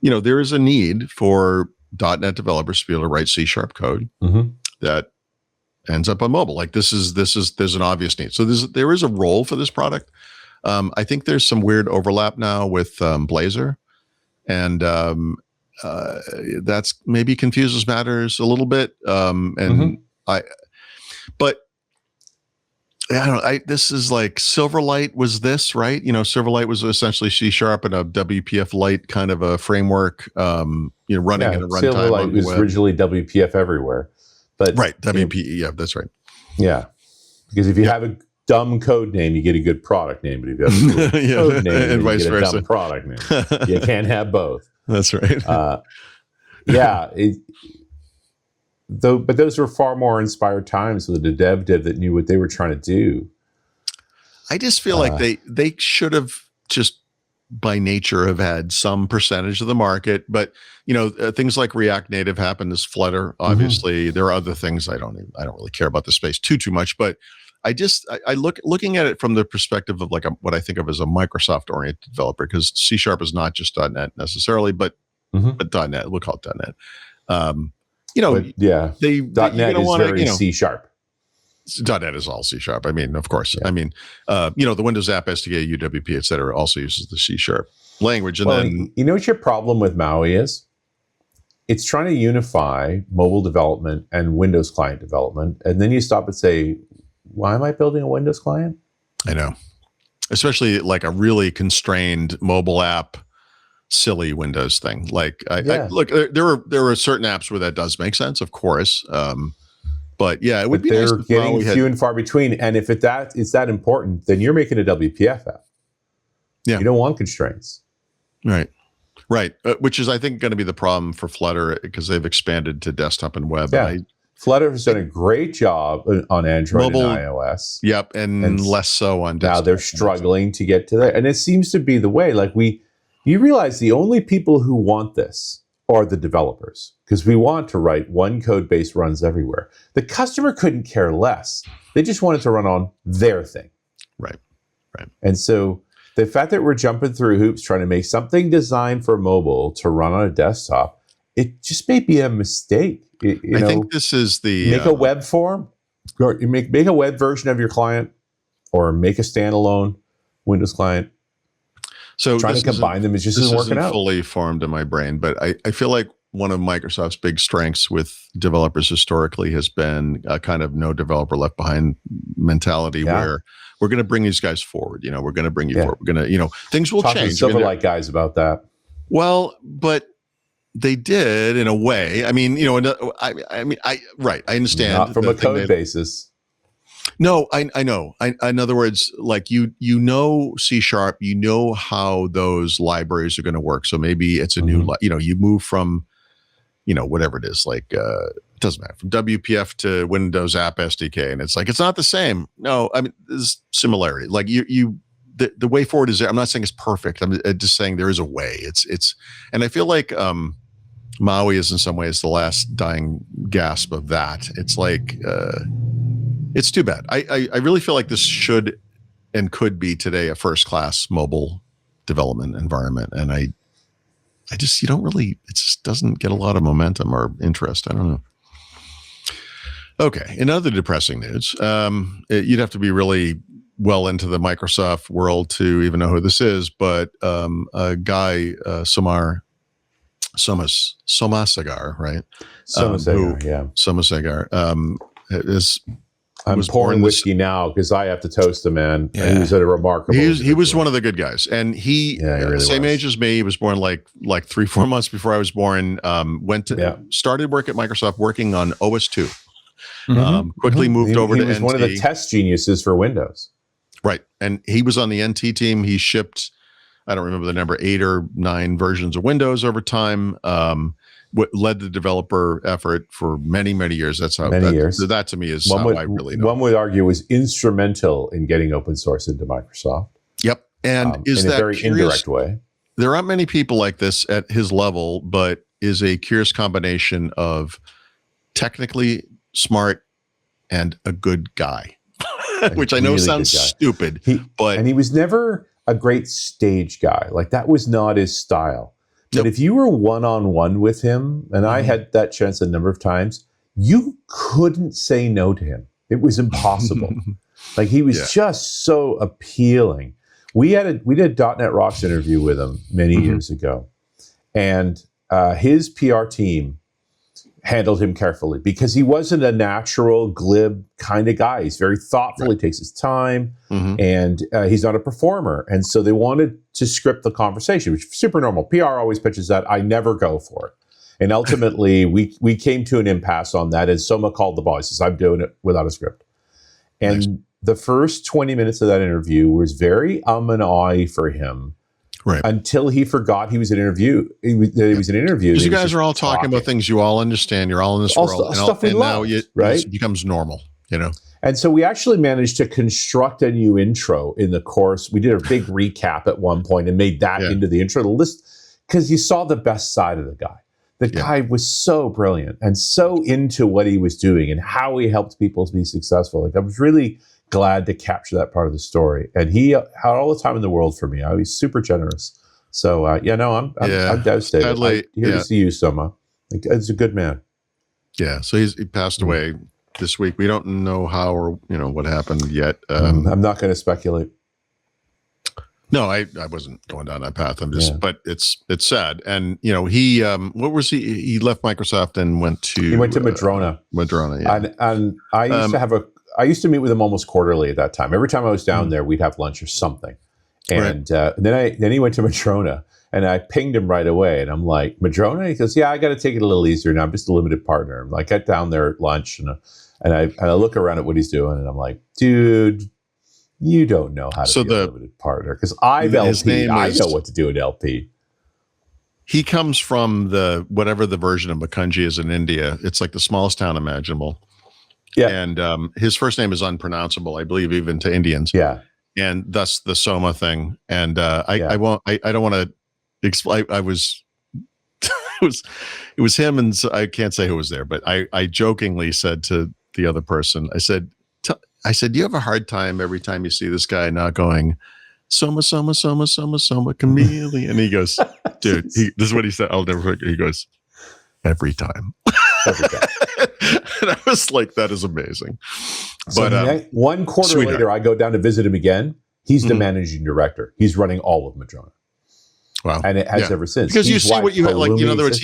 there is a need for .NET developers to be able to write C# code that ends up on mobile. Like there's an obvious need. So there is a role for this product. I think there's some weird overlap now with Blazor, and that's maybe confuses matters a little bit. I don't know. This is like Silverlight was this, right? Silverlight was essentially C# and a WPF Lite kind of a framework, running in a runtime. Silverlight was originally WPF everywhere, but WPE. That's right. Yeah, because if you have a dumb code name, you get a good product name, but if you have a good code name, and vice versa, a dumb product name. You can't have both. That's right. but those were far more inspired times with the dev that knew what they were trying to do. I just feel like they should have just by nature have had some percentage of the market, but things like React Native happened as Flutter. Obviously, there are other things I don't really care about the space too much, but I looking at it from the perspective of like what I think of as a Microsoft oriented developer, because C# is not just .NET necessarily, but .NET, we'll call it .NET. But yeah, .NET is very C#. .NET is all C#. I mean, of course. Yeah. I mean, the Windows App SDK, UWP, et cetera, also uses the C# language. And then, you know what your problem with MAUI is? It's trying to unify mobile development and Windows client development, and then you stop and say, "Why am I building a Windows client?" I know, especially like a really constrained mobile app, silly Windows thing. Like, look, there are certain apps where that does make sense, of course. But yeah, it would be nice. They're getting few and far between. And if it's that important, then you're making a WPF app. Yeah, you don't want constraints. Right. Which is, I think, going to be the problem for Flutter because they've expanded to desktop and web. Yeah. Flutter has done a great job on Android and iOS. Yep, and less so on desktop. Now they're struggling to get to that, and it seems to be the way. Like you realize the only people who want this are the developers, because we want to write one code base runs everywhere. The customer couldn't care less. They just wanted to run on their thing. Right. And so the fact that we're jumping through hoops trying to make something designed for mobile to run on a desktop, it just may be a mistake. I think this is the... Make a web form, or make a web version of your client, or make a standalone Windows client. So trying to combine them is just isn't working out. Fully formed in my brain, but I feel like one of Microsoft's big strengths with developers historically has been a kind of no developer left behind mentality, where we're going to bring these guys forward. We're going to bring you forward. We're going to, things will change. Talk to Silverlight guys about that. Well, but they did in a way. I mean, I understand. Not from a code basis. No, I know. In other words, like C#, how those libraries are going to work. So maybe it's a new, you move from, whatever it is, like it doesn't matter, from WPF to Windows App SDK, and it's like it's not the same. No, I mean there's similarity. Like the way forward is there. I'm not saying it's perfect. I'm just saying there is a way. It's, and I feel like MAUI is in some ways the last dying gasp of that. It's like. It's too bad. I really feel like this should and could be today a first-class mobile development environment, and I just it just doesn't get a lot of momentum or interest. I don't know. Okay, in other depressing news, you'd have to be really well into the Microsoft world to even know who this is, but a guy, Somasegar, right? Somasegar, is. I'm pouring whiskey now because I have to toast the man. Yeah. He was a remarkable. He was one of the good guys, and he really same age as me. He was born like 3-4 months before I was born. Started work at Microsoft working on OS2. Quickly moved over to NT. He was one of the test geniuses for Windows. Right, and he was on the NT team. He shipped, I don't remember the number, 8 or 9 versions of Windows over time. Led the developer effort for many years. That's how years. That to me is how I really know. One would argue was instrumental in getting open source into Microsoft. Yep, and is in that a very indirect way. There aren't many people like this at his level, but is a curious combination of technically smart and a good guy, which I know really sounds stupid, and he was never a great stage guy. Like that was not his style. But if you were one-on-one with him, and I had that chance a number of times, you couldn't say no to him. It was impossible. Like he was just so appealing. We did a .NET Rocks interview with him many years ago, and his PR team handled him carefully because he wasn't a natural, glib kind of guy. He's very thoughtful. He takes his time, and he's not a performer. And so they wanted to script the conversation, which is super normal. PR always pitches that. I never go for it. And ultimately, we came to an impasse on that. And Soma called the ball. He says, I'm doing it without a script. And the first 20 minutes of that interview was very and aye for him Right. Until he forgot he was in an interview. He was in an interview. Because you guys are all talking about things you all understand. You're all in this world. Stuff we love, right? It becomes normal, And so we actually managed to construct a new intro in the course. We did a big recap at one point and made that into the intro. The list, because you saw the best side of the guy. The guy was so brilliant and so into what he was doing and how he helped people to be successful. Like, I was really glad to capture that part of the story. And he had all the time in the world for me. I was super generous. So, I'm devastated. Sadly, here to see you, Soma. Like, he's a good man. Yeah. So he passed away this week. We don't know how or what happened yet. I'm not going to speculate. No, I wasn't going down that path. I'm just, but it's sad. And he what was he? He left Microsoft and went to Madrona. Madrona, yeah. And I used to meet with him almost quarterly at that time. Every time I was down there, we'd have lunch or something. And then he went to Madrona, and I pinged him right away. And I'm like, Madrona? He goes, yeah, I got to take it a little easier now. I'm just a limited partner. I get down there at lunch, and I look around at what he's doing, and I'm like, dude, you don't know how to be a limited partner, because I've LP. I know what to do at LP. He comes from whatever the version of Makunji is in India. It's like the smallest town imaginable. Yeah. And his first name is unpronounceable, I believe, even to Indians. Yeah. And thus the Soma thing. And I don't want to explain. I was it was him, and I can't say who was there, but I jokingly said to the other person, I said, do you have a hard time every time you see this guy not going, Soma, Soma, Soma, Soma, Soma, chameleon? And he goes, dude, this is what he said. I'll never forget. He goes, every time. Every time. And I was like, that is amazing. So but one quarter later, I go down to visit him again. He's the managing director. He's running all of Madrona. Wow. And it has ever since. Because you see what you had, like, in other words,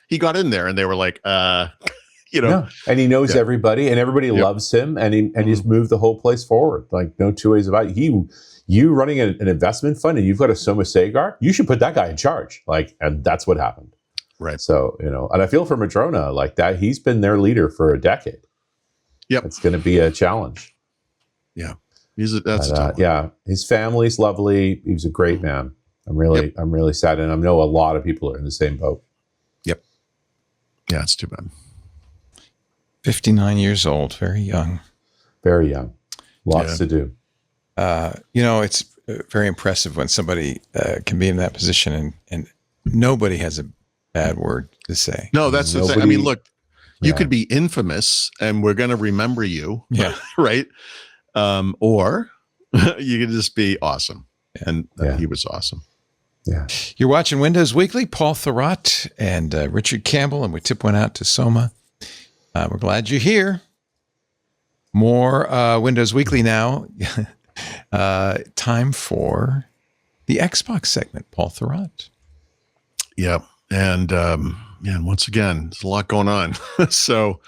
he got in there and they were like, and he knows everybody, and everybody loves him, and he's moved the whole place forward. Like, no two ways about it. You running an investment fund, and you've got a Somasegar, you should put that guy in charge. Like, and that's what happened. Right. So, and I feel for Madrona like that. He's been their leader for a decade. Yep. It's going to be a challenge. Yeah. That's a tough one. Yeah. His family's lovely. He was a great man. I'm really sad. And I know a lot of people are in the same boat. Yep. Yeah. It's too bad. 59 years old, very young. Very young. Lots to do. It's very impressive when somebody can be in that position and nobody has a bad word to say. No, that's the thing. I mean, look, you could be infamous and we're going to remember you. Yeah. Right. Or you could just be awesome. And he was awesome. Yeah. You're watching Windows Weekly, Paul Thurrott and Richard Campbell, and we tip one out to Soma. We're glad you're here. More Windows Weekly now. Time for the Xbox segment, Paul Thurrott. Yep. And once again, there's a lot going on. So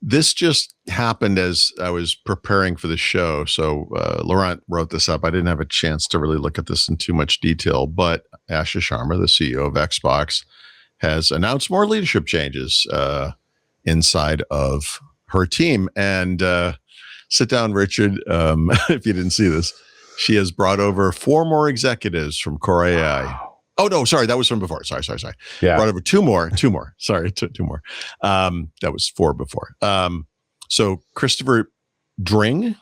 this just happened as I was preparing for the show. So Laurent wrote this up. I didn't have a chance to really look at this in too much detail, but Asha Sharma, the CEO of Xbox, has announced more leadership changes inside of her team. And sit down, Richard, if you didn't see this. She has brought over 4 more executives from Core AI. Wow. Oh, no, sorry. That was from before. Sorry. Yeah. Brought over 2 more. Sorry, 2 more. That was 4 before. So Christopher Dring.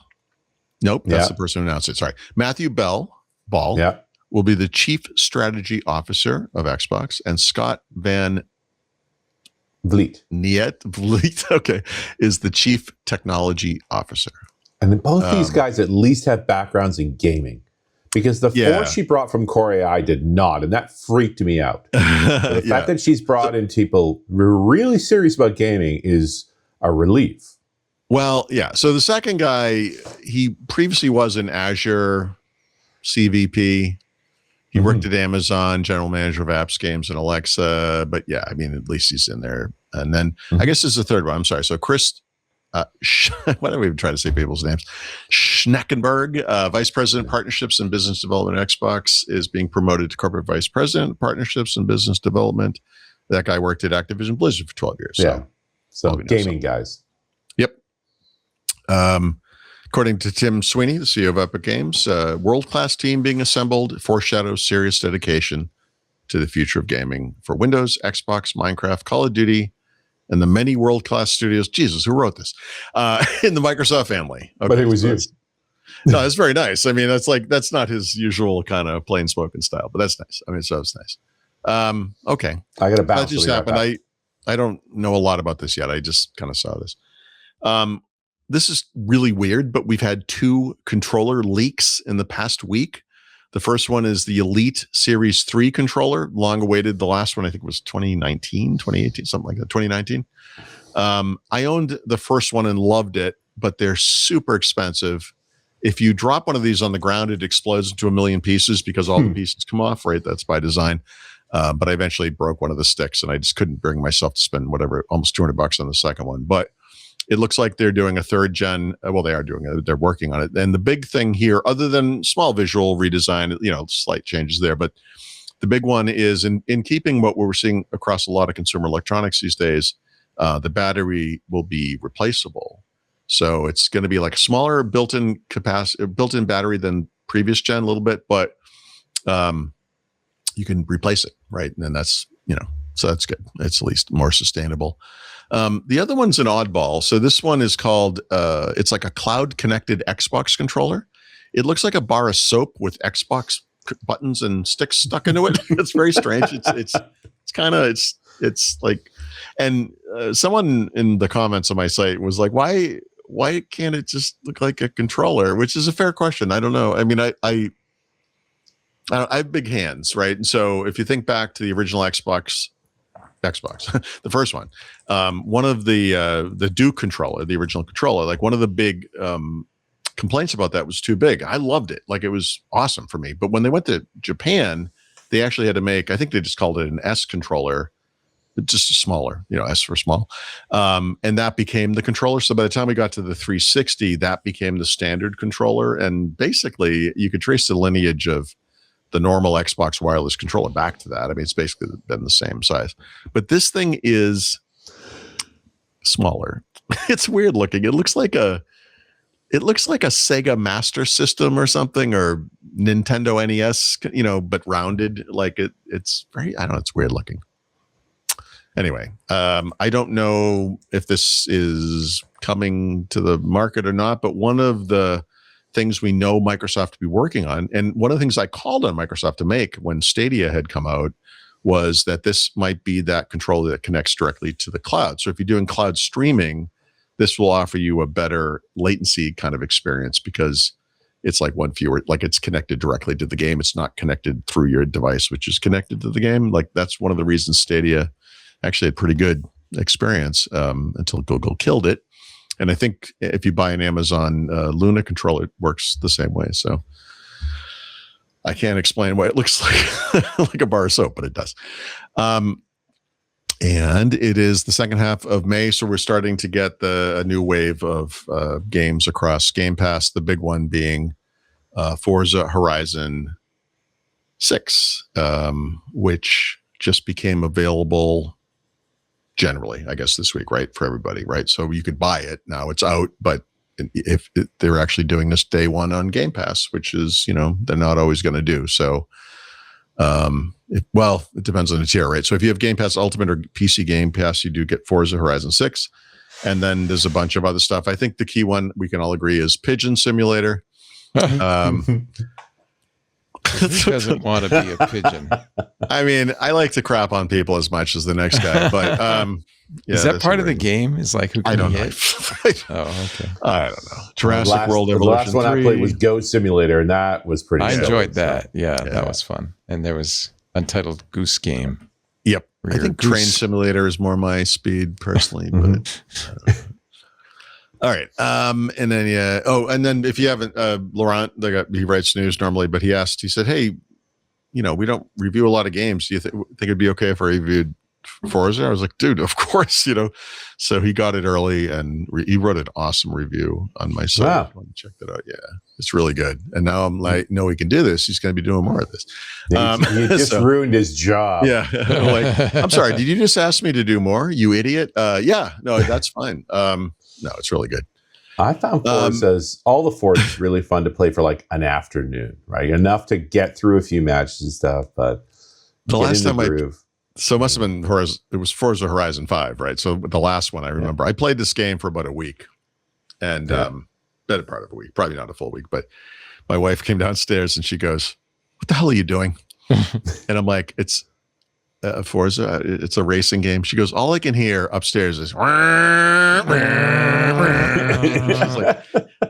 Nope, that's the person who announced it. Sorry. Matthew Ball will be the Chief Strategy Officer of Xbox, and Scott Van Vliet, okay, is the Chief Technology Officer. And both these guys at least have backgrounds in gaming, because the 4 she brought from Core AI did not, and that freaked me out. The fact that she's brought in people who are really serious about gaming is a relief. Well, yeah. So the second guy, he previously was an Azure CVP. He worked at Amazon, general manager of apps, games, and Alexa. But yeah, I mean, at least he's in there. And then I guess this is the third one. I'm sorry. So Chris, why don't we even try to say people's names? Schneckenberg, Vice President, Partnerships and Business Development at Xbox, is being promoted to Corporate Vice President, Partnerships and Business Development. That guy worked at Activision Blizzard for 12 years. So gaming guys. Yep. According to Tim Sweeney, the CEO of Epic Games, world-class team being assembled foreshadows serious dedication to the future of gaming for Windows, Xbox, Minecraft, Call of Duty, and the many world-class studios. Jesus, who wrote this? In the Microsoft family. Okay, but it was you. No, it's very nice. I mean, that's not his usual kind of plain spoken style, but that's nice. I mean, so it's nice. Okay. I got to bounce. That just happened. I don't know a lot about this yet. I just kind of saw this. This is really weird, but we've had 2 controller leaks in the past week. The first one is the Elite Series 3 controller, long awaited. The last one, I think, was 2019, 2018, something like that, 2019. I owned the first one and loved it, but they're super expensive. If you drop one of these on the ground, it explodes into a million pieces because all the pieces come off, right? That's by design. But I eventually broke one of the sticks and I just couldn't bring myself to spend whatever, almost $200 on the second one. But it looks like they're doing a 3rd gen. Well, they are doing it. They're working on it. And the big thing here, other than small visual redesign, slight changes there, but the big one is in keeping what we're seeing across a lot of consumer electronics these days, the battery will be replaceable. So it's going to be like a smaller built-in battery than previous gen a little bit, but you can replace it, right? And that's, so that's good. It's at least more sustainable. The other one's an oddball. So this one is called, it's like a cloud-connected Xbox controller. It looks like a bar of soap with Xbox buttons and sticks stuck into it. It's very strange. It's like, and someone in the comments on my site was like, why can't it just look like a controller? Which is a fair question. I don't know. I mean, I have big hands, right? And so if you think back to the original Xbox, the first one, one of the Duke controller, the original controller, like one of the big complaints about that was too big. I loved it. Like it was awesome for me. But when they went to Japan, they actually had to make, I think they just called it an S controller, just a smaller, S for small. And that became the controller. So by the time we got to the 360, that became the standard controller. And basically you could trace the lineage of the normal Xbox wireless controller back to that. I mean, it's basically been the same size, but this thing is smaller. It's weird looking. It looks like a Sega Master System or something, or Nintendo NES, but rounded. Like it's very, I don't know. It's weird looking. Anyway, I don't know if this is coming to the market or not, but one of the things we know Microsoft to be working on, and one of the things I called on Microsoft to make when Stadia had come out, was that this might be that controller that connects directly to the cloud. So if you're doing cloud streaming, this will offer you a better latency kind of experience because it's like one fewer, like it's connected directly to the game. It's not connected through your device, which is connected to the game. Like that's one of the reasons Stadia actually had pretty good experience until Google killed it. And I think if you buy an Amazon Luna controller, it works the same way. So I can't explain why it looks like like a bar of soap, but it does. And it is the second half of May, so we're starting to get a new wave of games across Game Pass. The big one being Forza Horizon 6, which just became available generally, I guess, this week, right, for everybody, right? So you could buy it now; it's out, but if they're actually doing this day one on Game Pass, which is, they're not always going to do. So, it depends on the tier, right? So if you have Game Pass Ultimate or PC Game Pass, you do get Forza Horizon 6, and then there's a bunch of other stuff. I think the key one we can all agree is Pigeon Simulator. Who doesn't want to be a pigeon? I mean, I like to crap on people as much as the next guy, but is that part of the game? Is like who can I don't hit? know. Oh, okay. I don't know. Jurassic World Evolution. The last one 3. I played was Goat Simulator, and that was pretty. I enjoyed that. So. Yeah, that was fun. And there was Untitled Goose Game. Yep, I think Train Simulator is more my speed personally, but. All right. And then, and then if you haven't, Laurent, he writes news normally, but he said, hey, we don't review a lot of games. Do you think it'd be okay if I reviewed Forza? I was like, dude, of course, so he got it early and he wrote an awesome review on my site. Wow. I want to check that out. Yeah, it's really good. And now I'm like, no, he can do this. He's going to be doing more of this. He just ruined his job. Yeah. Like, I'm sorry. Did you just ask me to do more? You idiot. Yeah, no, that's fine. No, it's really good. I found Forza's, all the Forza's really fun to play for like an afternoon, right? Enough to get through a few matches and stuff, but the last time so it must have been it was Forza Horizon 5, right? So the last one I remember, I played this game for about a week, and better part of a week, probably not a full week, but my wife came downstairs and she goes, "What the hell are you doing?" And I'm like, "It's Forza, it's a racing game." She goes, "All I can hear upstairs is," and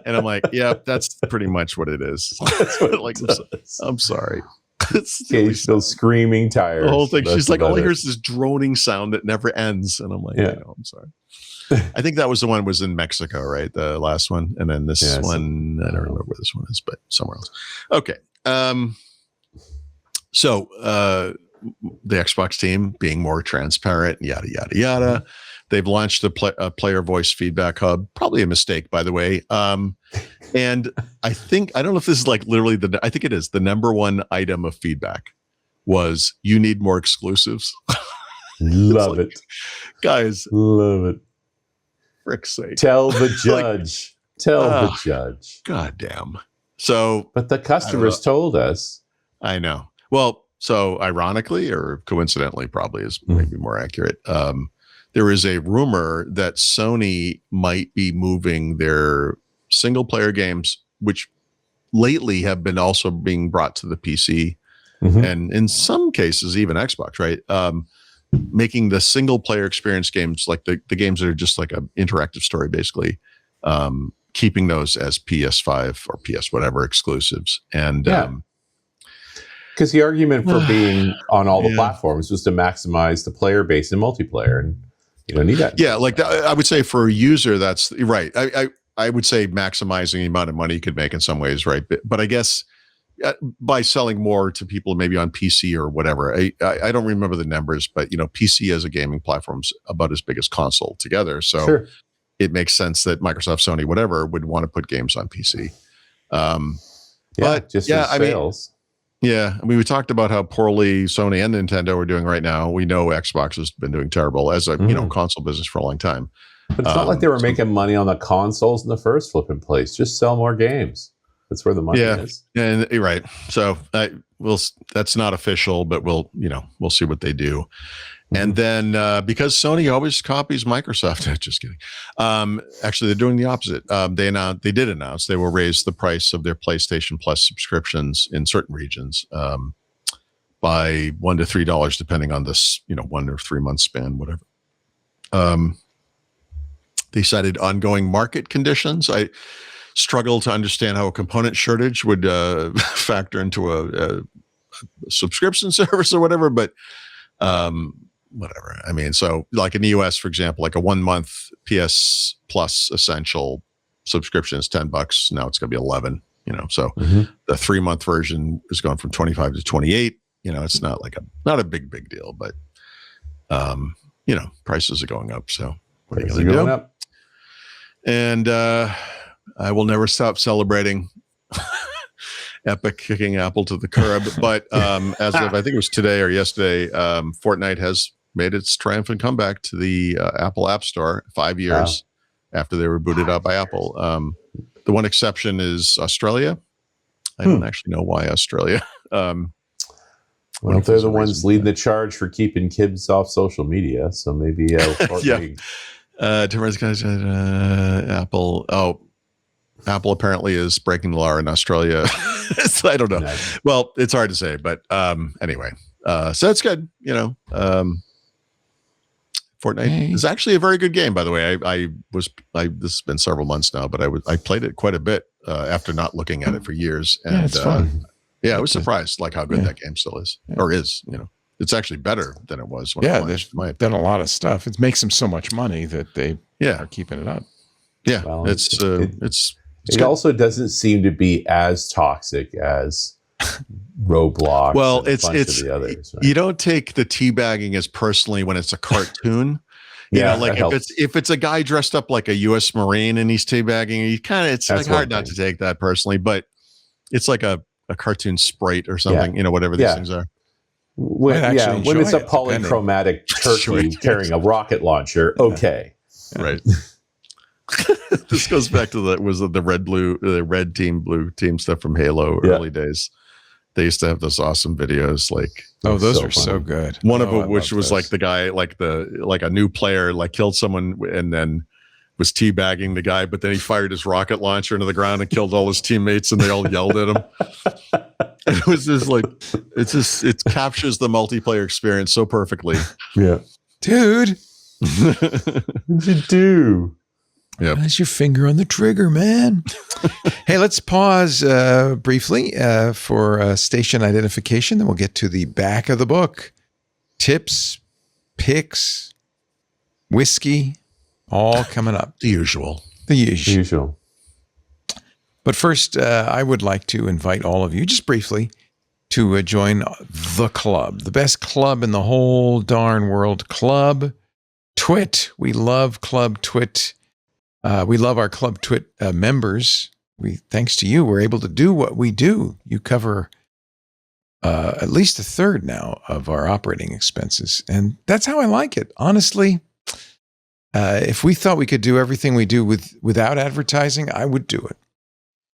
I'm like, "Yeah, that's pretty much what it is." That's what like, it I'm sorry. It's still screaming tires. The whole thing. She's like, all I hear it. is this droning sound that never ends. And I'm like, Yeah. I'm sorry. I think that was the one that was in Mexico, right? The last one. And then this one, I don't remember where this one is, but somewhere else. Okay. So the Xbox team being more transparent, yada, yada, yada. They've launched a player voice feedback hub, probably a mistake, by the way. And I don't know if this is like literally I think it is the number one item of feedback was you need more exclusives. Love it. Guys. Love it. Frick's sake. Tell the judge. Tell the judge. God damn. So. But the customers told us. I know. Well, so ironically or coincidentally probably is maybe more accurate. There is a rumor that Sony might be moving their single player games, which lately have been also being brought to the PC and in some cases even Xbox, right? Making the single player experience games, like the games that are just like an interactive story, basically, keeping those as PS5 or PS whatever exclusives. And because the argument for being on all the platforms was to maximize the player base and multiplayer, and you don't need that. Yeah, like I would say for a user, that's right. I would say maximizing the amount of money you could make in some ways, right? But I guess by selling more to people maybe on PC or whatever, I don't remember the numbers, but PC as a gaming platform is about as big as console together. So it makes sense that Microsoft, Sony, whatever would want to put games on PC. But just for sales. I mean, we talked about how poorly Sony and Nintendo are doing right now. We know Xbox has been doing terrible as a console business for a long time. But it's not like they were making money on the consoles in the first flipping place. Just sell more games. That's where the money is. And you're right. So that's not official, but we'll see what they do. And then because Sony always copies Microsoft, just kidding. Actually, they're doing the opposite. They did announce they will raise the price of their PlayStation Plus subscriptions in certain regions by $1 to $3, depending on this 1 or 3 month span, whatever. They cited ongoing market conditions. I struggle to understand how a component shortage would factor into a subscription service or whatever, but whatever. I mean, so like in the US, for example, like a 1 month PS Plus Essential subscription is $10. Now it's going to be 11. So the 3 month version is going from 25 to 28. It's not like not a big deal, but prices are going up. So what are you going to do? And I will never stop celebrating Epic kicking Apple to the curb. But as of I think it was today or yesterday, Fortnite has made its triumphant comeback to the Apple App Store 5 years after they were booted out by Apple. The one exception is Australia. I don't actually know why Australia. Well, they're the ones leading the charge for keeping kids off social media. So maybe Fortnite. Apple apparently is breaking the law in Australia. So I don't know. Nice. Well, it's hard to say, but anyway, so that's good. Fortnite is actually a very good game, by the way. This has been several months now, but I played it quite a bit after not looking at it for years. And it's fun. I was surprised like how good that game still is or is. It's actually better than it was. When they've done a lot of stuff. It makes them so much money that they are keeping it up. Yeah, well, it also doesn't seem to be as toxic as Roblox. Well, it's the others, right? You don't take the teabagging as personally when it's a cartoon. Like if it's a guy dressed up like a U.S. Marine and he's teabagging, it's like hard not to take that personally. But it's like a cartoon sprite or something. Whatever these things are. When it's a polychromatic turkey carrying a rocket launcher, okay. Right. This goes back to the red team, blue team stuff from Halo early days. They used to have those awesome videos, like those are so good. One of them, which was like the guy, like a new player, like killed someone and then was teabagging the guy, but then he fired his rocket launcher into the ground and killed all his teammates, and they all yelled at him. And it was just like it captures the multiplayer experience so perfectly. Yeah, dude. What'd you do? Yeah, that's your finger on the trigger, man. Hey, let's pause briefly for station identification. Then we'll get to the back of the book. Tips, picks, whiskey, all coming up. The usual. But first, I would like to invite all of you, just briefly, to join the club, the best club in the whole darn world, Club Twit. We love Club Twit. We love our Club Twit members. Thanks to you, we're able to do what we do. You cover at least a third now of our operating expenses. And that's how I like it. Honestly, if we thought we could do everything we do without advertising, I would do it.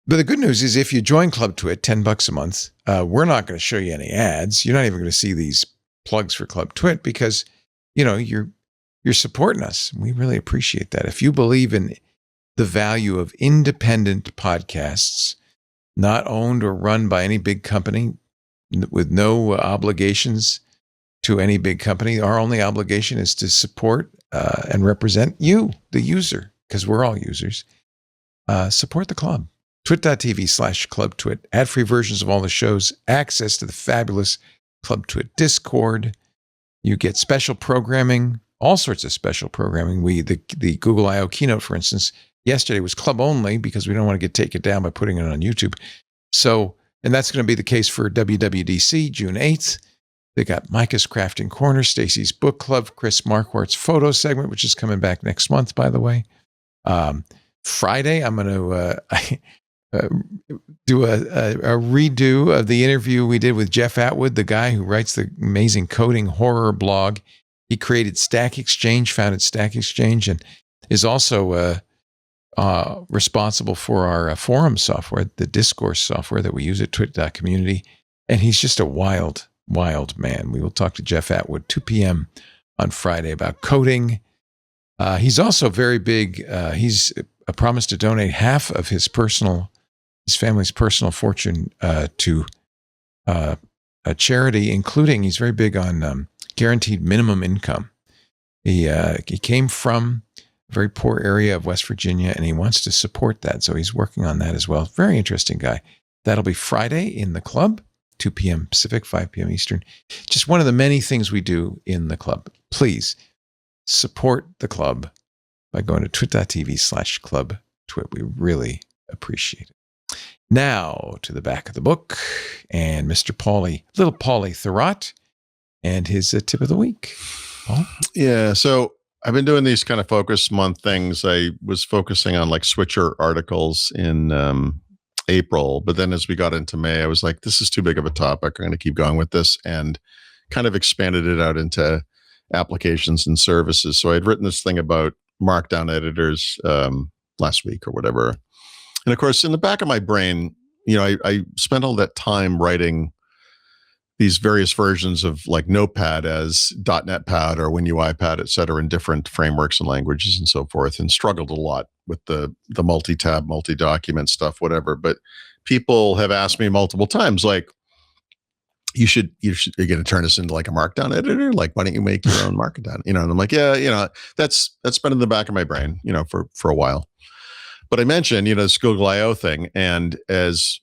But the good news is if you join Club Twit, $10 a month, we're not going to show you any ads. You're not even going to see these plugs for Club Twit because, you're supporting us. We really appreciate that. If you believe in the value of independent podcasts, not owned or run by any big company, with no obligations to any big company, our only obligation is to support and represent you, the user, because we're all users. Support the club. Twit.tv/ClubTwit. Ad-free versions of all the shows, access to the fabulous Club Twit Discord. You get special programming, all sorts of special programming. The Google I/O keynote, for instance, yesterday was club only because we don't want to get taken down by putting it on YouTube. So, and that's going to be the case for WWDC, June 8th. They got Micah's Crafting Corner, Stacy's Book Club, Chris Marquardt's photo segment, which is coming back next month, by the way. Friday, I'm going to do a redo of the interview we did with Jeff Atwood, the guy who writes the amazing coding horror blog. He created Stack Exchange, founded Stack Exchange, and is also responsible for our forum software, the discourse software that we use at twit.community. And he's just a wild man. We will talk to Jeff Atwood 2 p.m. on Friday about coding. He's also very big. He's promised to donate half of his family's personal fortune to a charity, including he's very big on guaranteed minimum income. He came from a very poor area of West Virginia, and he wants to support that. So he's working on that as well. Very interesting guy. That'll be Friday in the club, 2 p.m. Pacific, 5 p.m. Eastern. Just one of the many things we do in the club. Please support the club by going to twit.tv/ClubTwit. We really appreciate it. Now to the back of the book and Mr. little Paulie Thurrott and his tip of the week. Paul? Yeah, so I've been doing these kind of focus month things. I was focusing on like switcher articles in April, but then as we got into May, I was like, this is too big of a topic. I'm going to keep going with this, and kind of expanded it out into applications and services. So I'd written this thing about Markdown editors last week or whatever. And of course, in the back of my brain, I spent all that time writing these various versions of like Notepad as .NET Pad or WinUI-Pad, et cetera, in different frameworks and languages and so forth, and struggled a lot with the multi-tab, multi-document stuff, whatever. But people have asked me multiple times, like, you're going to turn this into like a Markdown editor? Like, why don't you make your own Markdown? And I'm like, yeah, that's been in the back of my brain, for a while. But I mentioned, this Google I/O thing, and as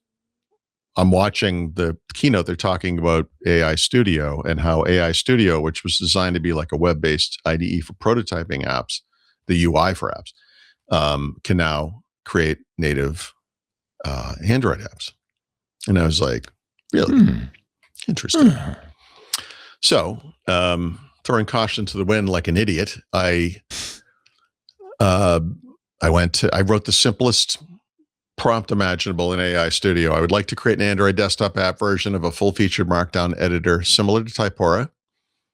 I'm watching the keynote, they're talking about AI Studio and how AI Studio, which was designed to be like a web-based IDE for prototyping apps, the UI for apps, can now create native Android apps. And I was like, really? Interesting. So, throwing caution to the wind like an idiot, I wrote the simplest prompt imaginable in AI Studio. I would like to create an Android desktop app version of a full-featured Markdown editor similar to Typora.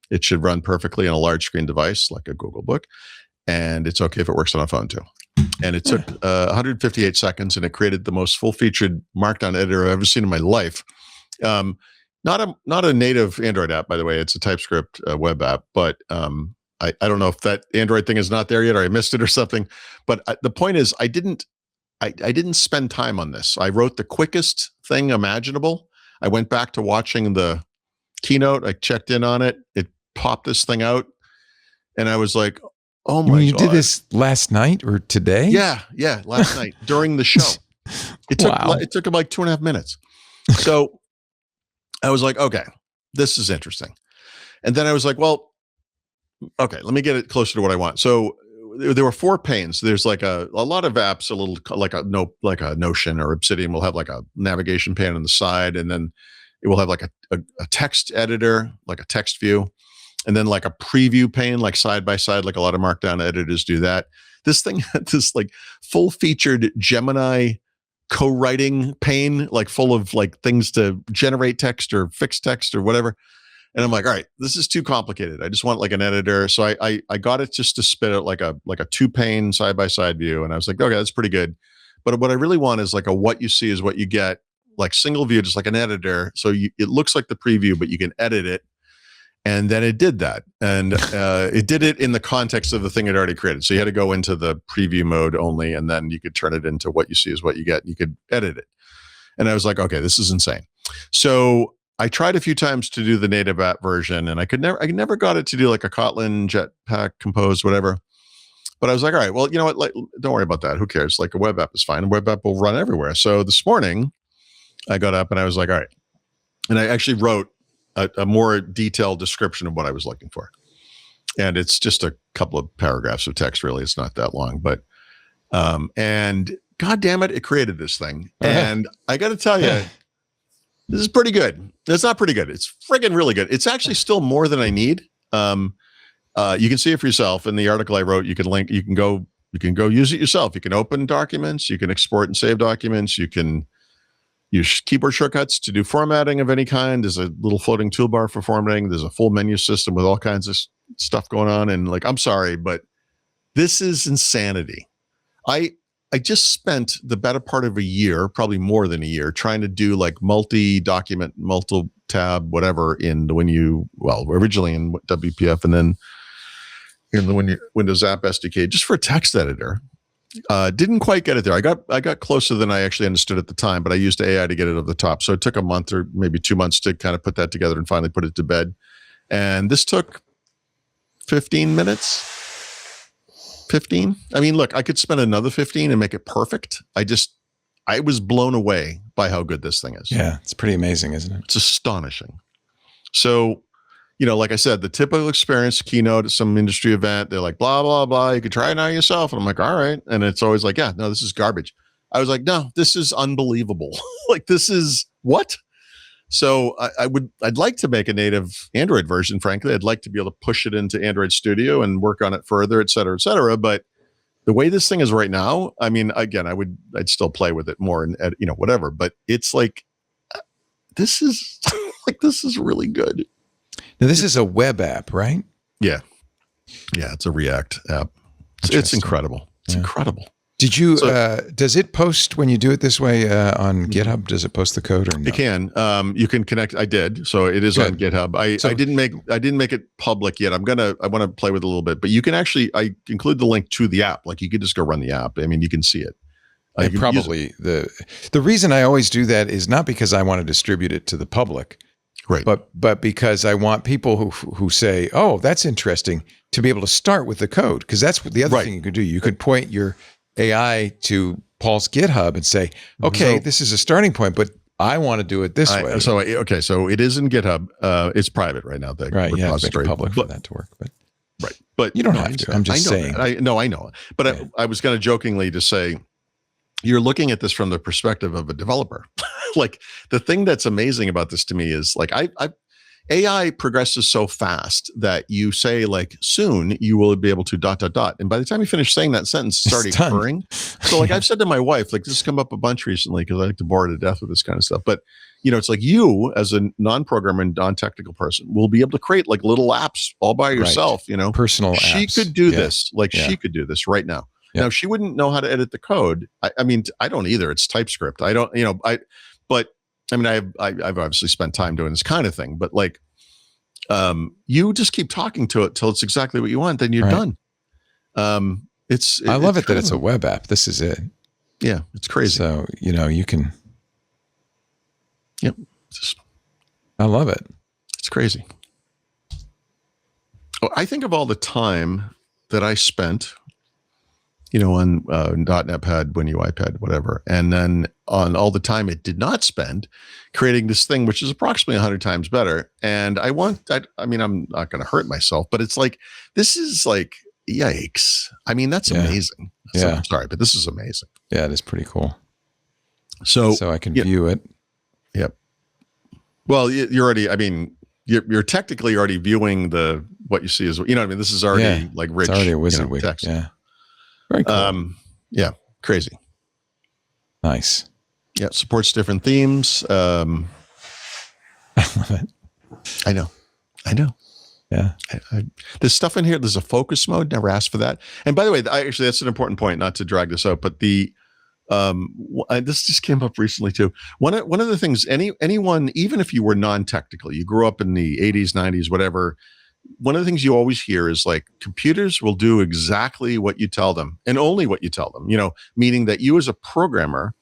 It should run perfectly on a large screen device like a Google Book, and it's okay if it works on a phone too. and it took 158 seconds, and it created the most full-featured Markdown editor I've ever seen in my life. Not a native Android app, by the way. It's a TypeScript web app, but I don't know if that Android thing is not there yet, or I missed it or something. But the point is, I didn't spend time on this. I wrote the quickest thing imaginable. I went back to watching the keynote. I checked in on it. It popped this thing out, and I was like, "Oh my god!" You did this last night or today? Yeah, last night during the show. It took him like 2.5 minutes. So I was like, "Okay, this is interesting." And then I was like, "Well, okay, let me get it closer to what I want." So there were 4 panes. There's like a lot of apps, a little like a Notion or Obsidian will have like a navigation pane on the side, and then it will have like a text editor, like a text view, and then like a preview pane, like side by side, like a lot of Markdown editors do that. This thing had this like full-featured Gemini co-writing pane, like full of like things to generate text or fix text or whatever. And I'm like, all right, this is too complicated. I just want like an editor. So I got it just to spit out like a 2-pane side-by-side view. And I was like, okay, that's pretty good. But what I really want is like a what you see is what you get, like single view, just like an editor. So it looks like the preview, but you can edit it. And then it did that. And it did it in the context of the thing it already created. So you had to go into the preview mode only, and then you could turn it into what you see is what you get. And you could edit it. And I was like, okay, this is insane. So I tried a few times to do the native app version, and I never got it to do like a Kotlin, Jetpack, Compose, whatever. But I was like, all right, well, you know what? Like, don't worry about that. Who cares? Like a web app is fine. A web app will run everywhere. So this morning I got up and I was like, all right. And I actually wrote a more detailed description of what I was looking for. And it's just a couple of paragraphs of text, really. It's not that long, but, and God damn it, it created this thing. And I got to tell you, this is pretty good. It's not pretty good. It's friggin' really good. It's actually still more than I need. You can see it for yourself in the article I wrote. You can link, you can go use it yourself. You can open documents, you can export and save documents. You can use keyboard shortcuts to do formatting of any kind. There's a little floating toolbar for formatting. There's a full menu system with all kinds of stuff going on. And like, I'm sorry, but this is insanity. I just spent the better part of a year, probably more than a year, trying to do like multi-document, multi-tab, whatever originally in WPF and then in the Windows App SDK, just for a text editor. Didn't quite get it there. I got closer than I actually understood at the time, but I used AI to get it over the top. So it took a month or maybe 2 months to kind of put that together and finally put it to bed. And this took 15 minutes. 15. I mean, look, I could spend another 15 and make it perfect. I was blown away by how good this thing is. Yeah, it's pretty amazing, isn't it? It's astonishing. So, like I said, the typical experience, keynote at some industry event, they're like, blah, blah, bblah. You can try it out yourself. And I'm like, all right. And it's always like, yeah, no, this is garbage. I was like, no, this is unbelievable. Like, this is what? So I'd like to make a native Android version, frankly. I'd like to be able to push it into Android Studio and work on it further, et cetera, et cetera. But the way this thing is right now, I mean, again, I'd still play with it more and, whatever. But it's like, this is this is really good. Now, this is a web app, right? Yeah. Yeah, it's a React app. It's incredible. It's incredible. Did you, does it post when you do it this way on GitHub? Does it post the code or no? It can. You can connect. I did. So it is on GitHub. I didn't make it public yet. I want to play with it a little bit, but you can actually, I include the link to the app. Like you could just go run the app. I mean, you can see it. Probably the reason I always do that is not because I want to distribute it to the public. Right. But because I want people who say, oh, that's interesting, to be able to start with the code. Because that's the other thing you could do. You could point your AI to Paul's GitHub and say, okay, this is a starting point, but I want to do it this way. So it is in GitHub. It's private right now. Right. Yeah, it's public for that to work. But right. But you don't have to. I'm just saying. I know. But I was going to jokingly to say, you're looking at this from the perspective of a developer. Like the thing that's amazing about this to me is like AI progresses so fast that you say like soon you will be able to ... And by the time you finish saying that sentence, it's already occurring. So like I've said to my wife, like this has come up a bunch recently because I like to bore her to death with this kind of stuff. But it's like you as a non-programmer and non-technical person will be able to create like little apps all by yourself, personal She apps. could do this. Like she could do this right now. Yeah. Now, she wouldn't know how to edit the code. I mean, I don't either. It's TypeScript. I don't, but I mean, I've obviously spent time doing this kind of thing, but like, you just keep talking to it till it's exactly what you want, then you're done. I love it that it's a web app. This is it. Yeah, it's crazy. So, you can. Yep. I love it. It's crazy. Oh, I think of all the time that I spent, on .NET Pad, WinUI Pad, whatever, and then on all the time it did not spend creating this thing, which is approximately 100 times better. And I mean, I'm not going to hurt myself, but it's like, this is like, yikes. I mean, that's amazing. So, I'm sorry, but this is amazing. Yeah, it is pretty cool. So I can view it. Yep. Well, you're already, I mean, you're technically already viewing what you see as, this is already like rich. It's already a WYSIWYG text. Yeah. Very cool. Yeah. Crazy. Nice. Yeah. Supports different themes. I love it. I know. Yeah. There's stuff in here. There's a focus mode. Never asked for that. And by the way, actually, that's an important point, not to drag this out, but this just came up recently too. One of the things, anyone, even if you were non-technical, you grew up in the 80s, 90s, whatever, one of the things you always hear is like, computers will do exactly what you tell them and only what you tell them, meaning that you as a programmer,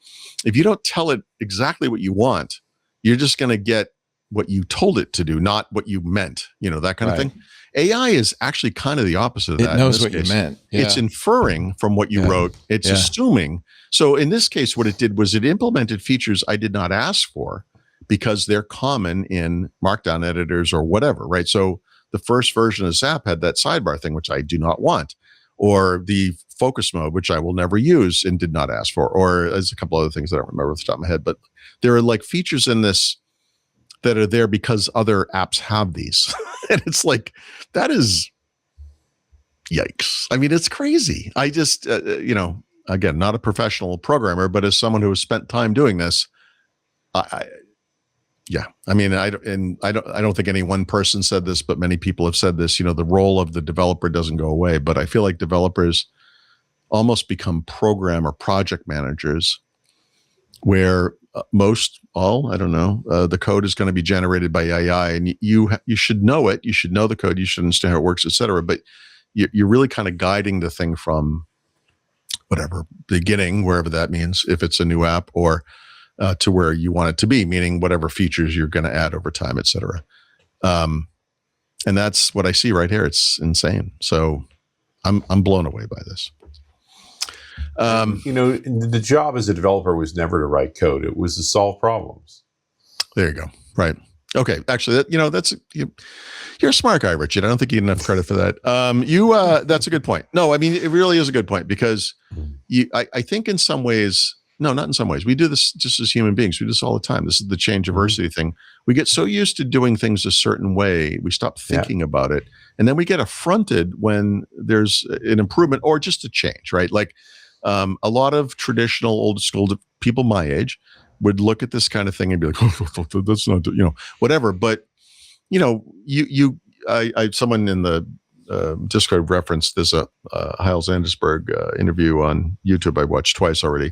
if you don't tell it exactly what you want, you're just going to get what you told it to do, not what you meant, that kind of thing. AI is actually kind of the opposite of that. It knows what you meant. Yeah. It's inferring from what you wrote. It's assuming. So in this case, what it did was it implemented features I did not ask for because they're common in Markdown editors or whatever, right? So the first version of this app had that sidebar thing, which I do not want, or the focus mode, which I will never use and did not ask for, or there's a couple other things that I don't remember off the top of my head, but there are like features in this that are there because other apps have these. And it's like, that is yikes. I mean, it's crazy. I just, again, not a professional programmer, but as someone who has spent time doing this, I don't think any one person said this, but many people have said this, the role of the developer doesn't go away, but I feel like developers almost become program or project managers where the code is going to be generated by AI, and you should know it. You should know the code. You should understand how it works, et cetera. But you're really kind of guiding the thing from whatever beginning, wherever that means, if it's a new app, or to where you want it to be, meaning whatever features you're going to add over time, et cetera. And that's what I see right here. It's insane. So I'm blown away by this. The job as a developer was never to write code. It was to solve problems. There you go. Right. Okay. Actually, you're a smart guy, Richard. I don't think you get enough credit for that. That's a good point. No, I mean, it really is a good point because I think in some ways, no, not in some ways. We do this just as human beings. We do this all the time. This is the changeaversity thing. We get so used to doing things a certain way, we stop thinking about it. And then we get affronted when there's an improvement or just a change, right? Like a lot of traditional old school people my age would look at this kind of thing and be like, oh, that's not, whatever. But, someone in the Discord referenced, there's a Hyles Andersberg interview on YouTube I watched twice already.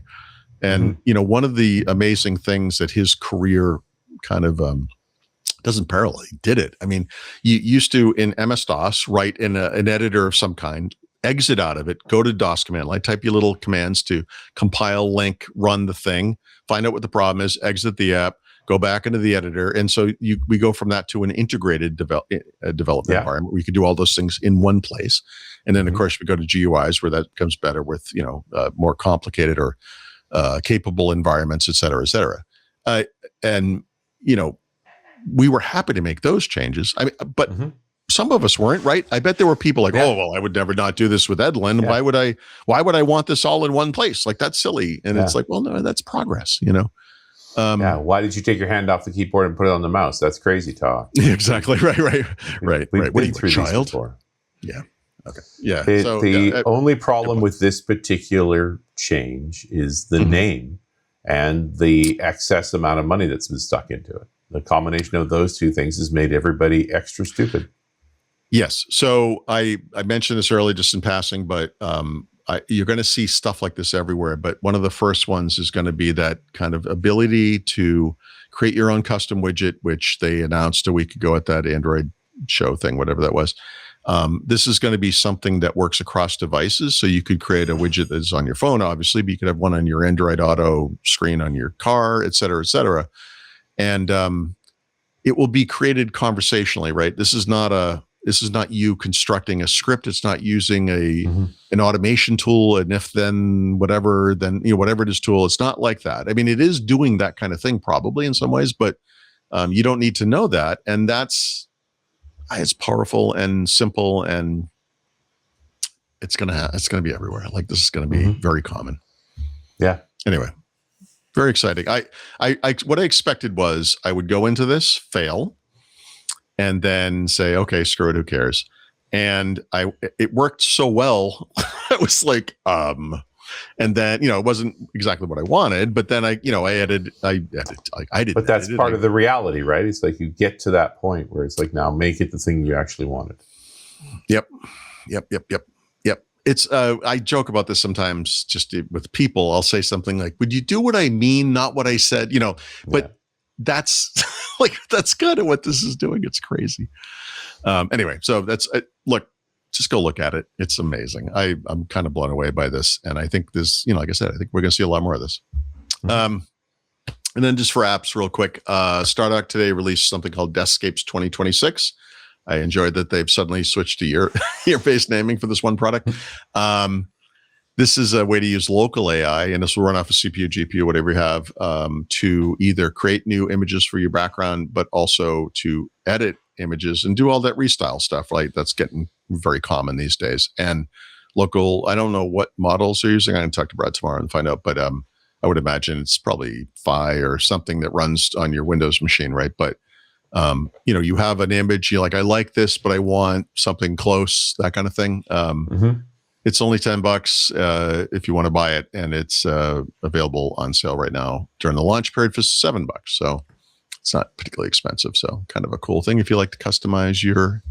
And, one of the amazing things that his career kind of doesn't parallel, he did it. I mean, you used to, in MS-DOS, write in an editor of some kind, exit out of it, go to DOS command line, type your little commands to compile, link, run the thing, find out what the problem is, exit the app, go back into the editor. And so we go from that to an integrated development environment where you can do all those things in one place. And then, of course, we go to GUIs where that becomes better with, more complicated or capable environments, et cetera, et cetera. And we were happy to make those changes. I mean, but some of us weren't, right? I bet there were people like, oh, well, I would never not do this with Edlin. Yeah. Why would I want this all in one place? Like, that's silly. And it's like, well, no, that's progress, Why did you take your hand off the keyboard and put it on the mouse? That's crazy talk. Exactly. Right. What are you, a child? Yeah. Okay. Yeah. The only problem with this particular change is the name and the excess amount of money that's been stuck into it. The combination of those two things has made everybody extra stupid. Yes. So I mentioned this earlier just in passing, but you're going to see stuff like this everywhere, but one of the first ones is going to be that kind of ability to create your own custom widget, which they announced a week ago at that Android show thing, whatever that was. This is going to be something that works across devices. So you could create a widget that's on your phone, obviously, but you could have one on your Android Auto screen on your car, et cetera, et cetera. And it will be created conversationally, right? This is not you constructing a script. It's not using an automation tool, an if then whatever, then whatever it is tool. It's not like that. I mean, it is doing that kind of thing probably in some ways, but you don't need to know that. And it's powerful and simple, and it's gonna be everywhere. Like, this is gonna be very common. Yeah. Anyway, very exciting. I what I expected was I would go into this, fail, and then say, okay, screw it, who cares? And it worked so well. I was like, and then, it wasn't exactly what I wanted, but then I did. But that's part of the reality, right? It's like you get to that point where it's like, now make it the thing you actually wanted. Yep. It's, I joke about this sometimes just with people. I'll say something like, would you do what I mean, not what I said, but that's that's kind of what this is doing. It's crazy. Anyway, so that's, look, just go look at it. It's amazing. I'm kind of blown away by this. And I think this, like I said, I think we're going to see a lot more of this. And then just for apps real quick, Stardock today released something called Deskscapes 2026. I enjoyed that they've suddenly switched to year-based naming for this one product. This is a way to use local AI, and this will run off a CPU, GPU, whatever you have, to either create new images for your background, but also to edit images and do all that restyle stuff, right? That's getting very common these days. And local, I don't know what models they're using. I'm going to talk to Brad tomorrow and find out, but I would imagine it's probably Phi or something that runs on your Windows machine, right? But you have an image, you're like, I like this, but I want something close, that kind of thing. It's only $10 if you want to buy it, and it's available on sale right now during the launch period for $7. So it's not particularly expensive. So kind of a cool thing if you like to customize your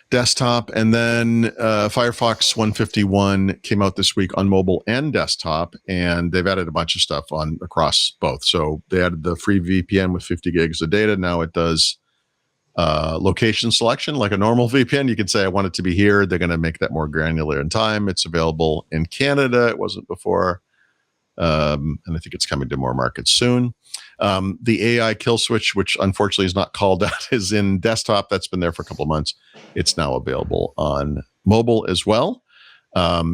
desktop. And then Firefox 151 came out this week on mobile and desktop, and they've added a bunch of stuff across both. So they added the free VPN with 50 gigs of data. Now it does location selection like a normal VPN. You can say, I want it to be here. They're going to make that more granular in time. It's available in Canada. It wasn't before. And I think it's coming to more markets soon. The AI kill switch, which unfortunately is not called out, is in desktop. That's been there for a couple of months. It's now available on mobile as well.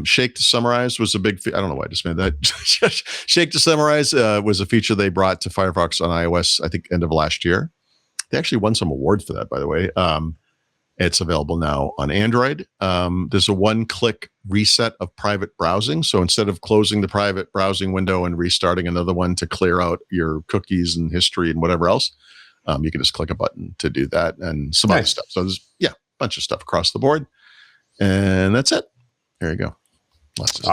Shake to summarize was a big, I don't know why I just made that. Shake to summarize was a feature they brought to Firefox on iOS, I think, end of last year. They actually won some awards for that, by the way. It's available now on Android. There's a one-click reset of private browsing. So instead of closing the private browsing window and restarting another one to clear out your cookies and history and whatever else, you can just click a button to do that and some other stuff. So there's, a bunch of stuff across the board. And that's it. There you go.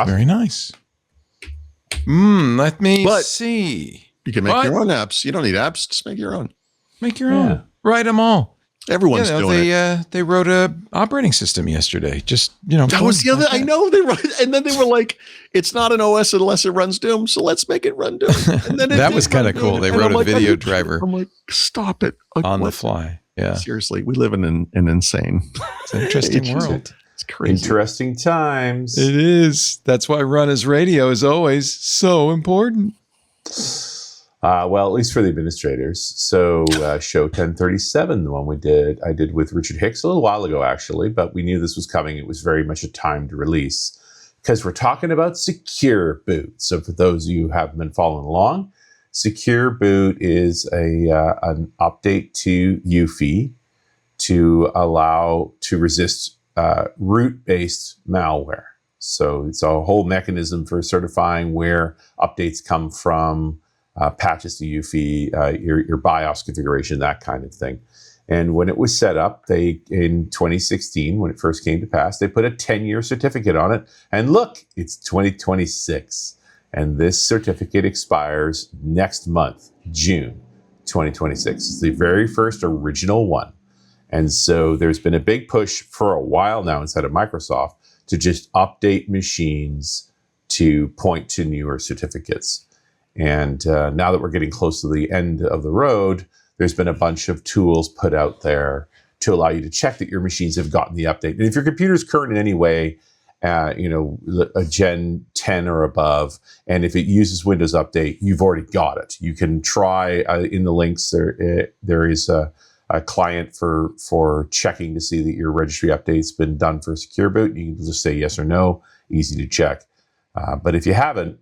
Very nice. Let me see. You can make your own apps. You don't need apps. Just make your own. Make your own. Write them all. Everyone's doing it. They wrote a operating system yesterday. Just, that was the other. I know they wrote, and then they were like, "It's not an OS unless it runs Doom, so let's make it run Doom." And then that was kind of cool. They wrote a video driver. I'm like, stop it on the fly. Yeah, seriously, we live in an insane, it's an interesting world. It's crazy. Interesting times. It is. That's why Run as Radio is always so important. Well, at least for the administrators. So show 1037, the one I did with Richard Hicks a little while ago, actually, but we knew this was coming. It was very much a timed release because we're talking about Secure Boot. So for those of you who haven't been following along, Secure Boot is an update to UEFI to allow to resist root-based malware. So it's a whole mechanism for certifying where updates come from, patches to UEFI, your BIOS configuration, that kind of thing. And when it was set up, in 2016, when it first came to pass, they put a 10-year certificate on it. And look, it's 2026. And this certificate expires next month, June 2026. It's the very first original one. And so there's been a big push for a while now inside of Microsoft to just update machines to point to newer certificates. And now that we're getting close to the end of the road, there's been a bunch of tools put out there to allow you to check that your machines have gotten the update. And if your computer is current in any way, a Gen 10 or above, and if it uses Windows Update, you've already got it. You can try in the links. There is a client for checking to see that your registry update's been done for a secure boot. You can just say yes or no. Easy to check. But if you haven't,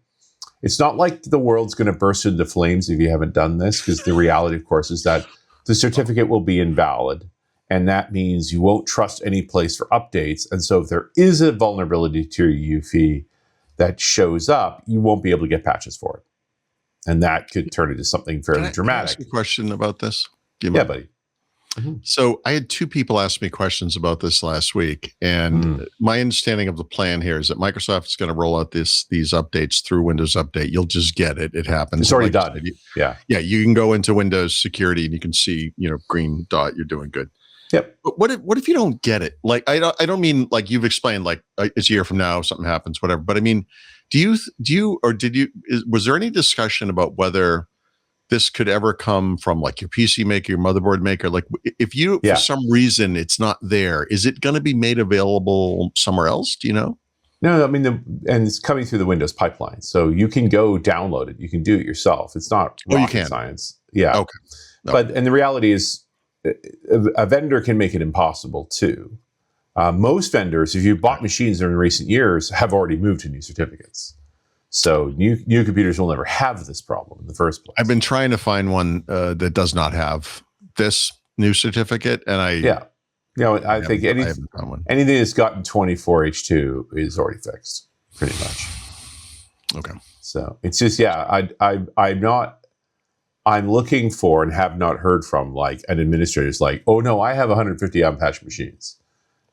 it's not like the world's going to burst into flames if you haven't done this, because the reality, of course, is that the certificate will be invalid. And that means you won't trust any place for updates. And so if there is a vulnerability to your UEFI that shows up, you won't be able to get patches for it. And that could turn into something fairly dramatic. Can I ask a question about this? Yeah, buddy. So I had two people ask me questions about this last week. And my understanding of the plan here is that Microsoft is going to roll out these updates through Windows Update. You'll just get it. It happens. It's already done. Yeah. Yeah. You can go into Windows security and you can see, green dot, you're doing good. Yep. But what if you don't get it? Like, I don't mean like you've explained, like it's a year from now, something happens, whatever. But I mean, was there any discussion about whether this could ever come from like your PC maker, your motherboard maker? Like if for some reason it's not there, is it going to be made available somewhere else? Do you know? No, I mean, and it's coming through the Windows pipeline. So you can go download it. You can do it yourself. It's not rocket science. Yeah. Okay. No. And the reality is, a vendor can make it impossible too. Most vendors, if you bought machines in recent years, have already moved to new certificates. So new computers will never have this problem in the first place. I've been trying to find one that does not have this new certificate, and I think anything that's gotten 24H2 is already fixed, pretty much. Okay. So it's just I'm looking for and have not heard from like an administrator's like, oh no, I have 150 unpatched machines.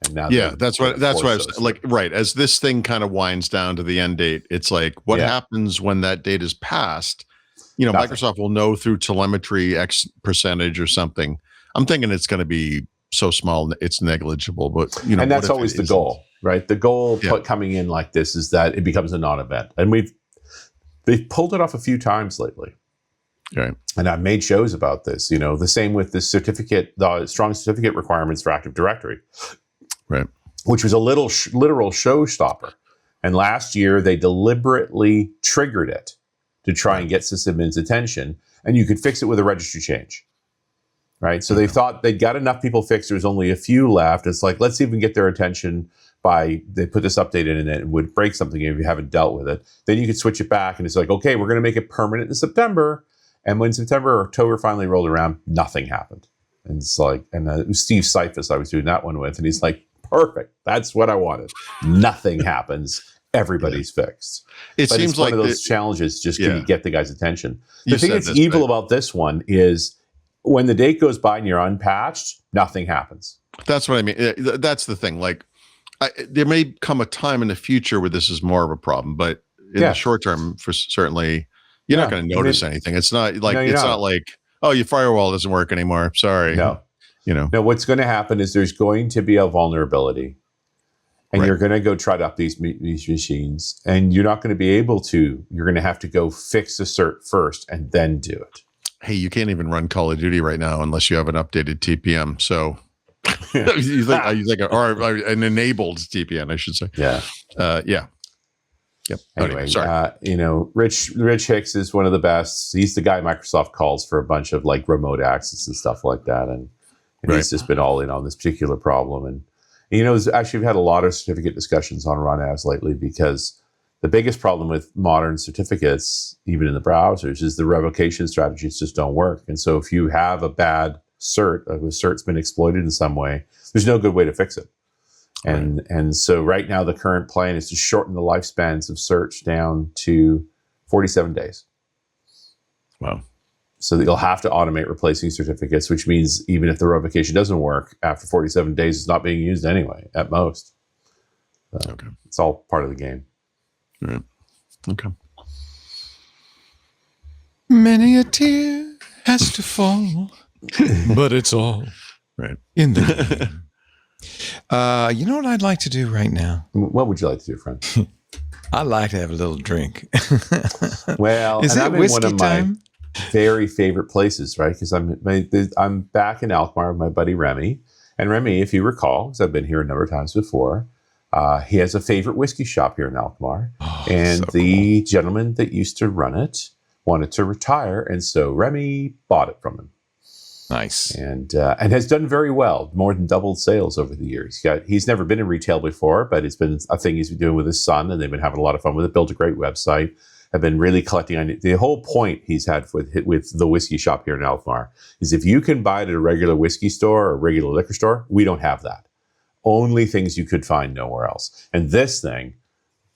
And now that's what I was like, right. As this thing kind of winds down to the end date, it's like, what happens when that date is passed? Nothing. Microsoft will know through telemetry X percentage or something. I'm thinking it's going to be so small, it's negligible, but and that's always the goal, right? The goal coming in like this is that it becomes a non-event. And they've pulled it off a few times lately. Right. And I've made shows about this, the same with the certificate, the strong certificate requirements for Active Directory, right? Which was a literal showstopper. And last year they deliberately triggered it to try and get sysadmin's attention, and you could fix it with a registry change, right? So they thought they'd got enough people fixed. There's only a few left. It's like, let's see if we can get their attention they put this update in and it would break something if you haven't dealt with it. Then you could switch it back and it's like, okay, we're going to make it permanent in September. And when September or October finally rolled around, nothing happened. And it's like, and it was Steve Seifus I was doing that one with, and he's like, perfect, that's what I wanted. Nothing happens. Everybody's fixed. It seems it's one of those challenges. Just can you get the guy's attention? The thing that's evil about this one is when the date goes by and you're unpatched, nothing happens. That's what I mean. That's the thing. Like, there may come a time in the future where this is more of a problem, but in the short term, for certainly. You're not going to notice anything. It's not like not like, oh, your firewall doesn't work anymore. Sorry. No. No, what's going to happen is there's going to be a vulnerability, and you're going to go try to up these machines, and you're not going to be able to. You're going to have to go fix the cert first and then do it. Hey, you can't even run Call of Duty right now unless you have an updated TPM. So you think or an enabled TPM, I should say. Yeah. Yeah. Yep. Anyway, Rich Hicks is one of the best. He's the guy Microsoft calls for a bunch of like remote access and stuff like that. And he's just been all in on this particular problem. And actually we've had a lot of certificate discussions on Run As lately, because the biggest problem with modern certificates, even in the browsers, is the revocation strategies just don't work. And so if you have a bad cert, a cert's been exploited in some way, there's no good way to fix it. And so right now the current plan is to shorten the lifespans of search down to 47 days. Wow. So that you'll have to automate replacing certificates, which means even if the revocation doesn't work, after 47 days, it's not being used anyway, at most. It's all part of the game. Right. Okay. Many a tear has to fall, but it's all right in the game. You know what I'd like to do right now? What would you like to do, friend? I'd like to have a little drink. Well, Is and it I'm in whiskey one of time? my very favorite places, right? Because I'm back in Alkmaar with my buddy Remy. And Remy, if you recall, because I've been here a number of times before, he has a favorite whiskey shop here in Alkmaar. And so the gentleman that used to run it wanted to retire. And so Remy bought it from him. Nice. And has done very well, more than doubled sales over the years. He's never been in retail before, but it's been a thing he's been doing with his son, and they've been having a lot of fun with it. Built a great website, have been really collecting on it. The whole point he's had with the whiskey shop here in Alkmaar is if you can buy it at a regular whiskey store or a regular liquor store, we don't have that. Only things you could find nowhere else. And this thing,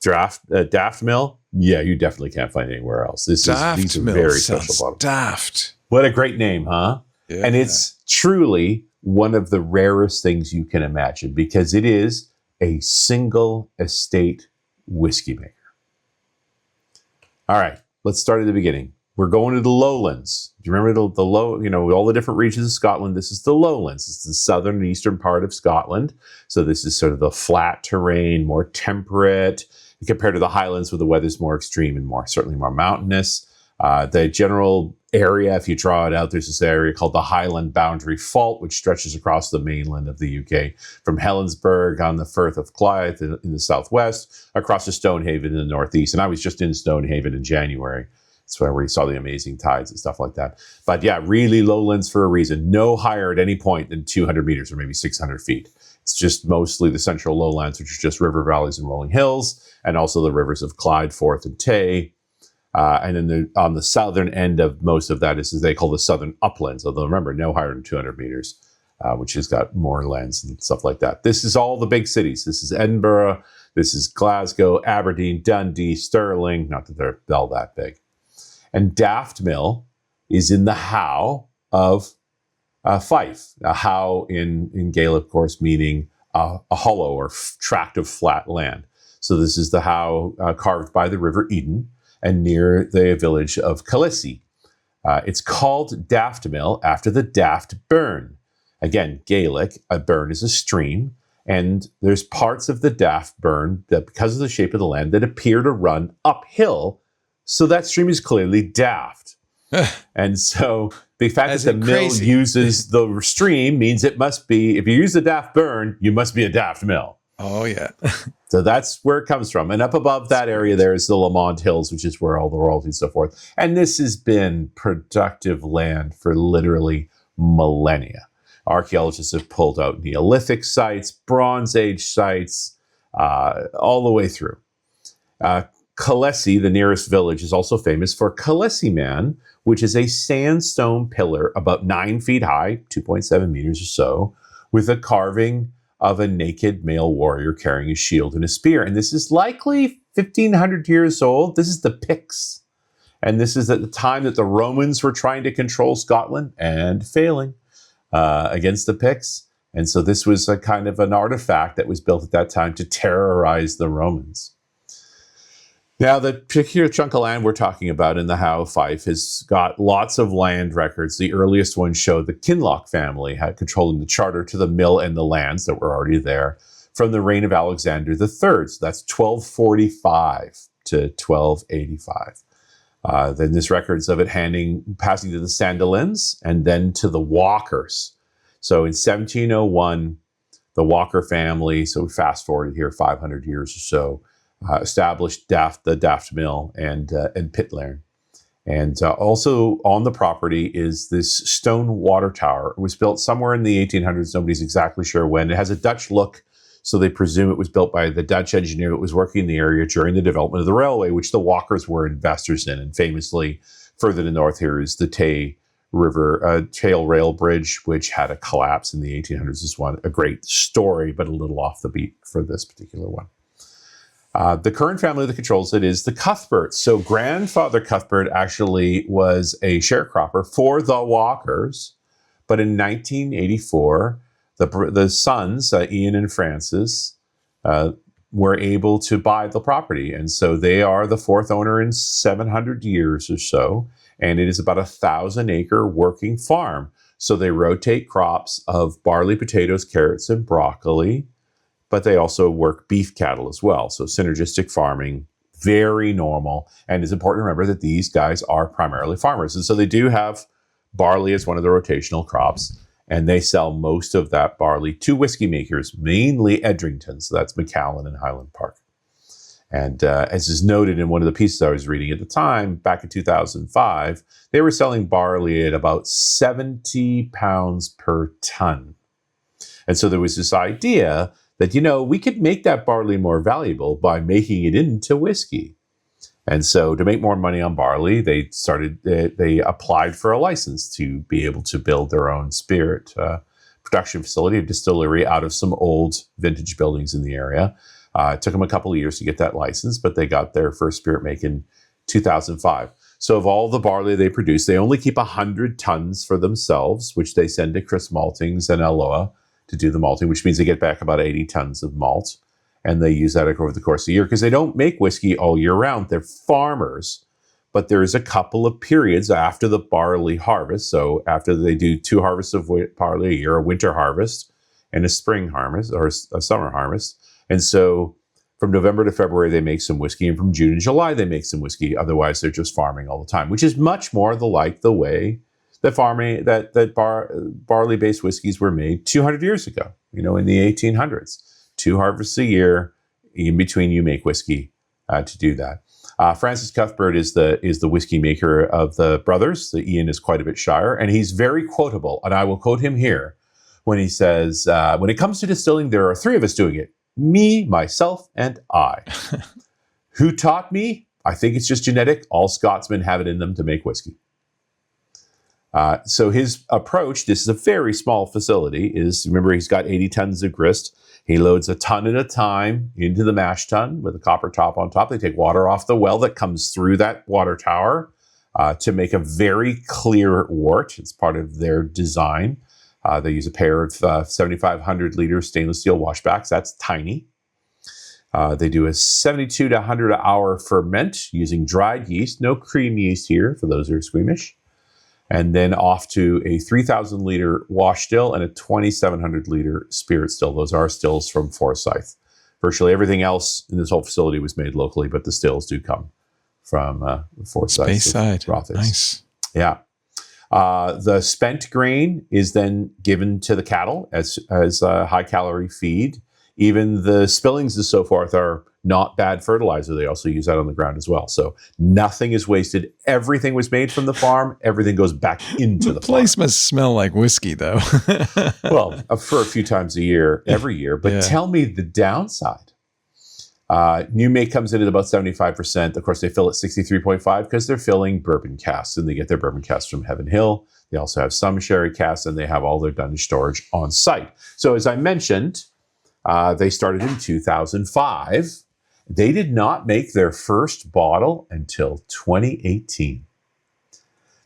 Daft Mill, yeah, you definitely can't find anywhere else. These are very special bottles. Daft. What a great name, huh? Yeah. And it's truly one of the rarest things you can imagine because it is a single estate whiskey maker. All right, let's start at the beginning. We're going to the lowlands. Do you remember the low, all the different regions of Scotland? This is the lowlands. It's the southern and eastern part of Scotland. So this is sort of the flat terrain, more temperate compared to the highlands where the weather's more extreme and certainly more mountainous. The general area, if you draw it out, there's this area called the Highland Boundary Fault, which stretches across the mainland of the UK from Helensburgh on the Firth of Clyde in the southwest, across to Stonehaven in the northeast. And I was just in Stonehaven in January. That's where we saw the amazing tides and stuff like that. But yeah, really lowlands for a reason. No higher at any point than 200 meters or maybe 600 feet. It's just mostly the central lowlands, which are just river valleys and rolling hills, and also the rivers of Clyde, Forth, and Tay. And then on the southern end of most of that is they call the southern uplands, although remember, no higher than 200 meters, which has got more lands and stuff like that. This is all the big cities. This is Edinburgh. This is Glasgow, Aberdeen, Dundee, Stirling. Not that they're all that big. And Daft Mill is in the How of Fife. A How in Gaelic, of course, meaning a hollow or tract of flat land. So this is the How carved by the River Eden and near the village of Killissie. It's called Daft Mill after the Daft Burn. Again, Gaelic, a burn is a stream, and there's parts of the Daft Burn that, because of the shape of the land, that appear to run uphill, so that stream is clearly daft. And so the fact that the mill uses the stream means it must be, if you use the Daft Burn, you must be a Daft Mill. Oh, yeah. So that's where it comes from. And up above that area there is the Lamont Hills, which is where all the royalty and so forth. And this has been productive land for literally millennia. Archaeologists have pulled out Neolithic sites, Bronze Age sites, all the way through. Killissie, the nearest village, is also famous for Killissie Man, which is a sandstone pillar about 9 feet high, 2.7 meters or so, with a carving of a naked male warrior carrying a shield and a spear. And this is likely 1,500 years old. This is the Picts. And this is at the time that the Romans were trying to control Scotland and failing against the Picts. And so this was a kind of an artifact that was built at that time to terrorize the Romans. Now, the particular chunk of land we're talking about in the How of Fife has got lots of land records. The earliest ones show the Kinloch family had controlling the charter to the mill and the lands that were already there from the reign of Alexander III. So that's 1245 to 1285. Then there's records of it passing to the Sandilands and then to the Walkers. So in 1701, the Walker family, so we fast forwarded here 500 years or so, established the Daft Mill and Pitlairn. And also on the property is this stone water tower. It was built somewhere in the 1800s. Nobody's exactly sure when. It has a Dutch look, so they presume it was built by the Dutch engineer that was working in the area during the development of the railway, which the Walkers were investors in. And famously, further to the north here is the Tay River Tail Rail Bridge, which had a collapse in the 1800s. This one, a great story, but a little off the beat for this particular one. The current family that controls it is the Cuthberts. So grandfather Cuthbert actually was a sharecropper for the Walkers. But in 1984, the sons, Ian and Francis, were able to buy the property. And so they are the fourth owner in 700 years or so. And it is about a 1,000-acre working farm. So they rotate crops of barley, potatoes, carrots, and broccoli, but they also work beef cattle as well. So synergistic farming, very normal. And it's important to remember that these guys are primarily farmers. And so they do have barley as one of the rotational crops, and they sell most of that barley to whiskey makers, mainly Edrington. So that's Macallan and Highland Park. And as is noted in one of the pieces I was reading at the time, back in 2005, they were selling barley at about 70 pounds per ton. And so there was this idea that, we could make that barley more valuable by making it into whiskey. And so to make more money on barley, they applied for a license to be able to build their own spirit production facility, a distillery out of some old vintage buildings in the area. It took them a couple of years to get that license, but they got their first spirit make in 2005. So of all the barley they produce, they only keep 100 tons for themselves, which they send to Chris Maltings and Alloa to do the malting, which means they get back about 80 tons of malt. And they use that over the course of the year because they don't make whiskey all year round. They're farmers, but there's a couple of periods after the barley harvest. So after they do 2 harvests of barley a year, a winter harvest and a spring harvest or a summer harvest. And so from November to February, they make some whiskey. And from June to July, they make some whiskey. Otherwise, they're just farming all the time, which is much more the way that barley-based whiskeys were made 200 years ago, in the 1800s. 2 harvests a year. In between, you make whiskey to do that. Francis Cuthbert is the whiskey maker of the brothers. The Ian is quite a bit shyer, and he's very quotable. And I will quote him here when he says, when it comes to distilling, there are 3 of us doing it. Me, myself, and I. Who taught me? I think it's just genetic. All Scotsmen have it in them to make whiskey. So his approach, this is a very small facility, is, remember, he's got 80 tons of grist. He loads a ton at a time into the mash tun with a copper top on top. They take water off the well that comes through that water tower to make a very clear wort. It's part of their design. They use a pair of 7,500 liter stainless steel washbacks. That's tiny. They do a 72 to 100 hour ferment using dried yeast. No cream yeast here for those who are squeamish. And then off to a 3,000 liter wash still and a 2,700 liter spirit still. Those are stills from Forsyth. Virtually everything else in this whole facility was made locally, but the stills do come from Forsyth. Bayside. Nice. Yeah. The spent grain is then given to the cattle as a high calorie feed. Even the spillings and so forth are not bad fertilizer. They also use that on the ground as well. So nothing is wasted. Everything was made from the farm. Everything goes back into the place farm. Must smell like whiskey, though. Well, for a few times a year, every year. But tell me the downside. New make comes in at about 75%. Of course, they fill at 63.5 because they're filling bourbon casks, and they get their bourbon casks from Heaven Hill. They also have some sherry casks, and they have all their dunnage storage on site. So as I mentioned, they started in 2005. They did not make their first bottle until 2018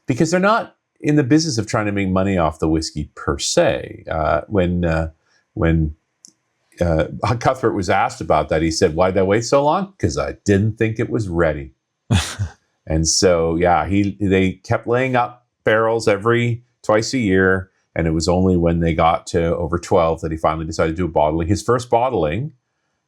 because they're not in the business of trying to make money off the whiskey per se. When Cuthbert was asked about that, he said, "Why'd I wait so long? Because I didn't think it was ready." And so, they kept laying up barrels twice a year. And it was only when they got to over 12 that he finally decided to do a bottling. His first bottling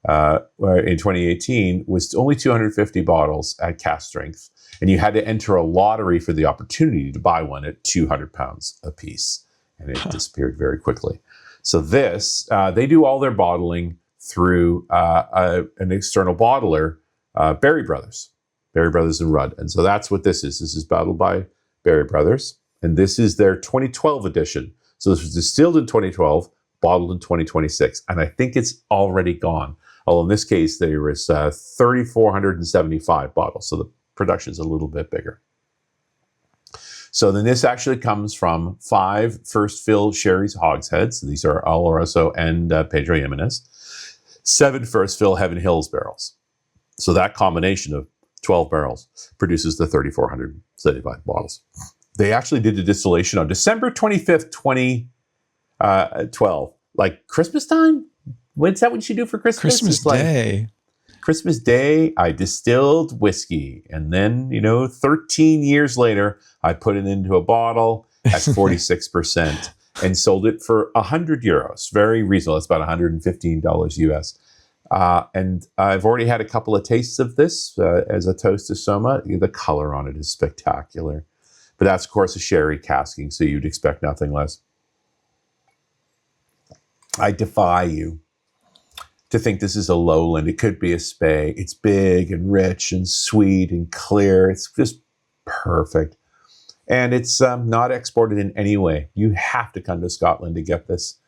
in 2018 was only 250 bottles at cask strength. And you had to enter a lottery for the opportunity to buy one at 200 pounds a piece. And it disappeared very quickly. So they do all their bottling through an external bottler, Berry Brothers and Rudd. And so that's what this is. This is bottled by Berry Brothers. And this is their 2012 edition. So this was distilled in 2012, bottled in 2026. And I think it's already gone. Although in this case, there was 3,475 bottles. So the production is a little bit bigger. So then this actually comes from 5 first fill Sherry's hogsheads. These are Oloroso and Pedro Jimenez. 7 first fill Heaven Hills barrels. So that combination of 12 barrels produces the 3,475 bottles. They actually did a distillation on December 25th, 2012. Like Christmas time? When's that what you do for Christmas? Christmas Day. Christmas Day, I distilled whiskey. And then, 13 years later, I put it into a bottle at 46% and sold it for €100. Very reasonable. It's about $115 US. And I've already had a couple of tastes of this as a toast to Soma. The color on it is spectacular. But that's, of course, a sherry casking, so you'd expect nothing less. I defy you to think this is a lowland. It could be a spey. It's big and rich and sweet and clear. It's just perfect. And it's not exported in any way. You have to come to Scotland to get this.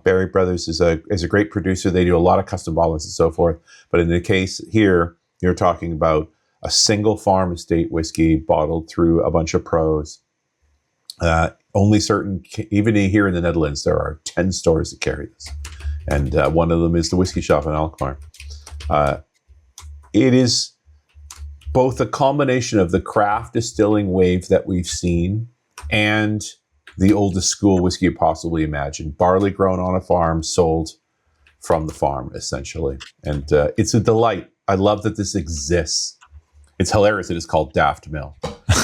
Berry Brothers is a great producer. They do a lot of custom bottles and so forth. But in the case here, you're talking about a single farm estate whiskey bottled through a bunch of pros. Only certain, even here in the Netherlands, there are 10 stores that carry this. And one of them is the Whiskey Shop in Alkmaar. It is both a combination of the craft distilling wave that we've seen and the oldest school whiskey you possibly imagine. Barley grown on a farm, sold from the farm, essentially. And it's a delight. I love that this exists. It's hilarious that it's called Daft Mill.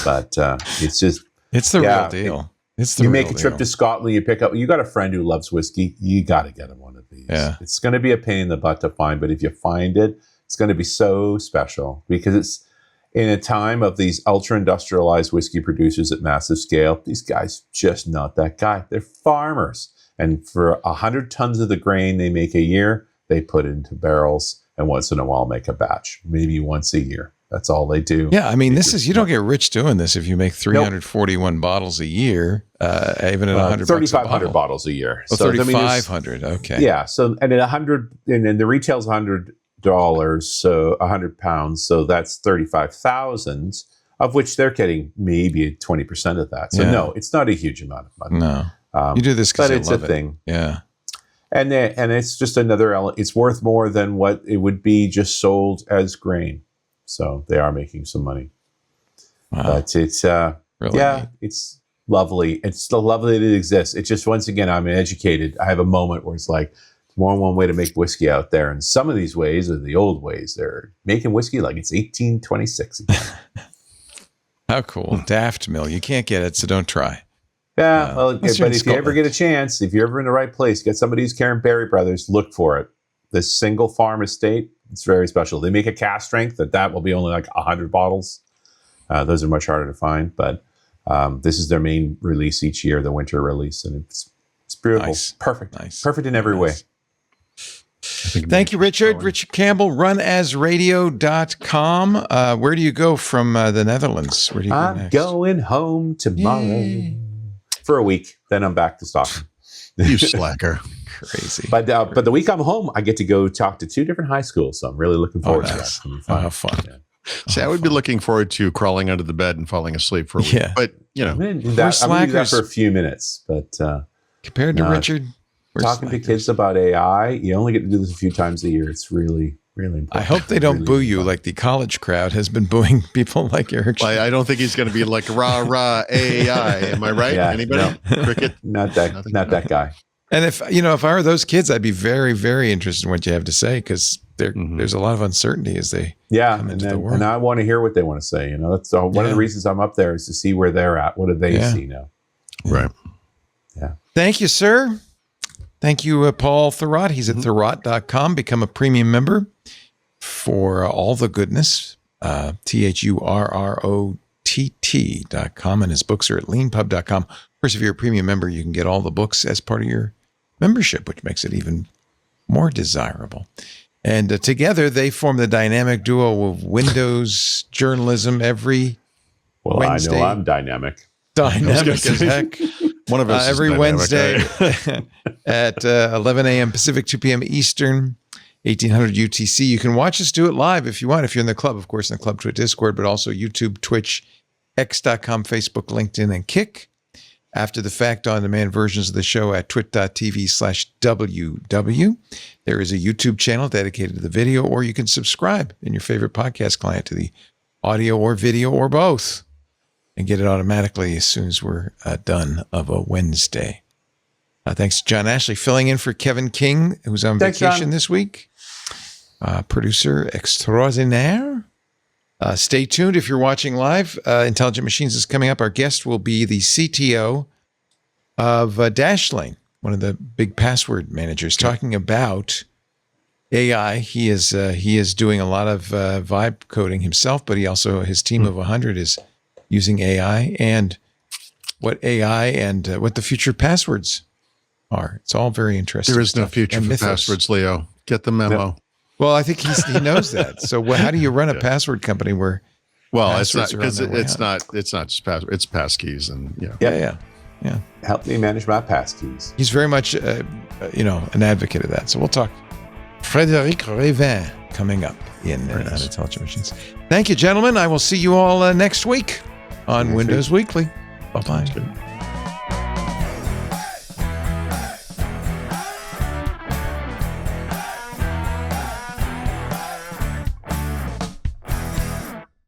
But it's just... It's the real deal. You make a trip to Scotland, you got a friend who loves whiskey, you got to get him one of these. Yeah. It's going to be a pain in the butt to find, but if you find it, it's going to be so special because it's in a time of these ultra industrialized whiskey producers at massive scale. These guys just not that guy. They're farmers. And for 100 tons of the grain they make a year, they put into barrels and once in a while make a batch, maybe once a year. That's all they do. Yeah, I mean, you don't get rich doing this if you make 341 bottles a year, even at 100 3,500 bottles a year. Oh, so 3,500. Okay. Yeah. So, and at 100, and then the retail's $100, so £100. So that's 35,000, of which they're getting maybe 20% of that. So no, it's not a huge amount of money. No, you do this because it's a thing. Yeah. And it's just another element. It's worth more than what it would be just sold as grain. So they are making some money. Wow. But it's, really neat. It's lovely. It's still lovely that it exists. It's just, once again, I'm educated. I have a moment where it's like, there's more than one way to make whiskey out there. And some of these ways are the old ways. They're making whiskey like it's 1826 again. How cool. Daft Mill. You can't get it, so don't try. Yeah, but if you ever get a chance, if you're ever in the right place, get somebody who's carrying Berry Brothers, look for it. This single farm estate, it's very special. They make a cast strength that will be only like 100 bottles. Those are much harder to find, but this is their main release each year, the winter release, and it's beautiful. Nice. Perfect. Nice. Perfect in every way. Thank you, Richard. Richard Campbell, runasradio.com. Where do you go from the Netherlands? Where do you go I'm next? going home tomorrow for a week. Then I'm back to Stockholm. You slacker. Crazy. But the week I'm home, I get to go talk to 2 different high schools. So I'm really looking forward to that. It's gonna be fun. How fun. Yeah. See, I would be looking forward to crawling under the bed and falling asleep for a week. Yeah. But, I'm going to do that for a few minutes. But compared to Richard, we're talking slackers. to kids about AI, you only get to do this a few times a year. It's really, really important. I hope they don't boo you like the college crowd has been booing people like Eric. I don't think he's going to be like rah rah AI. Am I right? Yeah, Anybody? no. Cricket? Not that guy. And if I were those kids, I'd be very, very interested in what you have to say because there's a lot of uncertainty as they come into the world. And I want to hear what they want to say. That's one of the reasons I'm up there is to see where they're at. What do they see now? Right. Yeah. Thank you, sir. Thank you, Paul Thurrott. He's at thurrott.com. Become a premium member for all the goodness. THURROTT.com. And his books are at leanpub.com. Of course, if you're a premium member, you can get all the books as part of your membership, which makes it even more desirable. And together, they form the dynamic duo of Windows journalism every Wednesday. I know I'm dynamic. Dynamic as heck. One of us every is Wednesday right? at 11 a.m. Pacific, 2 p.m. Eastern, 1800 UTC. You can watch us do it live if you want, if you're in the club, of course, in the Club Twit Discord, but also YouTube, Twitch, X.com, Facebook, LinkedIn, and Kick. After the fact, on-demand versions of the show at twit.tv/WW. There is a YouTube channel dedicated to the video, or you can subscribe in your favorite podcast client to the audio or video or both and get it automatically as soon as we're done of a Wednesday. Thanks to John Ashley filling in for Kevin King, who's on vacation this week. Producer extraordinaire. Stay tuned if you're watching live. Intelligent Machines is coming up. Our guest will be the CTO of Dashlane, one of the big password managers, talking about AI. He is doing a lot of vibe coding himself, but his team of 100 is using AI and what the future passwords are. It's all very interesting. There is no future for passwords, Leo. Get the memo. No. Well, I think he knows that. So how do you run a password company where? Well, it's not because it's not just password. It's passkeys and Yeah. Help me manage my passkeys. He's very much an advocate of that. So we'll talk. Frédéric Révin coming up in Intelligent Machines. Thank you, gentlemen. I will see you all next week on Windows Weekly. Bye-bye.